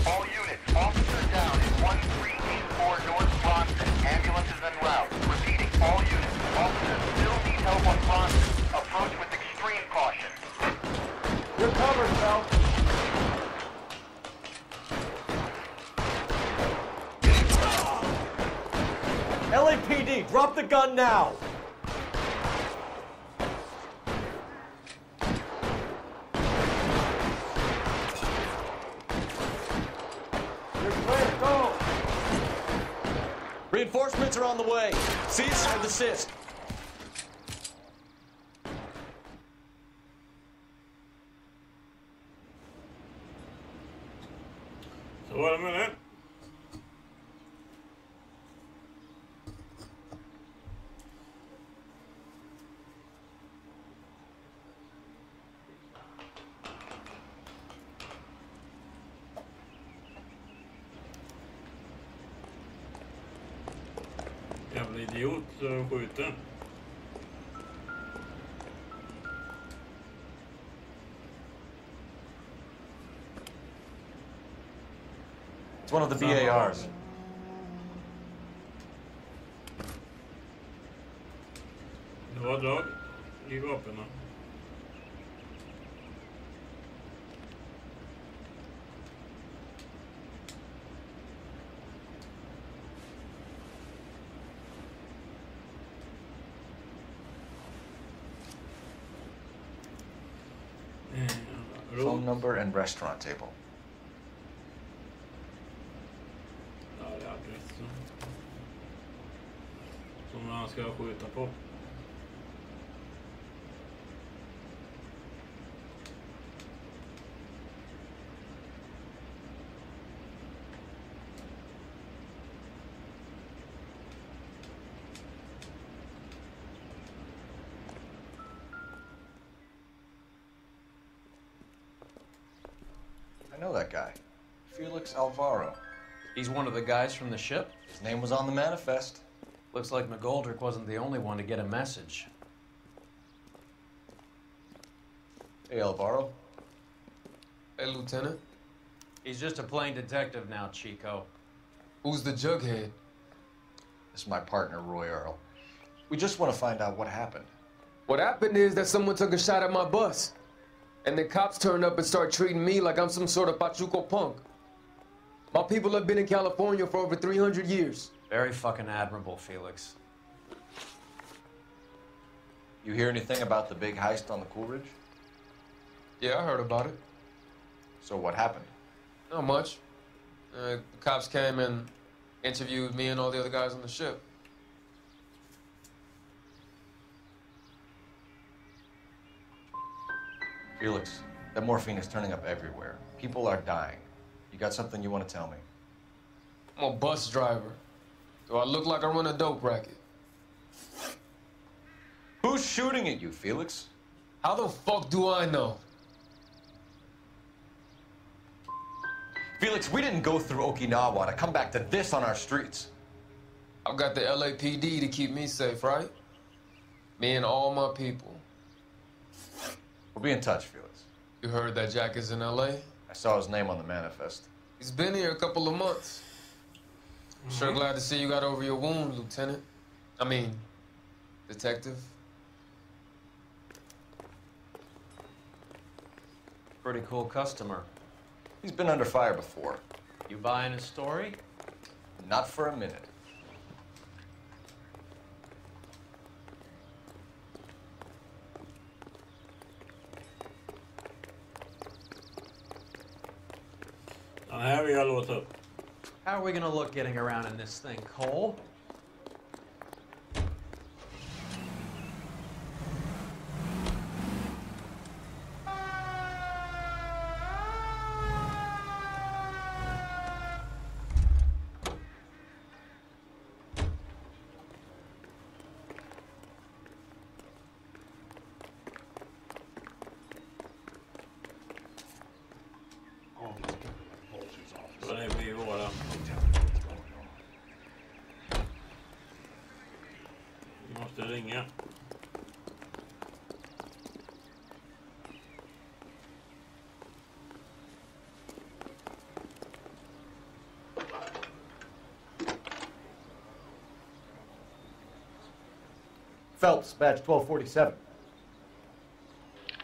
All units, officer down at 1384 North Bronson. Ambulance is en route. Repeating, all units, officers still need help on Bronson. Approach with extreme caution. You're covered, Phelps. LAPD, drop the gun now! You're clear, go! Reinforcements are on the way. Cease and desist. Så var det med det. Jävla idiot som skjuter. It's one of the BARs. Det var drag i vapnen. Phone number and restaurant table. Ja, det är adressen. Som han ska skjuta på. I know that guy. Felix Alvaro. He's one of the guys from the ship? His name was on the manifest. Looks like McGoldrick wasn't the only one to get a message. Hey, Alvaro. Hey, Lieutenant. He's just a plain detective now, Chico. Who's the jughead? This is my partner, Roy Earl. We just want to find out what happened. What happened is that someone took a shot at my bus. And the cops turned up and started treating me like I'm some sort of Pachuco punk. My people have been in California for over 300 years. Very fucking admirable, Felix. You hear anything about the big heist on the Coolidge? Yeah, I heard about it. So what happened? Not much. The cops came and interviewed me and all the other guys on the ship. Felix, that morphine is turning up everywhere. People are dying. You got something you want to tell me? I'm a bus driver. Do I look like I run a dope racket? Who's shooting at you, Felix? How the fuck do I know? Felix, we didn't go through Okinawa to come back to this on our streets. I've got the LAPD to keep me safe, right? Me and all my people. We'll be in touch, Felix. You heard that Jack is in LA? I saw his name on the manifest. He's been here a couple of months. Sure glad to see you got over your wound, Lieutenant. I mean, Detective. Pretty cool customer. He's been under fire before. You buying his story? Not for a minute. Här vill jag låta upp. How are we gonna look getting around in this thing, Cole? Så det blir våra. Vi måste ringa. Phelps, badge 1247.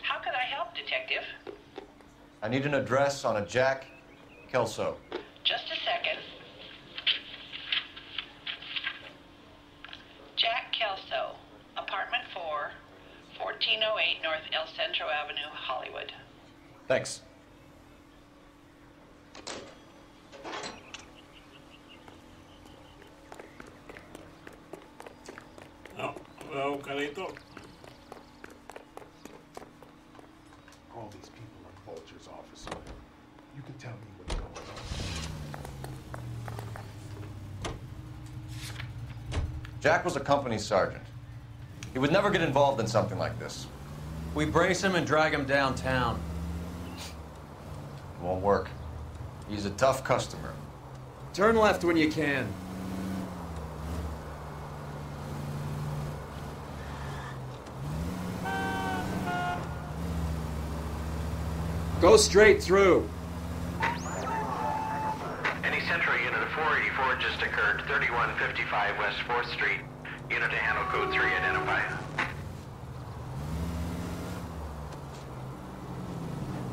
How could I help, Detective? I need an address on a Jack Kelso. Just a second. Jack Kelso, apartment 4, 1408 North El Centro Avenue, Hollywood. Thanks. Ja, jag åker dit då. All these people are vultures, officer. You can tell me what's going on. Jack was a company sergeant. He would never get involved in something like this. We brace him and drag him downtown. It won't work. He's a tough customer. Turn left when you can. Go straight through. Any Central unit of 484 just occurred, 3155 West 4th Street. Unit to handle code 3, identify.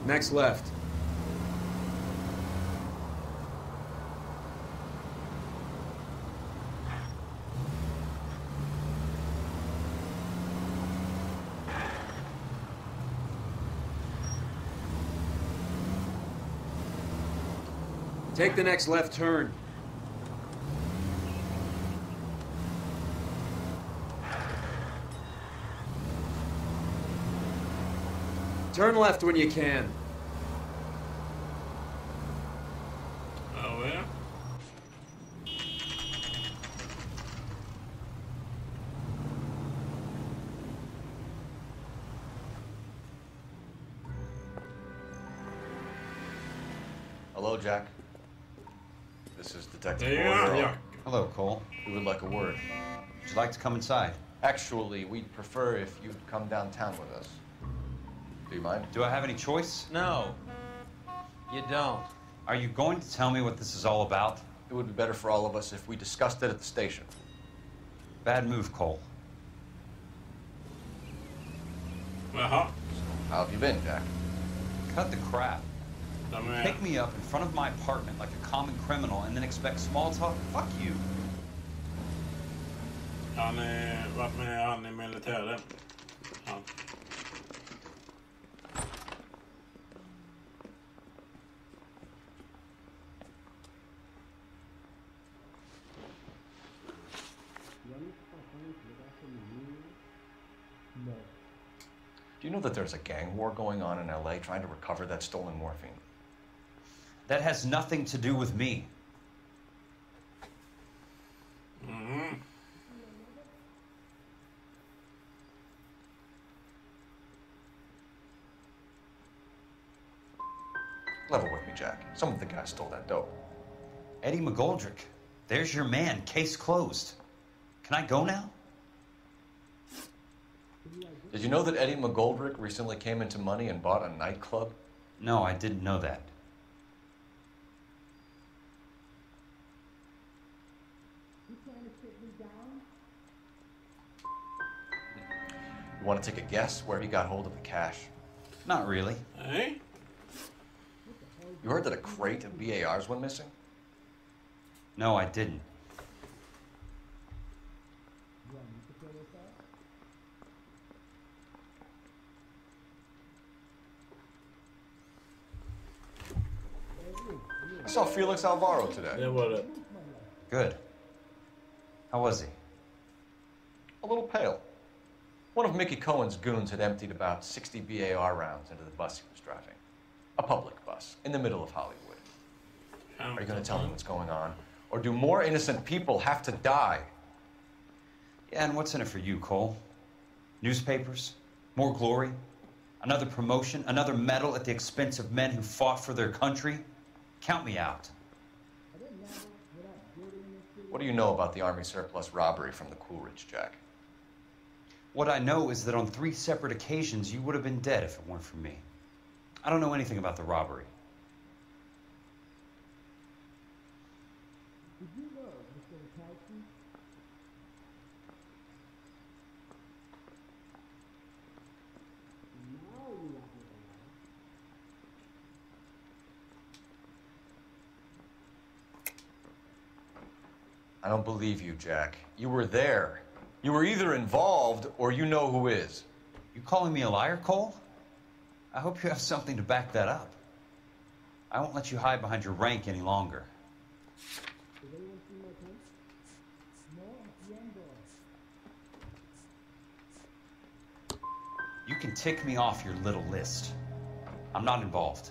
Next left. Take the next left turn. Turn left when you can. Oh, yeah? Hello, Jack. This is Detective Yeah, Noire. yeah. Hello, Cole. We would like a word. Would you like to come inside? Actually, we'd prefer if you'd come downtown with us. Do you mind? Do I have any choice? No, you don't. Are you going to tell me what this is all about? It would be better for all of us if we discussed it at the station. Bad move, Cole. Jaha. How have you been, Jack? Cut the crap. De är... Pick me up in front of my apartment like a common criminal and then expect small talk? Fuck you. Han varit med han i militären. Han. Do you know that there's a gang war going on in LA trying to recover that stolen morphine? That has nothing to do with me. Mm-hmm. Level with me, Jack. Some of the guys stole that dope. Eddie McGoldrick. There's your man. Case closed. Can I go now? Did you know that Eddie McGoldrick recently came into money and bought a nightclub? No, I didn't know that. You want to take a guess where he got hold of the cash? Not really. Hey? You heard that a crate of BARs went missing? No, I didn't. I saw Felix Alvaro today. Det var det. Good. How was he? A little pale. One of Mickey Cohen's goons had emptied about 60 BAR rounds into the bus he was driving. A public bus, in the middle of Hollywood. Are you going to tell me what's going on? Or do more innocent people have to die? Yeah, and what's in it for you, Cole? Newspapers? More glory? Another promotion? Another medal at the expense of men who fought for their country? Count me out. What do you know about the Army surplus robbery from the Coolidge, Jack? What I know is that on 3 separate occasions, you would have been dead if it weren't for me. I don't know anything about the robbery. I don't believe you, Jack. You were there. You were either involved or you know who is. You calling me a liar, Cole? I hope you have something to back that up. I won't let you hide behind your rank any longer. You can tick me off your little list. I'm not involved.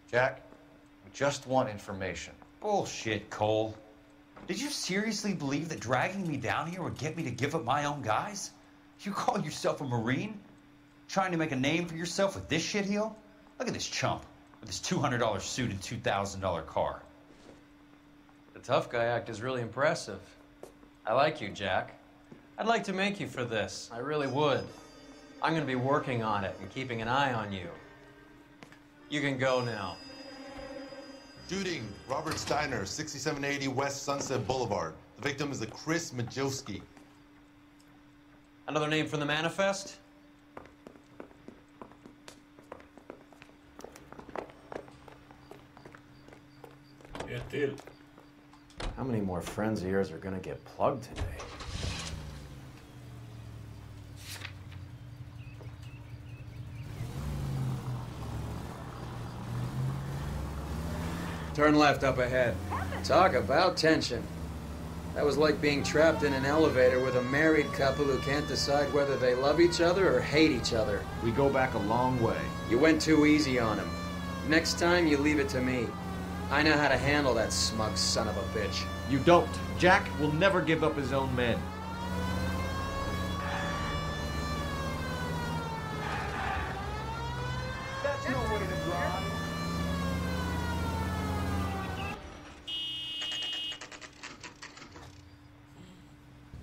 Jack, we just want information. Bullshit, Cole. Did you seriously believe that dragging me down here would get me to give up my own guys? You call yourself a Marine? Trying to make a name for yourself with this shitheel? Look at this chump with his $200 suit and $2,000 car. The tough guy act is really impressive. I like you, Jack. I'd like to make you for this. I really would. I'm going to be working on it and keeping an eye on you. You can go now. Shooting, Robert Steiner, 6780 West Sunset Boulevard. The victim is a Chris Majowski. Another name from the manifest? Ett till. How many more friends of yours are gonna get plugged today? Turn left up ahead. Talk about tension. That was like being trapped in an elevator with a married couple who can't decide whether they love each other or hate each other. We go back a long way. You went too easy on him. Next time, you leave it to me. I know how to handle that smug son of a bitch. You don't. Jack will never give up his own men. That's no way to drive.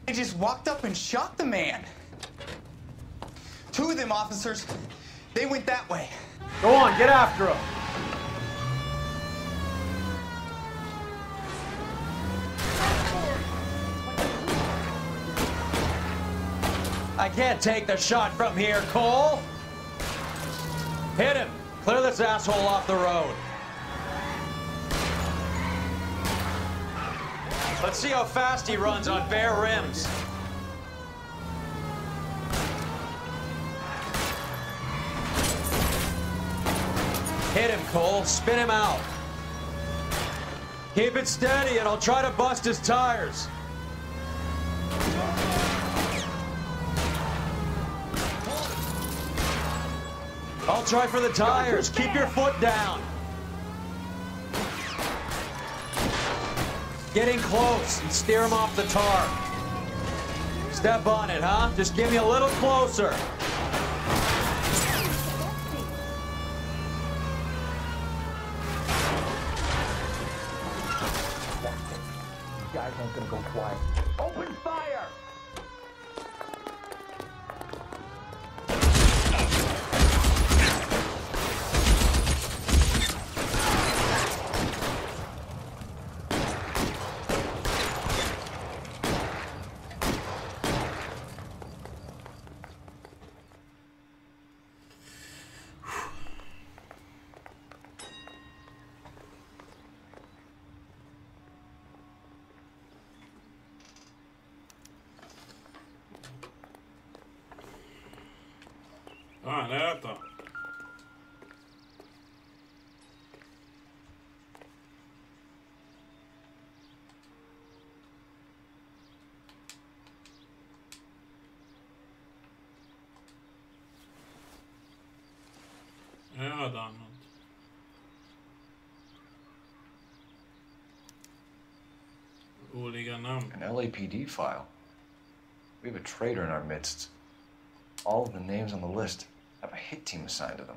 They just walked up and shot the man. Two of them officers, they went that way. Go on, get after him. I can't take the shot from here, Cole. Hit him. Clear this asshole off the road. Let's see how fast he runs on bare rims. Hit him, Cole. Spin him out. Keep it steady and I'll try to bust his tires. I'll try for the tires. Keep your foot down. Getting close and steer him off the tar. Step on it, huh? Just give me a little closer. Guys aren't gonna go quiet. Open fire! Ah, nöta. Ja, då. Olika namn. An LAPD file. We have a traitor in our midst. All of the names on the list have a hit team assigned to them.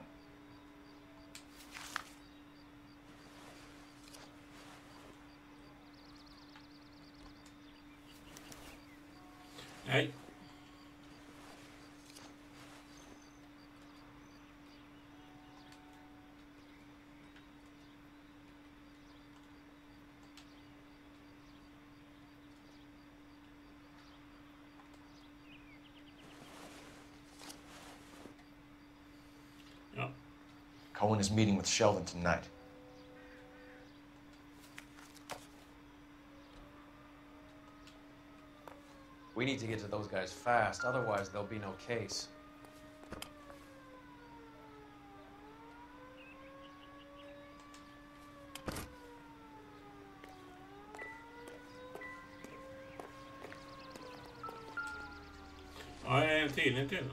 Nej. Cohen is meeting with Sheldon tonight. We need to get to those guys fast, otherwise there'll be no case. Ja, en tidning till.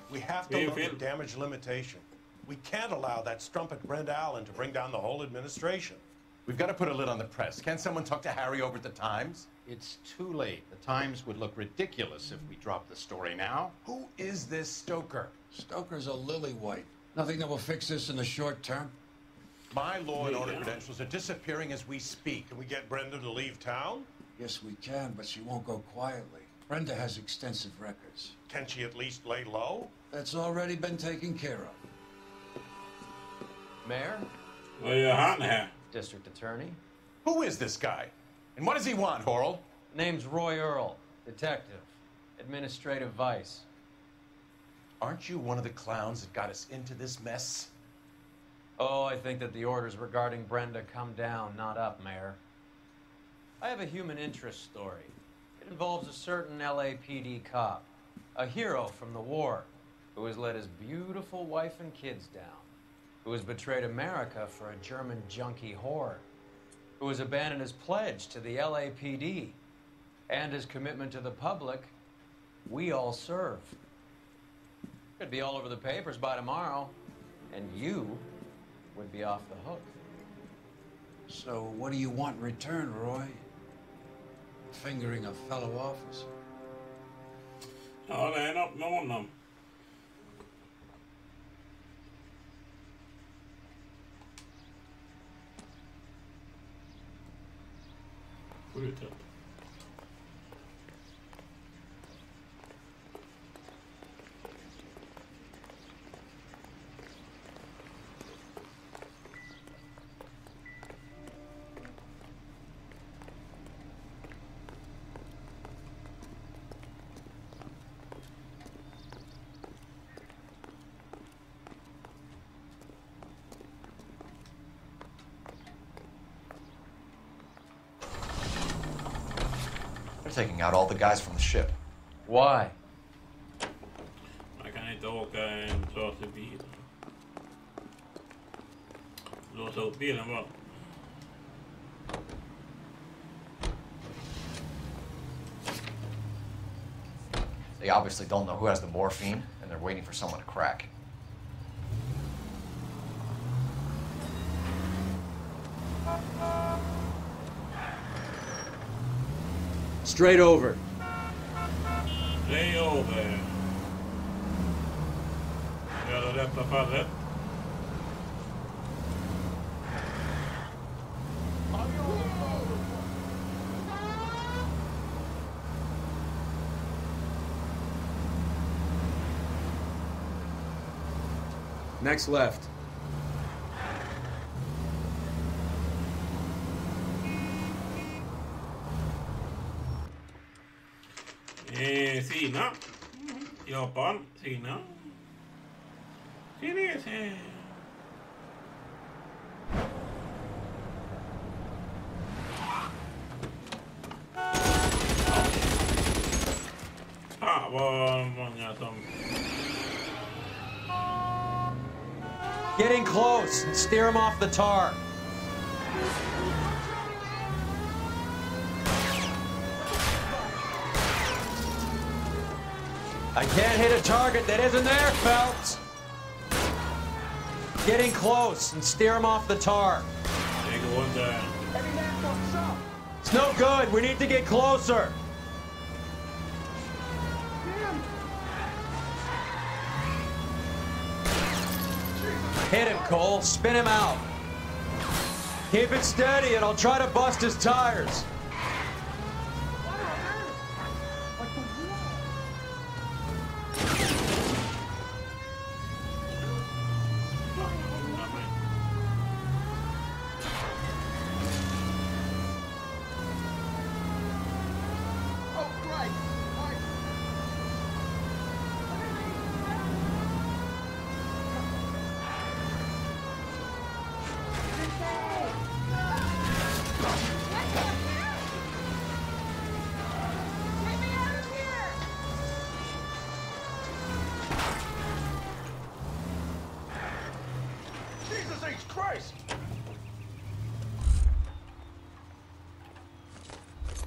We have to look at damage limitation. We can't allow that strumpet Brent Allen to bring down the whole administration. We've got to put a lid on the press. Can't someone talk to Harry over at the Times? It's too late. The Times would look ridiculous if we dropped the story now. Who is this Stoker? Stoker's a lily-white. Nothing that will fix this in the short term. My law and order credentials are disappearing as we speak. Can we get Brenda to leave town? Yes, we can, but she won't go quietly. Brenda has extensive records. Can she at least lay low? That's already been taken care of. Mayor? Vad gör han här? District Attorney. Who is this guy? And what does he want, Horrell? Name's Roy Earl, detective, administrative vice. Aren't you one of the clowns that got us into this mess? Oh, I think that the orders regarding Brenda come down, not up, Mayor. I have a human interest story. It involves a certain LAPD cop, a hero from the war, who has let his beautiful wife and kids down. who has betrayed America for a German junkie whore, who has abandoned his pledge to the LAPD and his commitment to the public we all serve. Could be all over the papers by tomorrow, and you would be off the hook. So what do you want in return, Roy? Fingering a fellow officer? Ja, det är något med honom. Skjutet. They're taking out all the guys from the ship. Why? Man kan inte åka en trasig bil. Låsa upp bilen bara. They obviously don't know who has the morphine, and they're waiting for someone to crack. Straight over. Straight over. Göra rätta fallet. Next left. Kina. Japan. Kina. Kineser. Vad många som... Get in close and steer him off the tar. I can't hit a target that isn't there, Phelps. Get in close and steer him off the tar. It's no good. We need to get closer. Hit him, Cole. Spin him out. Keep it steady, and I'll try to bust his tires.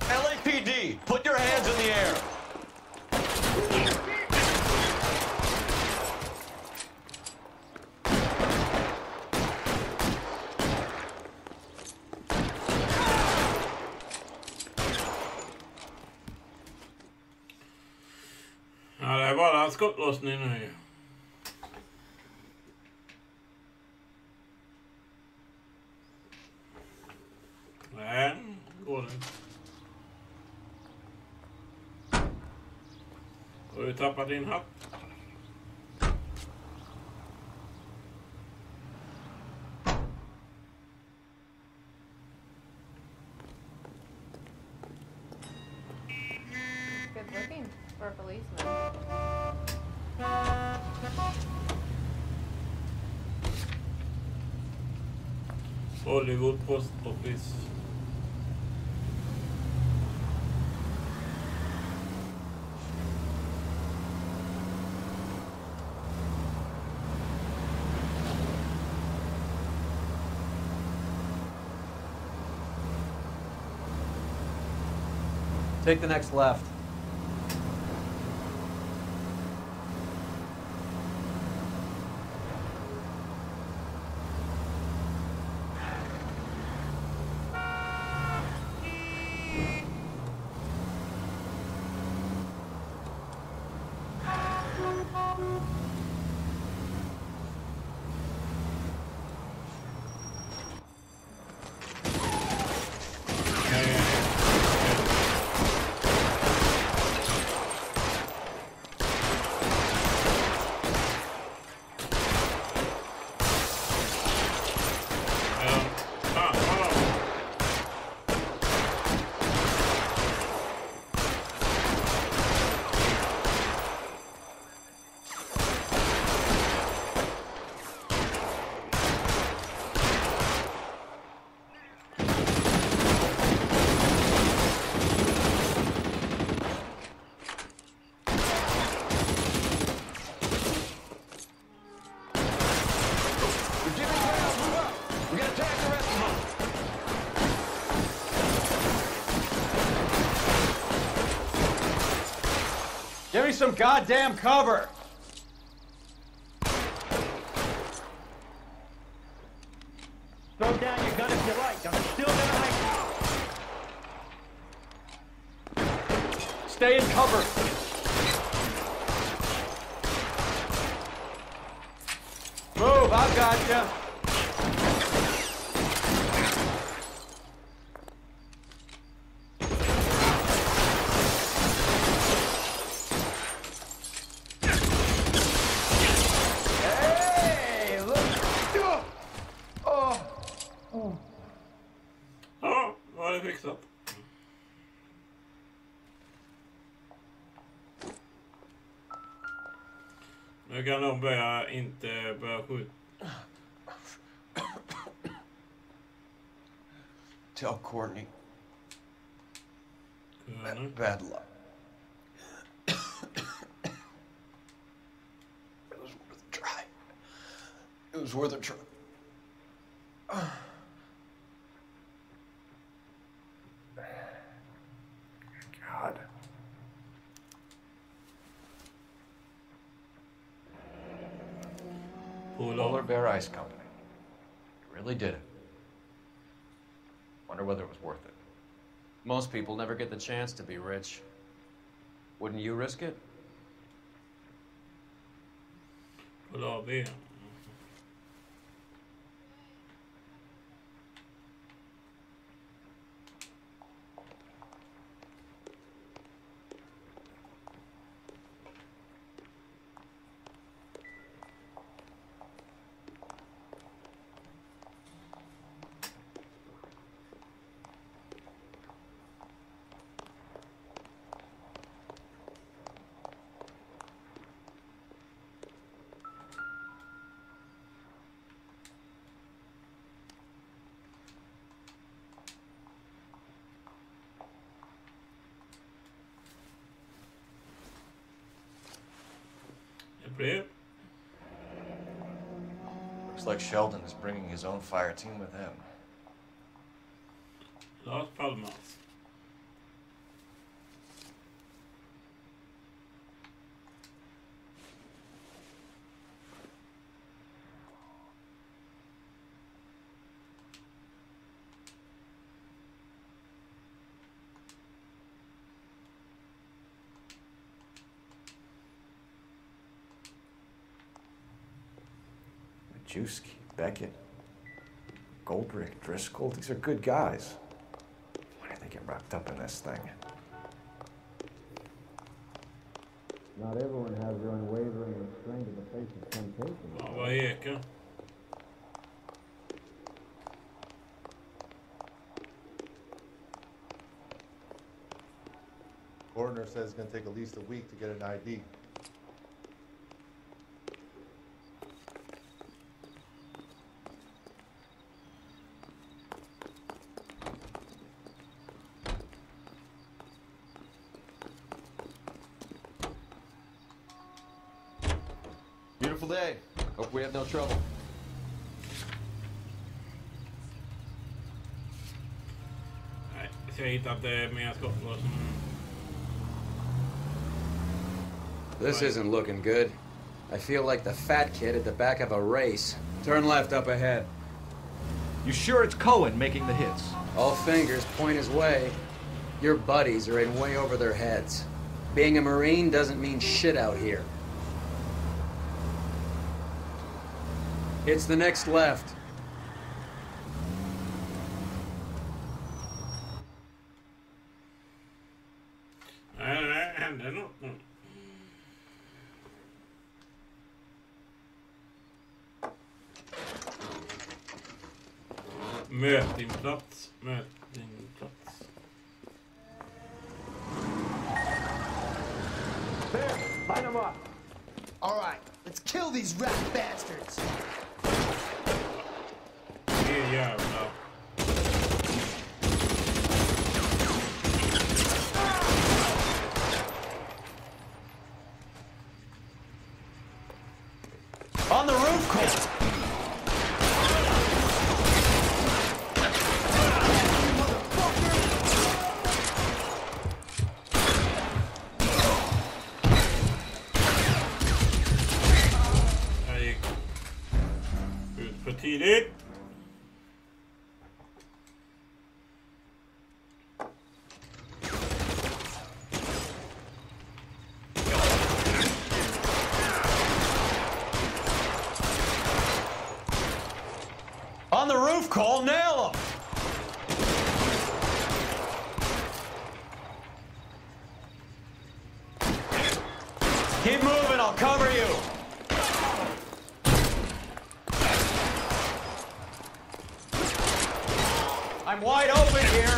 LAPD, put your hands in the air. Ja, det är bara skottlossning nu. Nej, går det. Har du tappat din hatt? Good looking for a policeman. Hollywood Post Office. Take the next left. Give me some goddamn cover! Throw down your gun if you like. I'm still gonna hike. Stay in cover! Move, I've got you. Ja, då har det fixat. Nu kan de inte börja skjuta. Tell Courtney. Bad luck. It was worth a try. It was worth a try. God. Polar Bear Ice Company. You really did it. Wonder whether it was worth it. Most people never get the chance to be rich. Wouldn't you risk it? Polar Bear. Looks like Sheldon is bringing his own fire team with him. Las Palmas. Majewski, Beckett, Goldrick, Driscoll, these are good guys. Why did they get wrapped up in this thing? Not everyone has their unwavering strength in the face of temptation. Ja, vad ekar. Coroner says it's going to take at least a week to get an ID. Beautiful day. Hope we have no trouble. Nej, så jag har hittat mer skottloss. This isn't looking good. I feel like the fat kid at the back of a race. Turn left up ahead. You sure it's Cohen making the hits? All fingers point his way. Your buddies are in way over their heads. Being a Marine doesn't mean shit out here. It's the next left. Hände något nu? Möt din plats. Möt din plats. There, line them up. All right, let's kill these rat bastards. Det jävla. On the roof, Cole. Jag gick ut för tidigt. On the roof, Cole. Nail him. Keep moving. I'll cover you. I'm wide open here.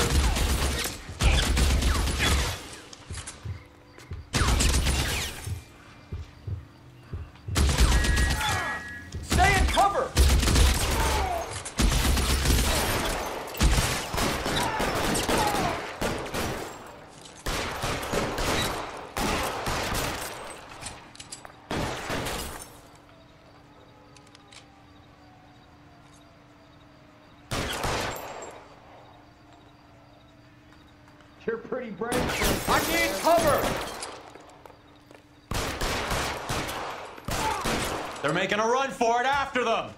Stay in cover. You're pretty brave. I need cover. They're making a run for it after them.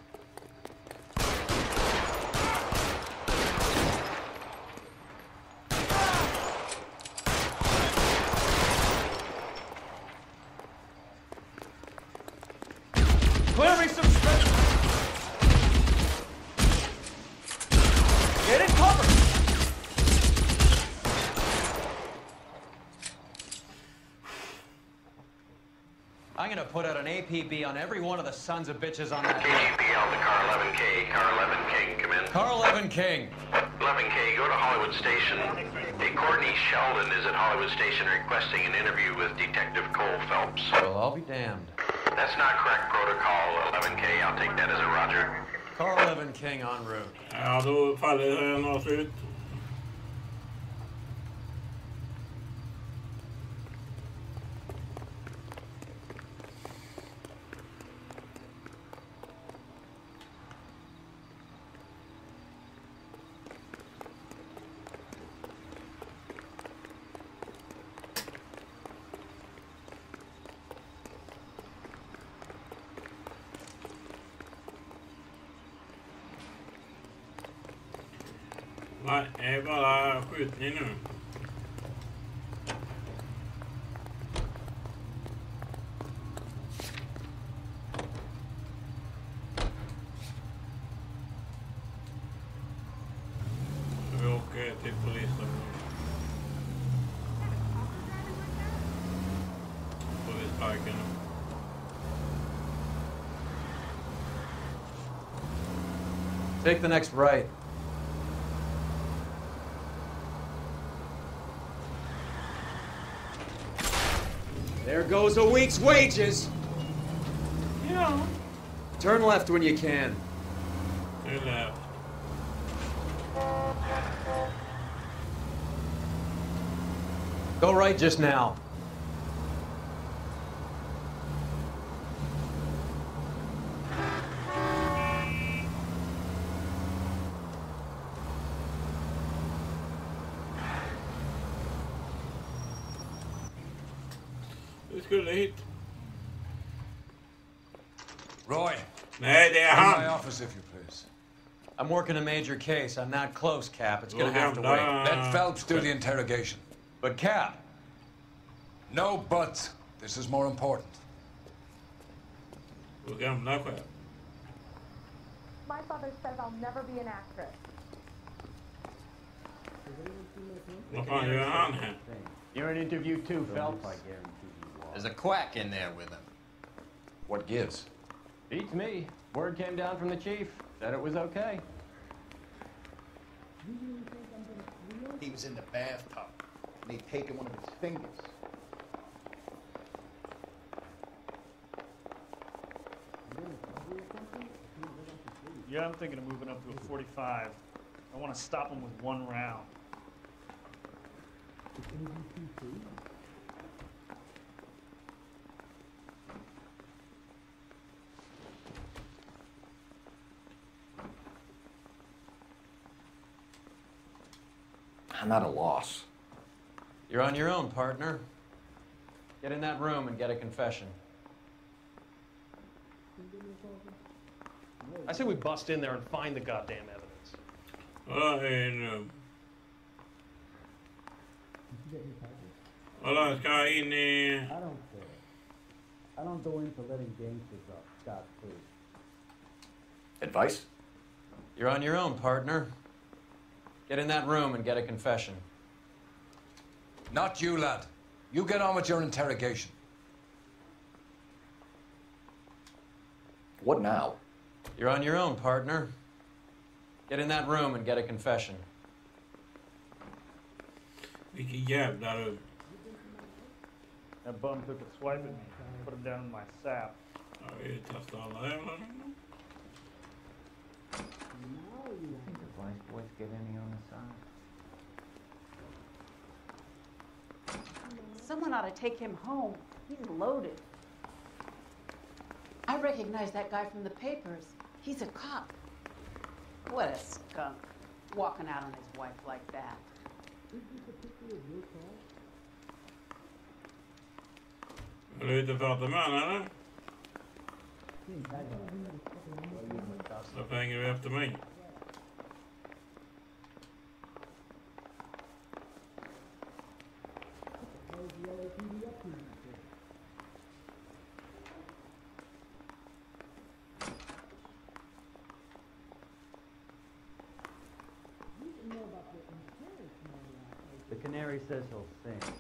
Clear me some space. Get in cover. I'm gonna put out an APB on every one of the sons of bitches on that. KGPL to Car 11K. Car 11 King, come in. Car 11 King. 11K, go to Hollywood Station. Hey, Courtney Sheldon is at Hollywood Station requesting an interview with Detective Cole Phelps. Well, I'll be damned. That's not correct protocol, 11K. I'll take that as a roger. Car 11 King en route. Ja, då faller den oss ut. Nej, det är bara skjutning nu. Så vi åker till polisstationen. Får vi sparken nu. Take the next right. There goes a week's wages. Yeah. Turn left when you can. Turn left. Go right just now. Vi skulle hit. Roy. Nej, det är In my han. office, if you please. I'm working a major case. I'm not close, Cap. It's gonna have to wait. Let Phelps do the interrogation. But Cap. No buts. This is more important. Vår gamla chef. My father says I'll never be an actress. Vad fan gör han här? You're in interview too, Phelps. There's a quack in there with him. What gives? Beats me. Word came down from the chief. Said it was okay. He was in the bathtub, and they'd taken one of his fingers. Yeah, I'm thinking of moving up to a 45. I want to stop him with one round. I'm at a loss. You're on your own, partner. Get in that room and get a confession. I say we bust in there and find the goddamn evidence. Alla ska in i... I don't care. I don't go into letting gangsters up scot-free. Advice? You're on your own, partner. Get in that room and get a confession. Not you, lad. You get on with your interrogation. What now? You're on your own, partner. Get in that room and get a confession. Vilken jävla rum. That bum took a swipe at me. Put him down in my sap. Ja, vi testar alla jävla rum. Think the vice boys get any on the side? Someone ought to take him home. He's loaded. I recognize that guy from the papers. He's a cop. What a skunk. Walking out on his wife like that. Är du ute för att med eller? Varför hänger du efter mig? The canary says he'll sing.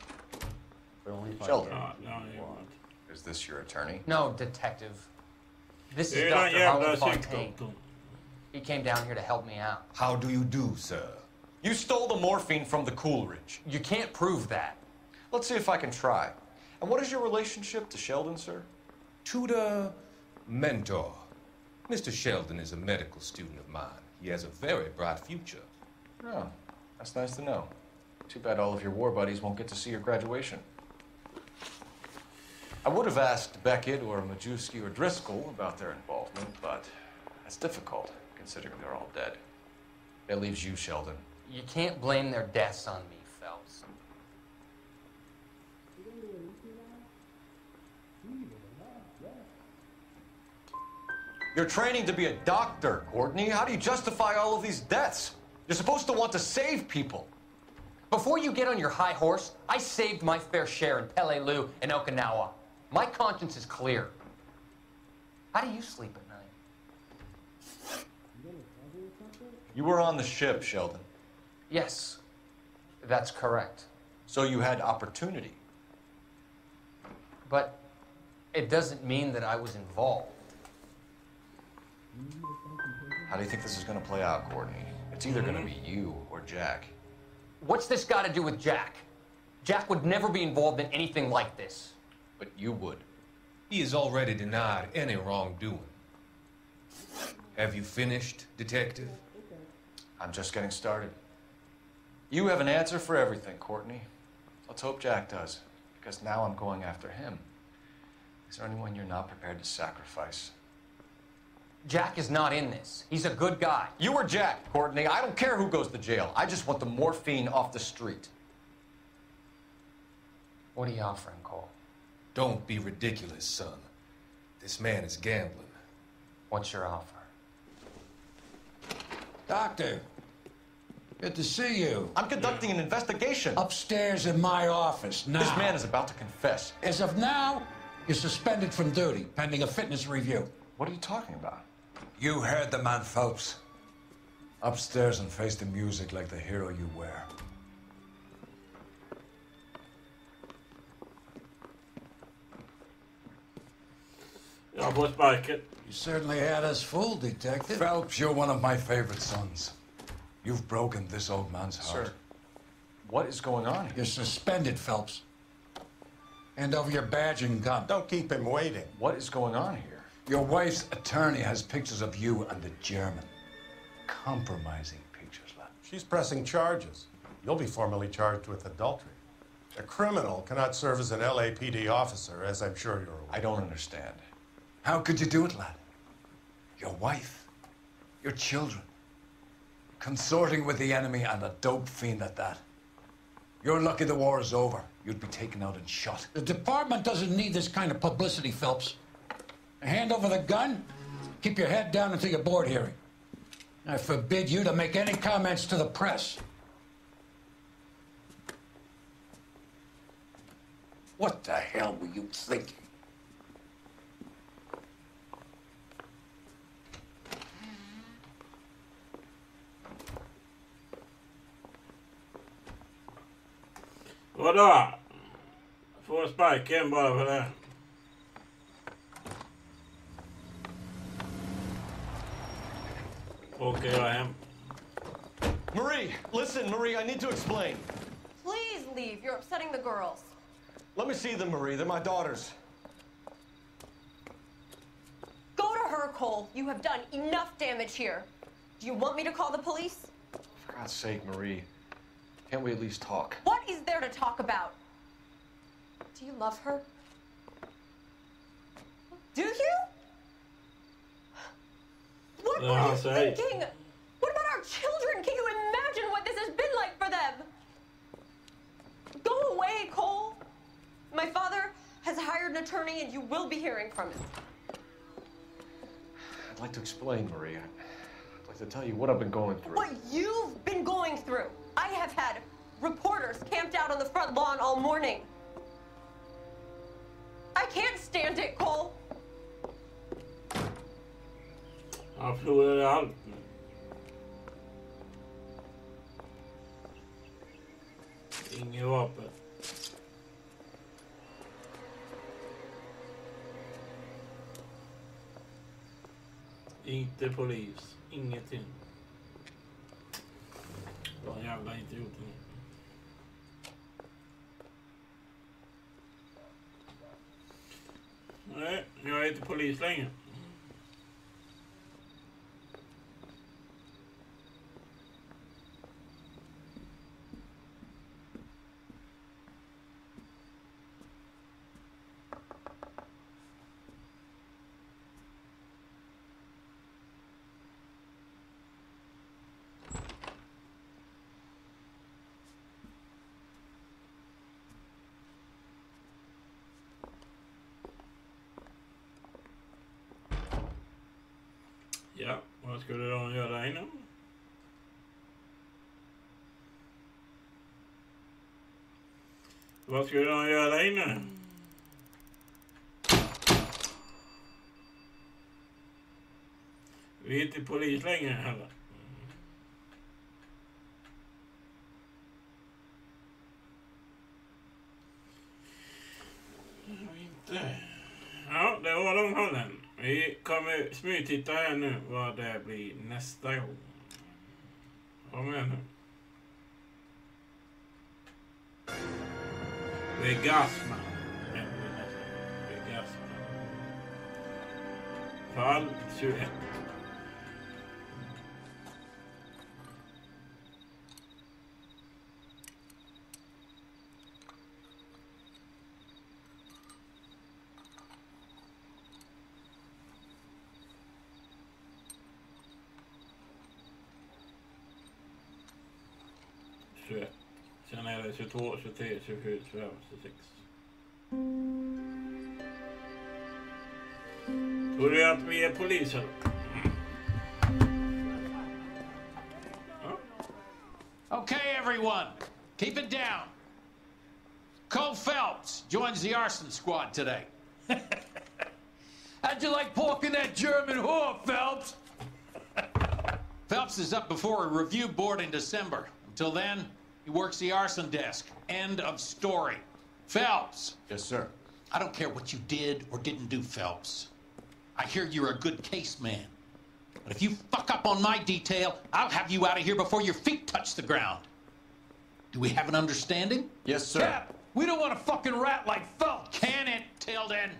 But only if I Sheldon. guarantee he won't. Is this your attorney? No, detective. This Det is är den Dr. jävla Howard Fontaine. syktoktorn. He came down here to help me out. How do you do, sir? You stole the morphine from the Coolidge. You can't prove that. Let's see if I can try. And what is your relationship to Sheldon, sir? Tutor, mentor. Mr. Sheldon is a medical student of mine. He has a very bright future. Oh, that's nice to know. Too bad all of your war buddies won't get to see your graduation. I would have asked Beckett or Majewski or Driscoll about their involvement, but that's difficult, considering they're all dead. That leaves you, Sheldon. You can't blame their deaths on me, Phelps. You're training to be a doctor, Courtney. How do you justify all of these deaths? You're supposed to want to save people. Before you get on your high horse, I saved my fair share in Peleliu and Okinawa. My conscience is clear. How do you sleep at night? You were on the ship, Sheldon. Yes, that's correct. So you had opportunity. But it doesn't mean that I was involved. How do you think this is going to play out, Courtney? It's either going to be you or Jack. What's this got to do with Jack? Jack would never be involved in anything like this. But you would. He has already denied any wrongdoing. Have you finished, detective? I'm just getting started. You have an answer for everything, Courtney. Let's hope Jack does, because now I'm going after him. Is there anyone you're not prepared to sacrifice? Jack is not in this. He's a good guy. You or Jack, Courtney. I don't care who goes to jail. I just want the morphine off the street. What are you offering, Cole? Don't be ridiculous, son. This man is gambling. What's your offer? Doctor, good to see you. I'm conducting an investigation. Upstairs in my office, now. This man is about to confess. As of now, you're suspended from duty, pending a fitness review. What are you talking about? You heard the man, Phelps. Upstairs and face the music like the hero you were. Jag får sparken. You certainly had us fooled, Detective. Phelps, you're one of my favorite sons. You've broken this old man's heart. Sir, what is going on here? You're suspended, Phelps. Hand over your badge and gun. Don't keep him waiting. What is going on here? Your wife's attorney has pictures of you and the German. Compromising pictures, lad. She's pressing charges. You'll be formally charged with adultery. A criminal cannot serve as an LAPD officer, as I'm sure you're aware. I don't understand. How could you do it, lad? Your wife, your children, consorting with the enemy and a dope fiend at that. You're lucky the war is over. You'd be taken out and shot. The department doesn't need this kind of publicity, Phelps. Hand over the gun, keep your head down until your board hearing. I forbid you to make any comments to the press. What the hell were you thinking? Vadå? Får sparken bara för det. Åker jag hem. Marie, listen, Marie, I need to explain. Please leave. You're upsetting the girls. Let me see them, Marie. They're my daughters. Go to her, Cole. You have done enough damage here. Do you want me to call the police? For God's sake, Marie. Can't we at least talk? What is there to talk about? Do you love her? Do you? What were you thinking? What about our children? Can you imagine what this has been like for them? Go away, Cole. My father has hired an attorney and you will be hearing from him. I'd like to explain, Marie. I'd like to tell you what I've been going through. What you've been going through. I have had reporters camped out on the front lawn all morning. I can't stand it, Cole. Han förlorade allt. Inget vapen. Inte polis. Ingenting. De jävla idioterna. Nej, jag är inte polis längre. Ja, vad skulle de göra innan? Vad skulle de göra innan? Vi är inte polis längre heller. Inte. Ja, det var de hållen. Vi kommer smygtitta här nu vad det blir nästa gång. Kom igen nu. Vegasman. Vegasman. Fall 21. Sen är det 22, 23, 27, 25, 26. 2 Tror du att vi är poliser? Okay, everyone, keep it down. Cole Phelps joins the arson squad today. How'd you like pork in that German whore, Phelps? Phelps is up before a review board in December. Until then, he works the arson desk. End of story. Phelps. Yes, sir. I don't care what you did or didn't do, Phelps. I hear you're a good case man. But if you fuck up on my detail, I'll have you out of here before your feet touch the ground. Do we have an understanding? Yes, sir. Cap, we don't want a fucking rat like Phelps. Can it, Tilden?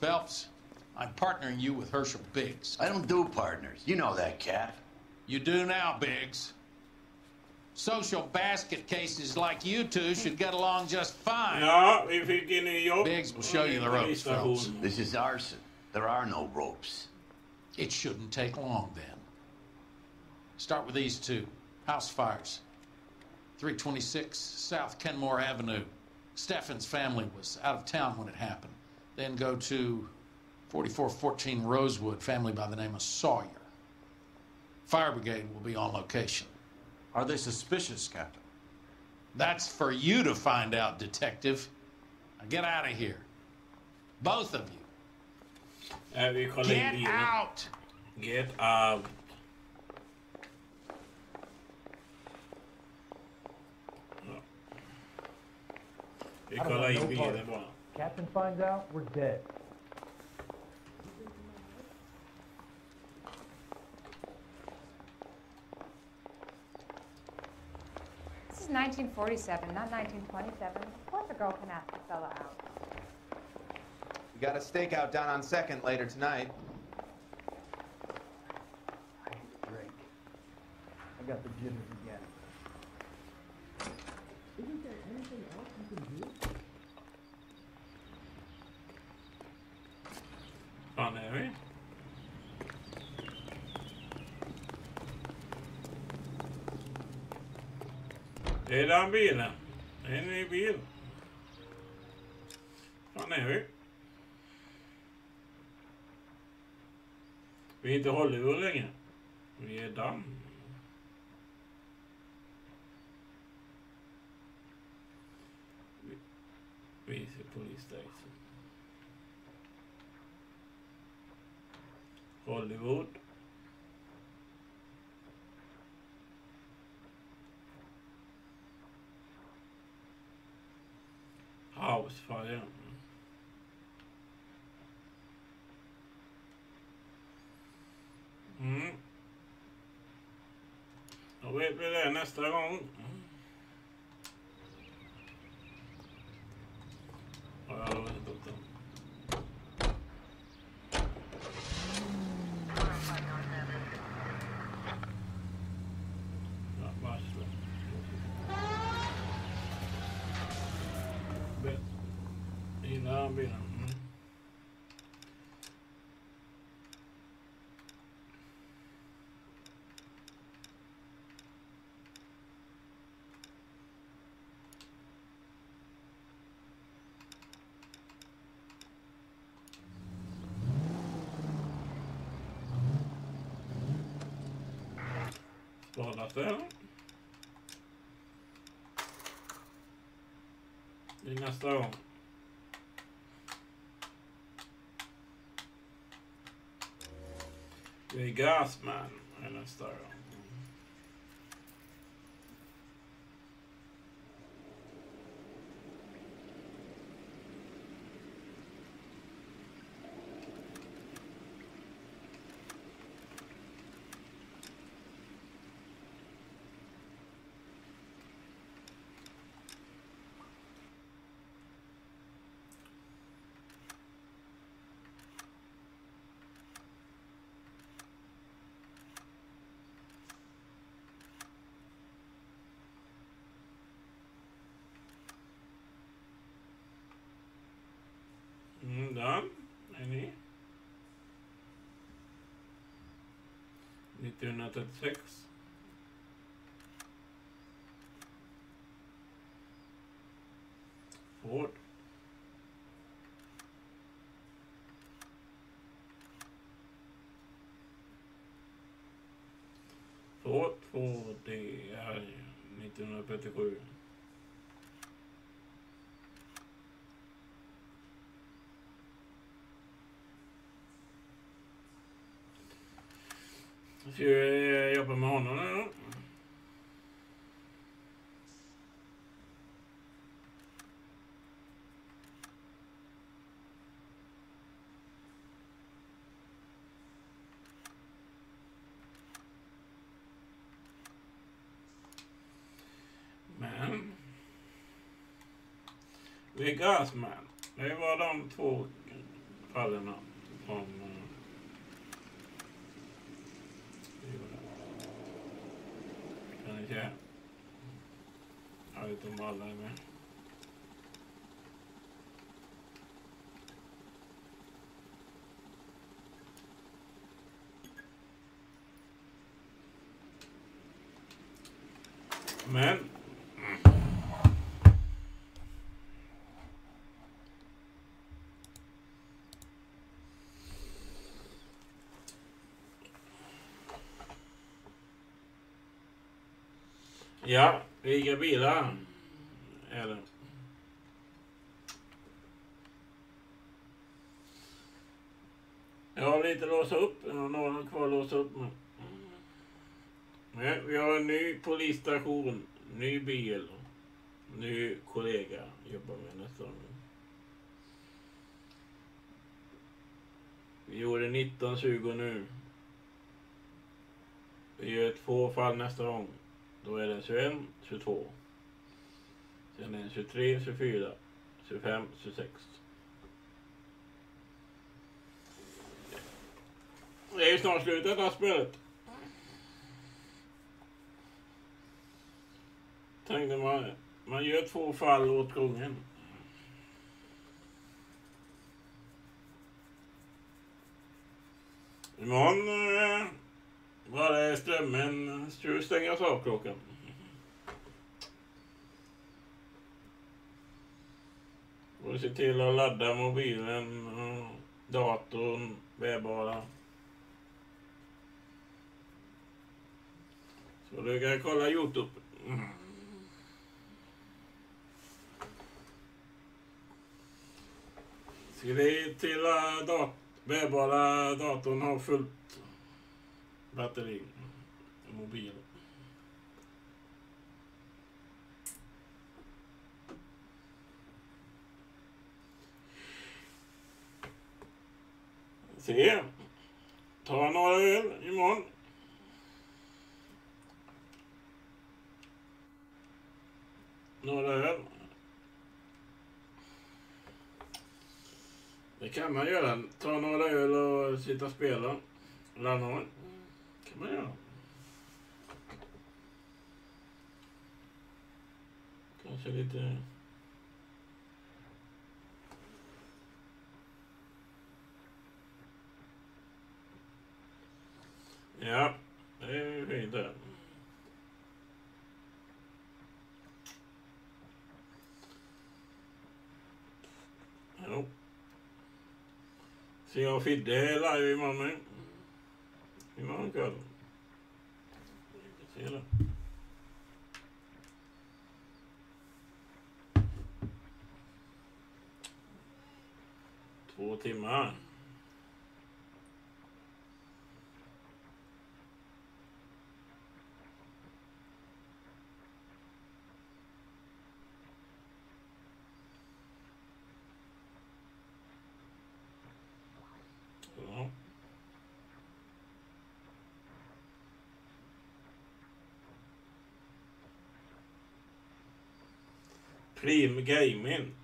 Phelps, I'm partnering you with Herschel Biggs. I don't do partners. You know that, Cap. You do now, Biggs. Social basket cases like you two should get along just fine. Ja, vi fick in i jobb. Biggs will show you the ropes, Phelps. This is arson. There are no ropes. It shouldn't take long, then. Start with these two. House fires. 326 South Kenmore Avenue. Steffen's family was out of town when it happened. Then go to 4414 Rosewood, family by the name of Sawyer. Fire brigade will be on location. Are they suspicious, Captain? That's for you to find out, detective. Now get out of here. Both of you. Get out! Get out. Vi kollar in bilen bara. Captain finds out, we're dead. This is 1947, not 1927. Of course a girl can ask a fella out. We got a stakeout down on 2nd later tonight. I need a drink. I got the jitters again. Isn't there anything else you can do? Fan är vi? Det är den bilen. Det är en ny bil. Fan är vi? Vi är inte Hollywood längre. Vi är damm. Vi ser polisstation. Hollywood. House fire. Då vet vi det nästa gång. Ja, jag har inte upp den. Ja, varsågod. Innan bilen. Spadat det. Det är nästa gång. Det är Gasman är nästa gång. Done. Any? 1936. Ford. det är 1937. Så ska jag jobba med honom nu. Men Vegasman, det var de två fallen som kan ni se. Jag vet inte om alla är med. Men ja, vilka bilar är det? Jag har lite låsa upp, några kvar låsa upp. Men vi har en ny polisstation, ny bil, ny kollega jobbar med nästa gång. Vi gjorde 19-20 nu. Vi gör 2 fall nästa gång. Då är det 21, 22. Sen är det 23, 24, 25, 26. Det är ju snart slutet av spelet. Tänkte man gör 2 fall åt gången. Imorgon var det strömmen skulle stängas av klockan. Och se till att ladda mobilen och datorn, webbara. Så du kan kolla YouTube. Se det till att webbara datorn har fullt batteri och mobil. Se. Ta några öl imorgon. Några öl. Det kan man göra. Ta några öl och sitta och spela. Lanor. Kan man göra. Kanske lite... Ja, det är fint det. Jo. Så jag och Fidde är live imorgon. Imorgon kväll. Se det. Två timmar. Ja. Prim Gaming.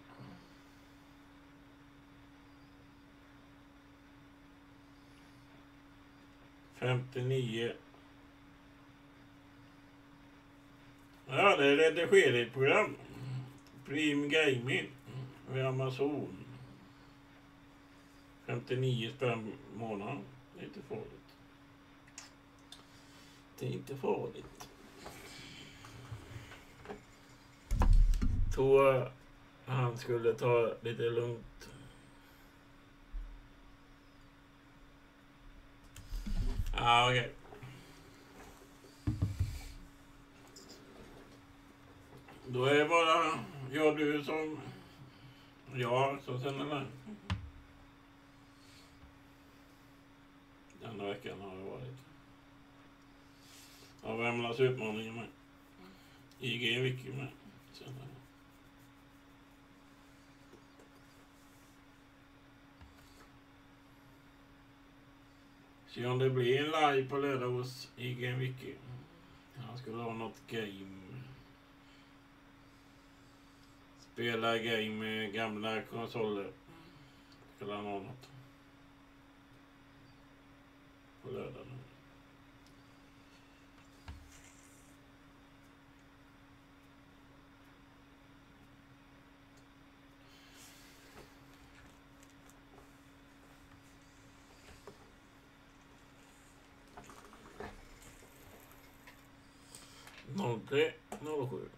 $59. Ja, det är redigeringsprogram. Prim Gaming. Vid Amazon. 59 spänn månad. Det är inte farligt. Det är inte farligt. Tror han skulle ta lite lugnt. Ah, okej. Då är det bara jag du som jag som sen är denna veckan har det varit. Av Värmlands utmaningar med. IG Wiki med. Sen se om det blir en live på lördag hos IG Wiki. Han skulle ha något game. Spela game med gamla konsoler. Skulle han ha något. På lördag. Någonting 07.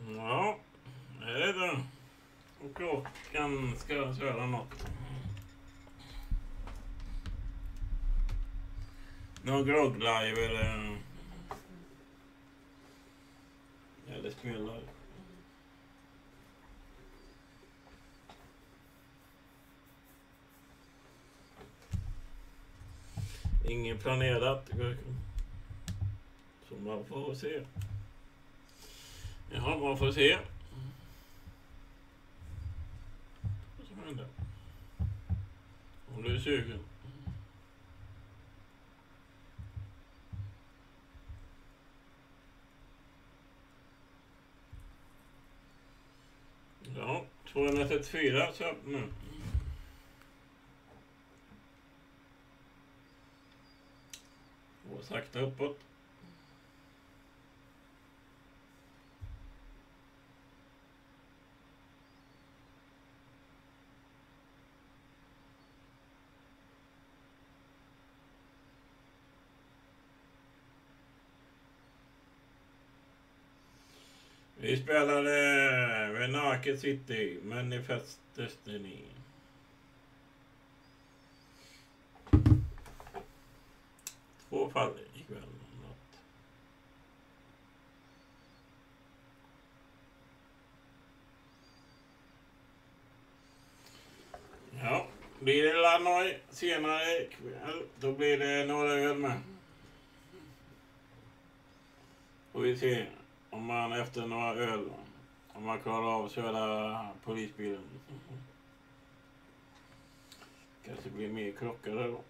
Ja, är det då? Och klockan ska köra något. Någon grogg live eller spelar. Ingen planerat. Så man får se. Jaha, man får se. Vad som händer. Om du är sugen. Ja, 234 så nu. Och sakta uppåt. Vi spelade Venake City, Manifest Destiny. Två fall ikväll. Ja, blir det Noire senare ikväll, då blir det några öl med. Får vi se om man efter några öl, om man klarar av att köra polisbilen. Kanske blir mer krockade då.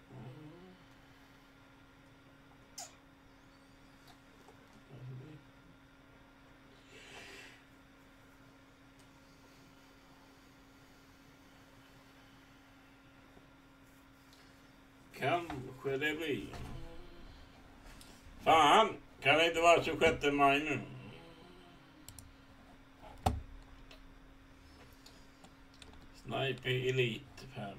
Kanske det blir. Fan, kan det inte vara 26 maj nu? Sniper Elite 5.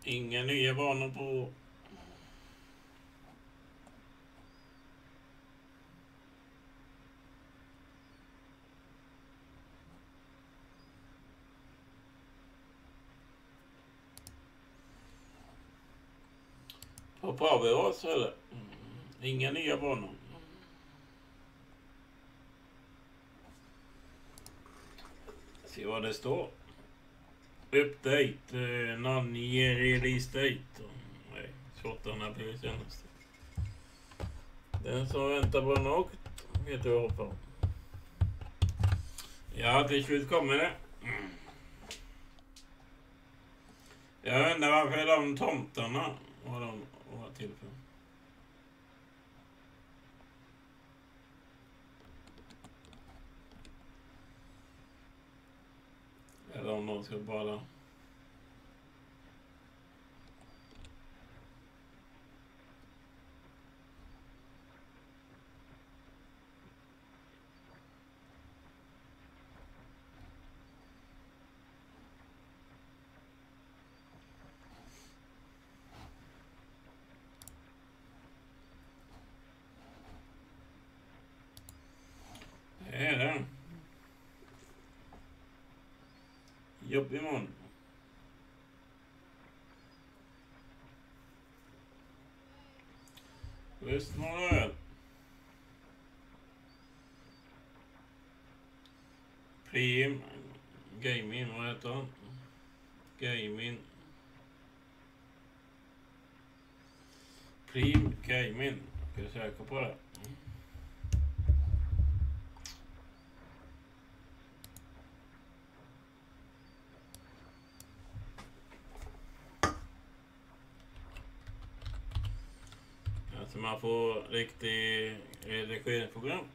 Inga nya banor på. På Paverås eller? Inga nya banor. Se vad det står. Update, non-year release date. Nej, 28 april senast. Den som väntar på något vet du vad på. Ja, till slut kommer det. Jag undrar varför de tomtarna var de var till för. Eller om de ska bara. jobb imorgon. Visst var det. Prim Gaming, vad heter han? Gaming. Prim Gaming. Ska jag söka på det? Alltså man får riktig redigeringsprogram.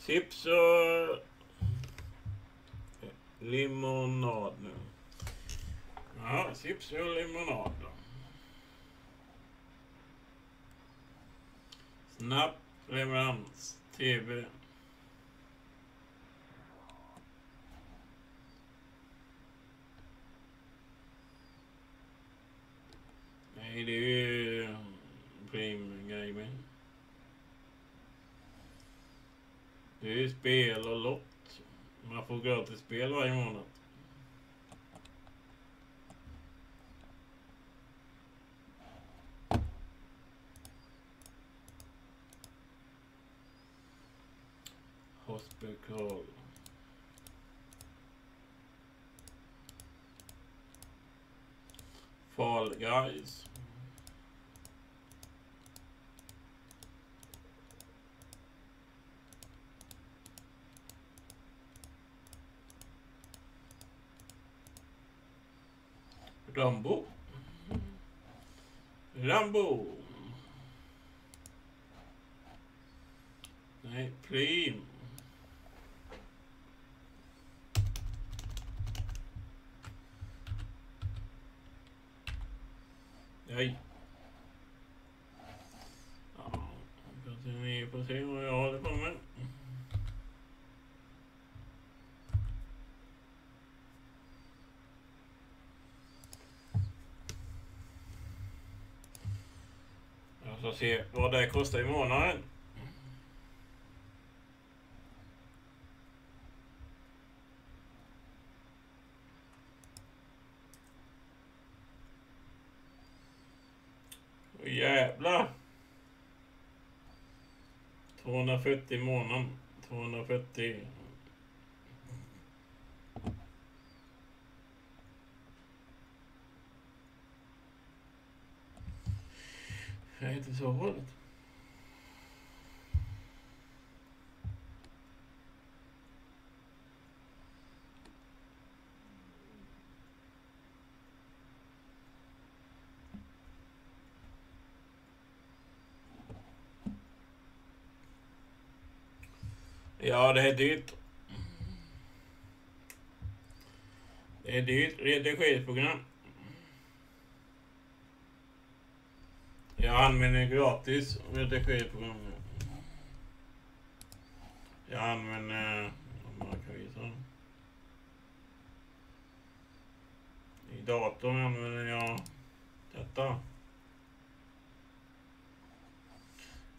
Chips och limonad nu. Ja, chips och limonad då. Snabb leverans, TV. Nej, det är ju Prim Gaming. Det är ju spel och lott. Man får gratis spel varje månad. Hospital. Fall Guys. Rambo. Rambo. Nej, Prim. Nej. Ja, ni får se vad jag håller på med. Jag ska se vad det kostar i månaden. Jävlar. 240 i månaden. 240. Det är inte så hållet. Ja, det är dyrt. Det är dyrt redigeringsprogram. Jag använder gratis redigeringsprogram. Jag använder... Man kan visa. I datorn använder jag detta.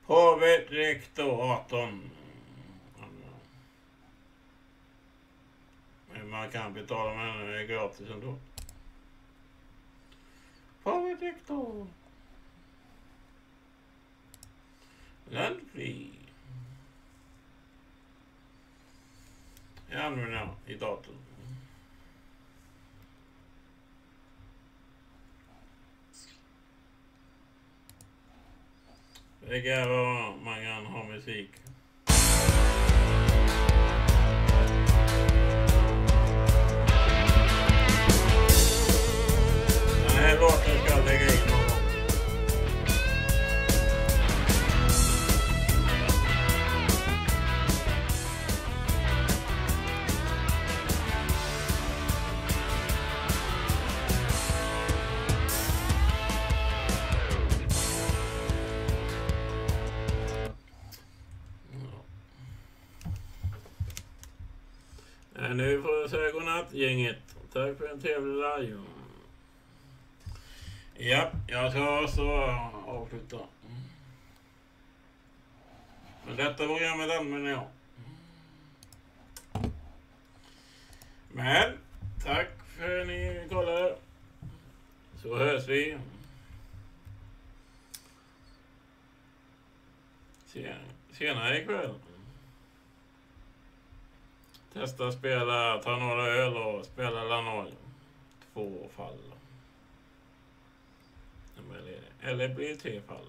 Havet Rektor 18. Men man kan betala med det är gratis ändå. Havet Rektor. Landfri. Jag använder i datorn. Det är vad man kan ha musik. Den här låten ska jag lägga in någon gång. Nu får jag säga godnatt, gänget. Tack för en trevlig live. Ja, jag ska så avsluta. Men detta programmet använder jag. Men tack för att ni kollade. Så hörs vi. Senare ikväll. Testa spela, ta några öl och spela la Noire. 2 fall. Eller blir 3 fall.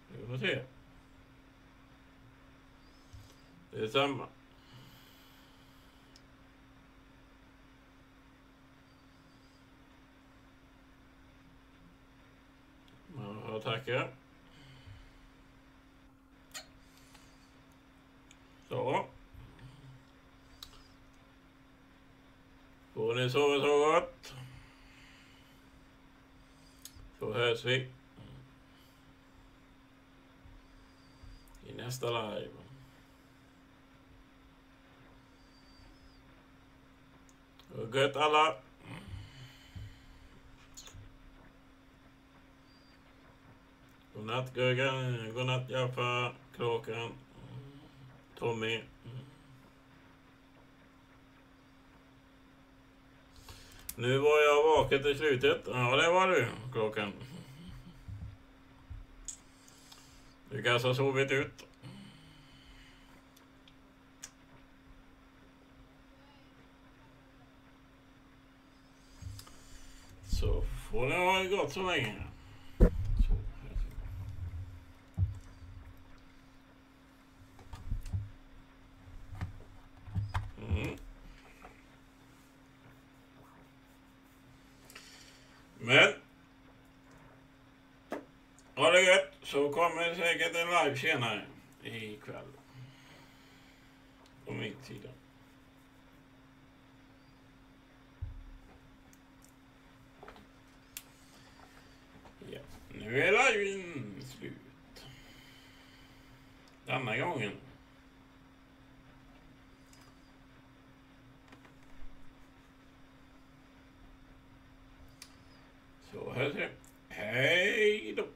Vi får se. Det är samma. Jag tackar. Så. Får ni sova så gott. Så hörs vi i nästa live. Och gött alla. Godnatt Guggen, godnatt Jaffa, Kråkan, Tommy. Nu var jag vaken till slutet. Ja, det var du, Kråkan. Du kanske har sovit ut. Så får ni ha det gott så länge. Men ha det gött, så kommer säkert en live senare ikväll. På min sida. Ja, nu är liven slut. Denna gången. Så hörs vi. Hej då.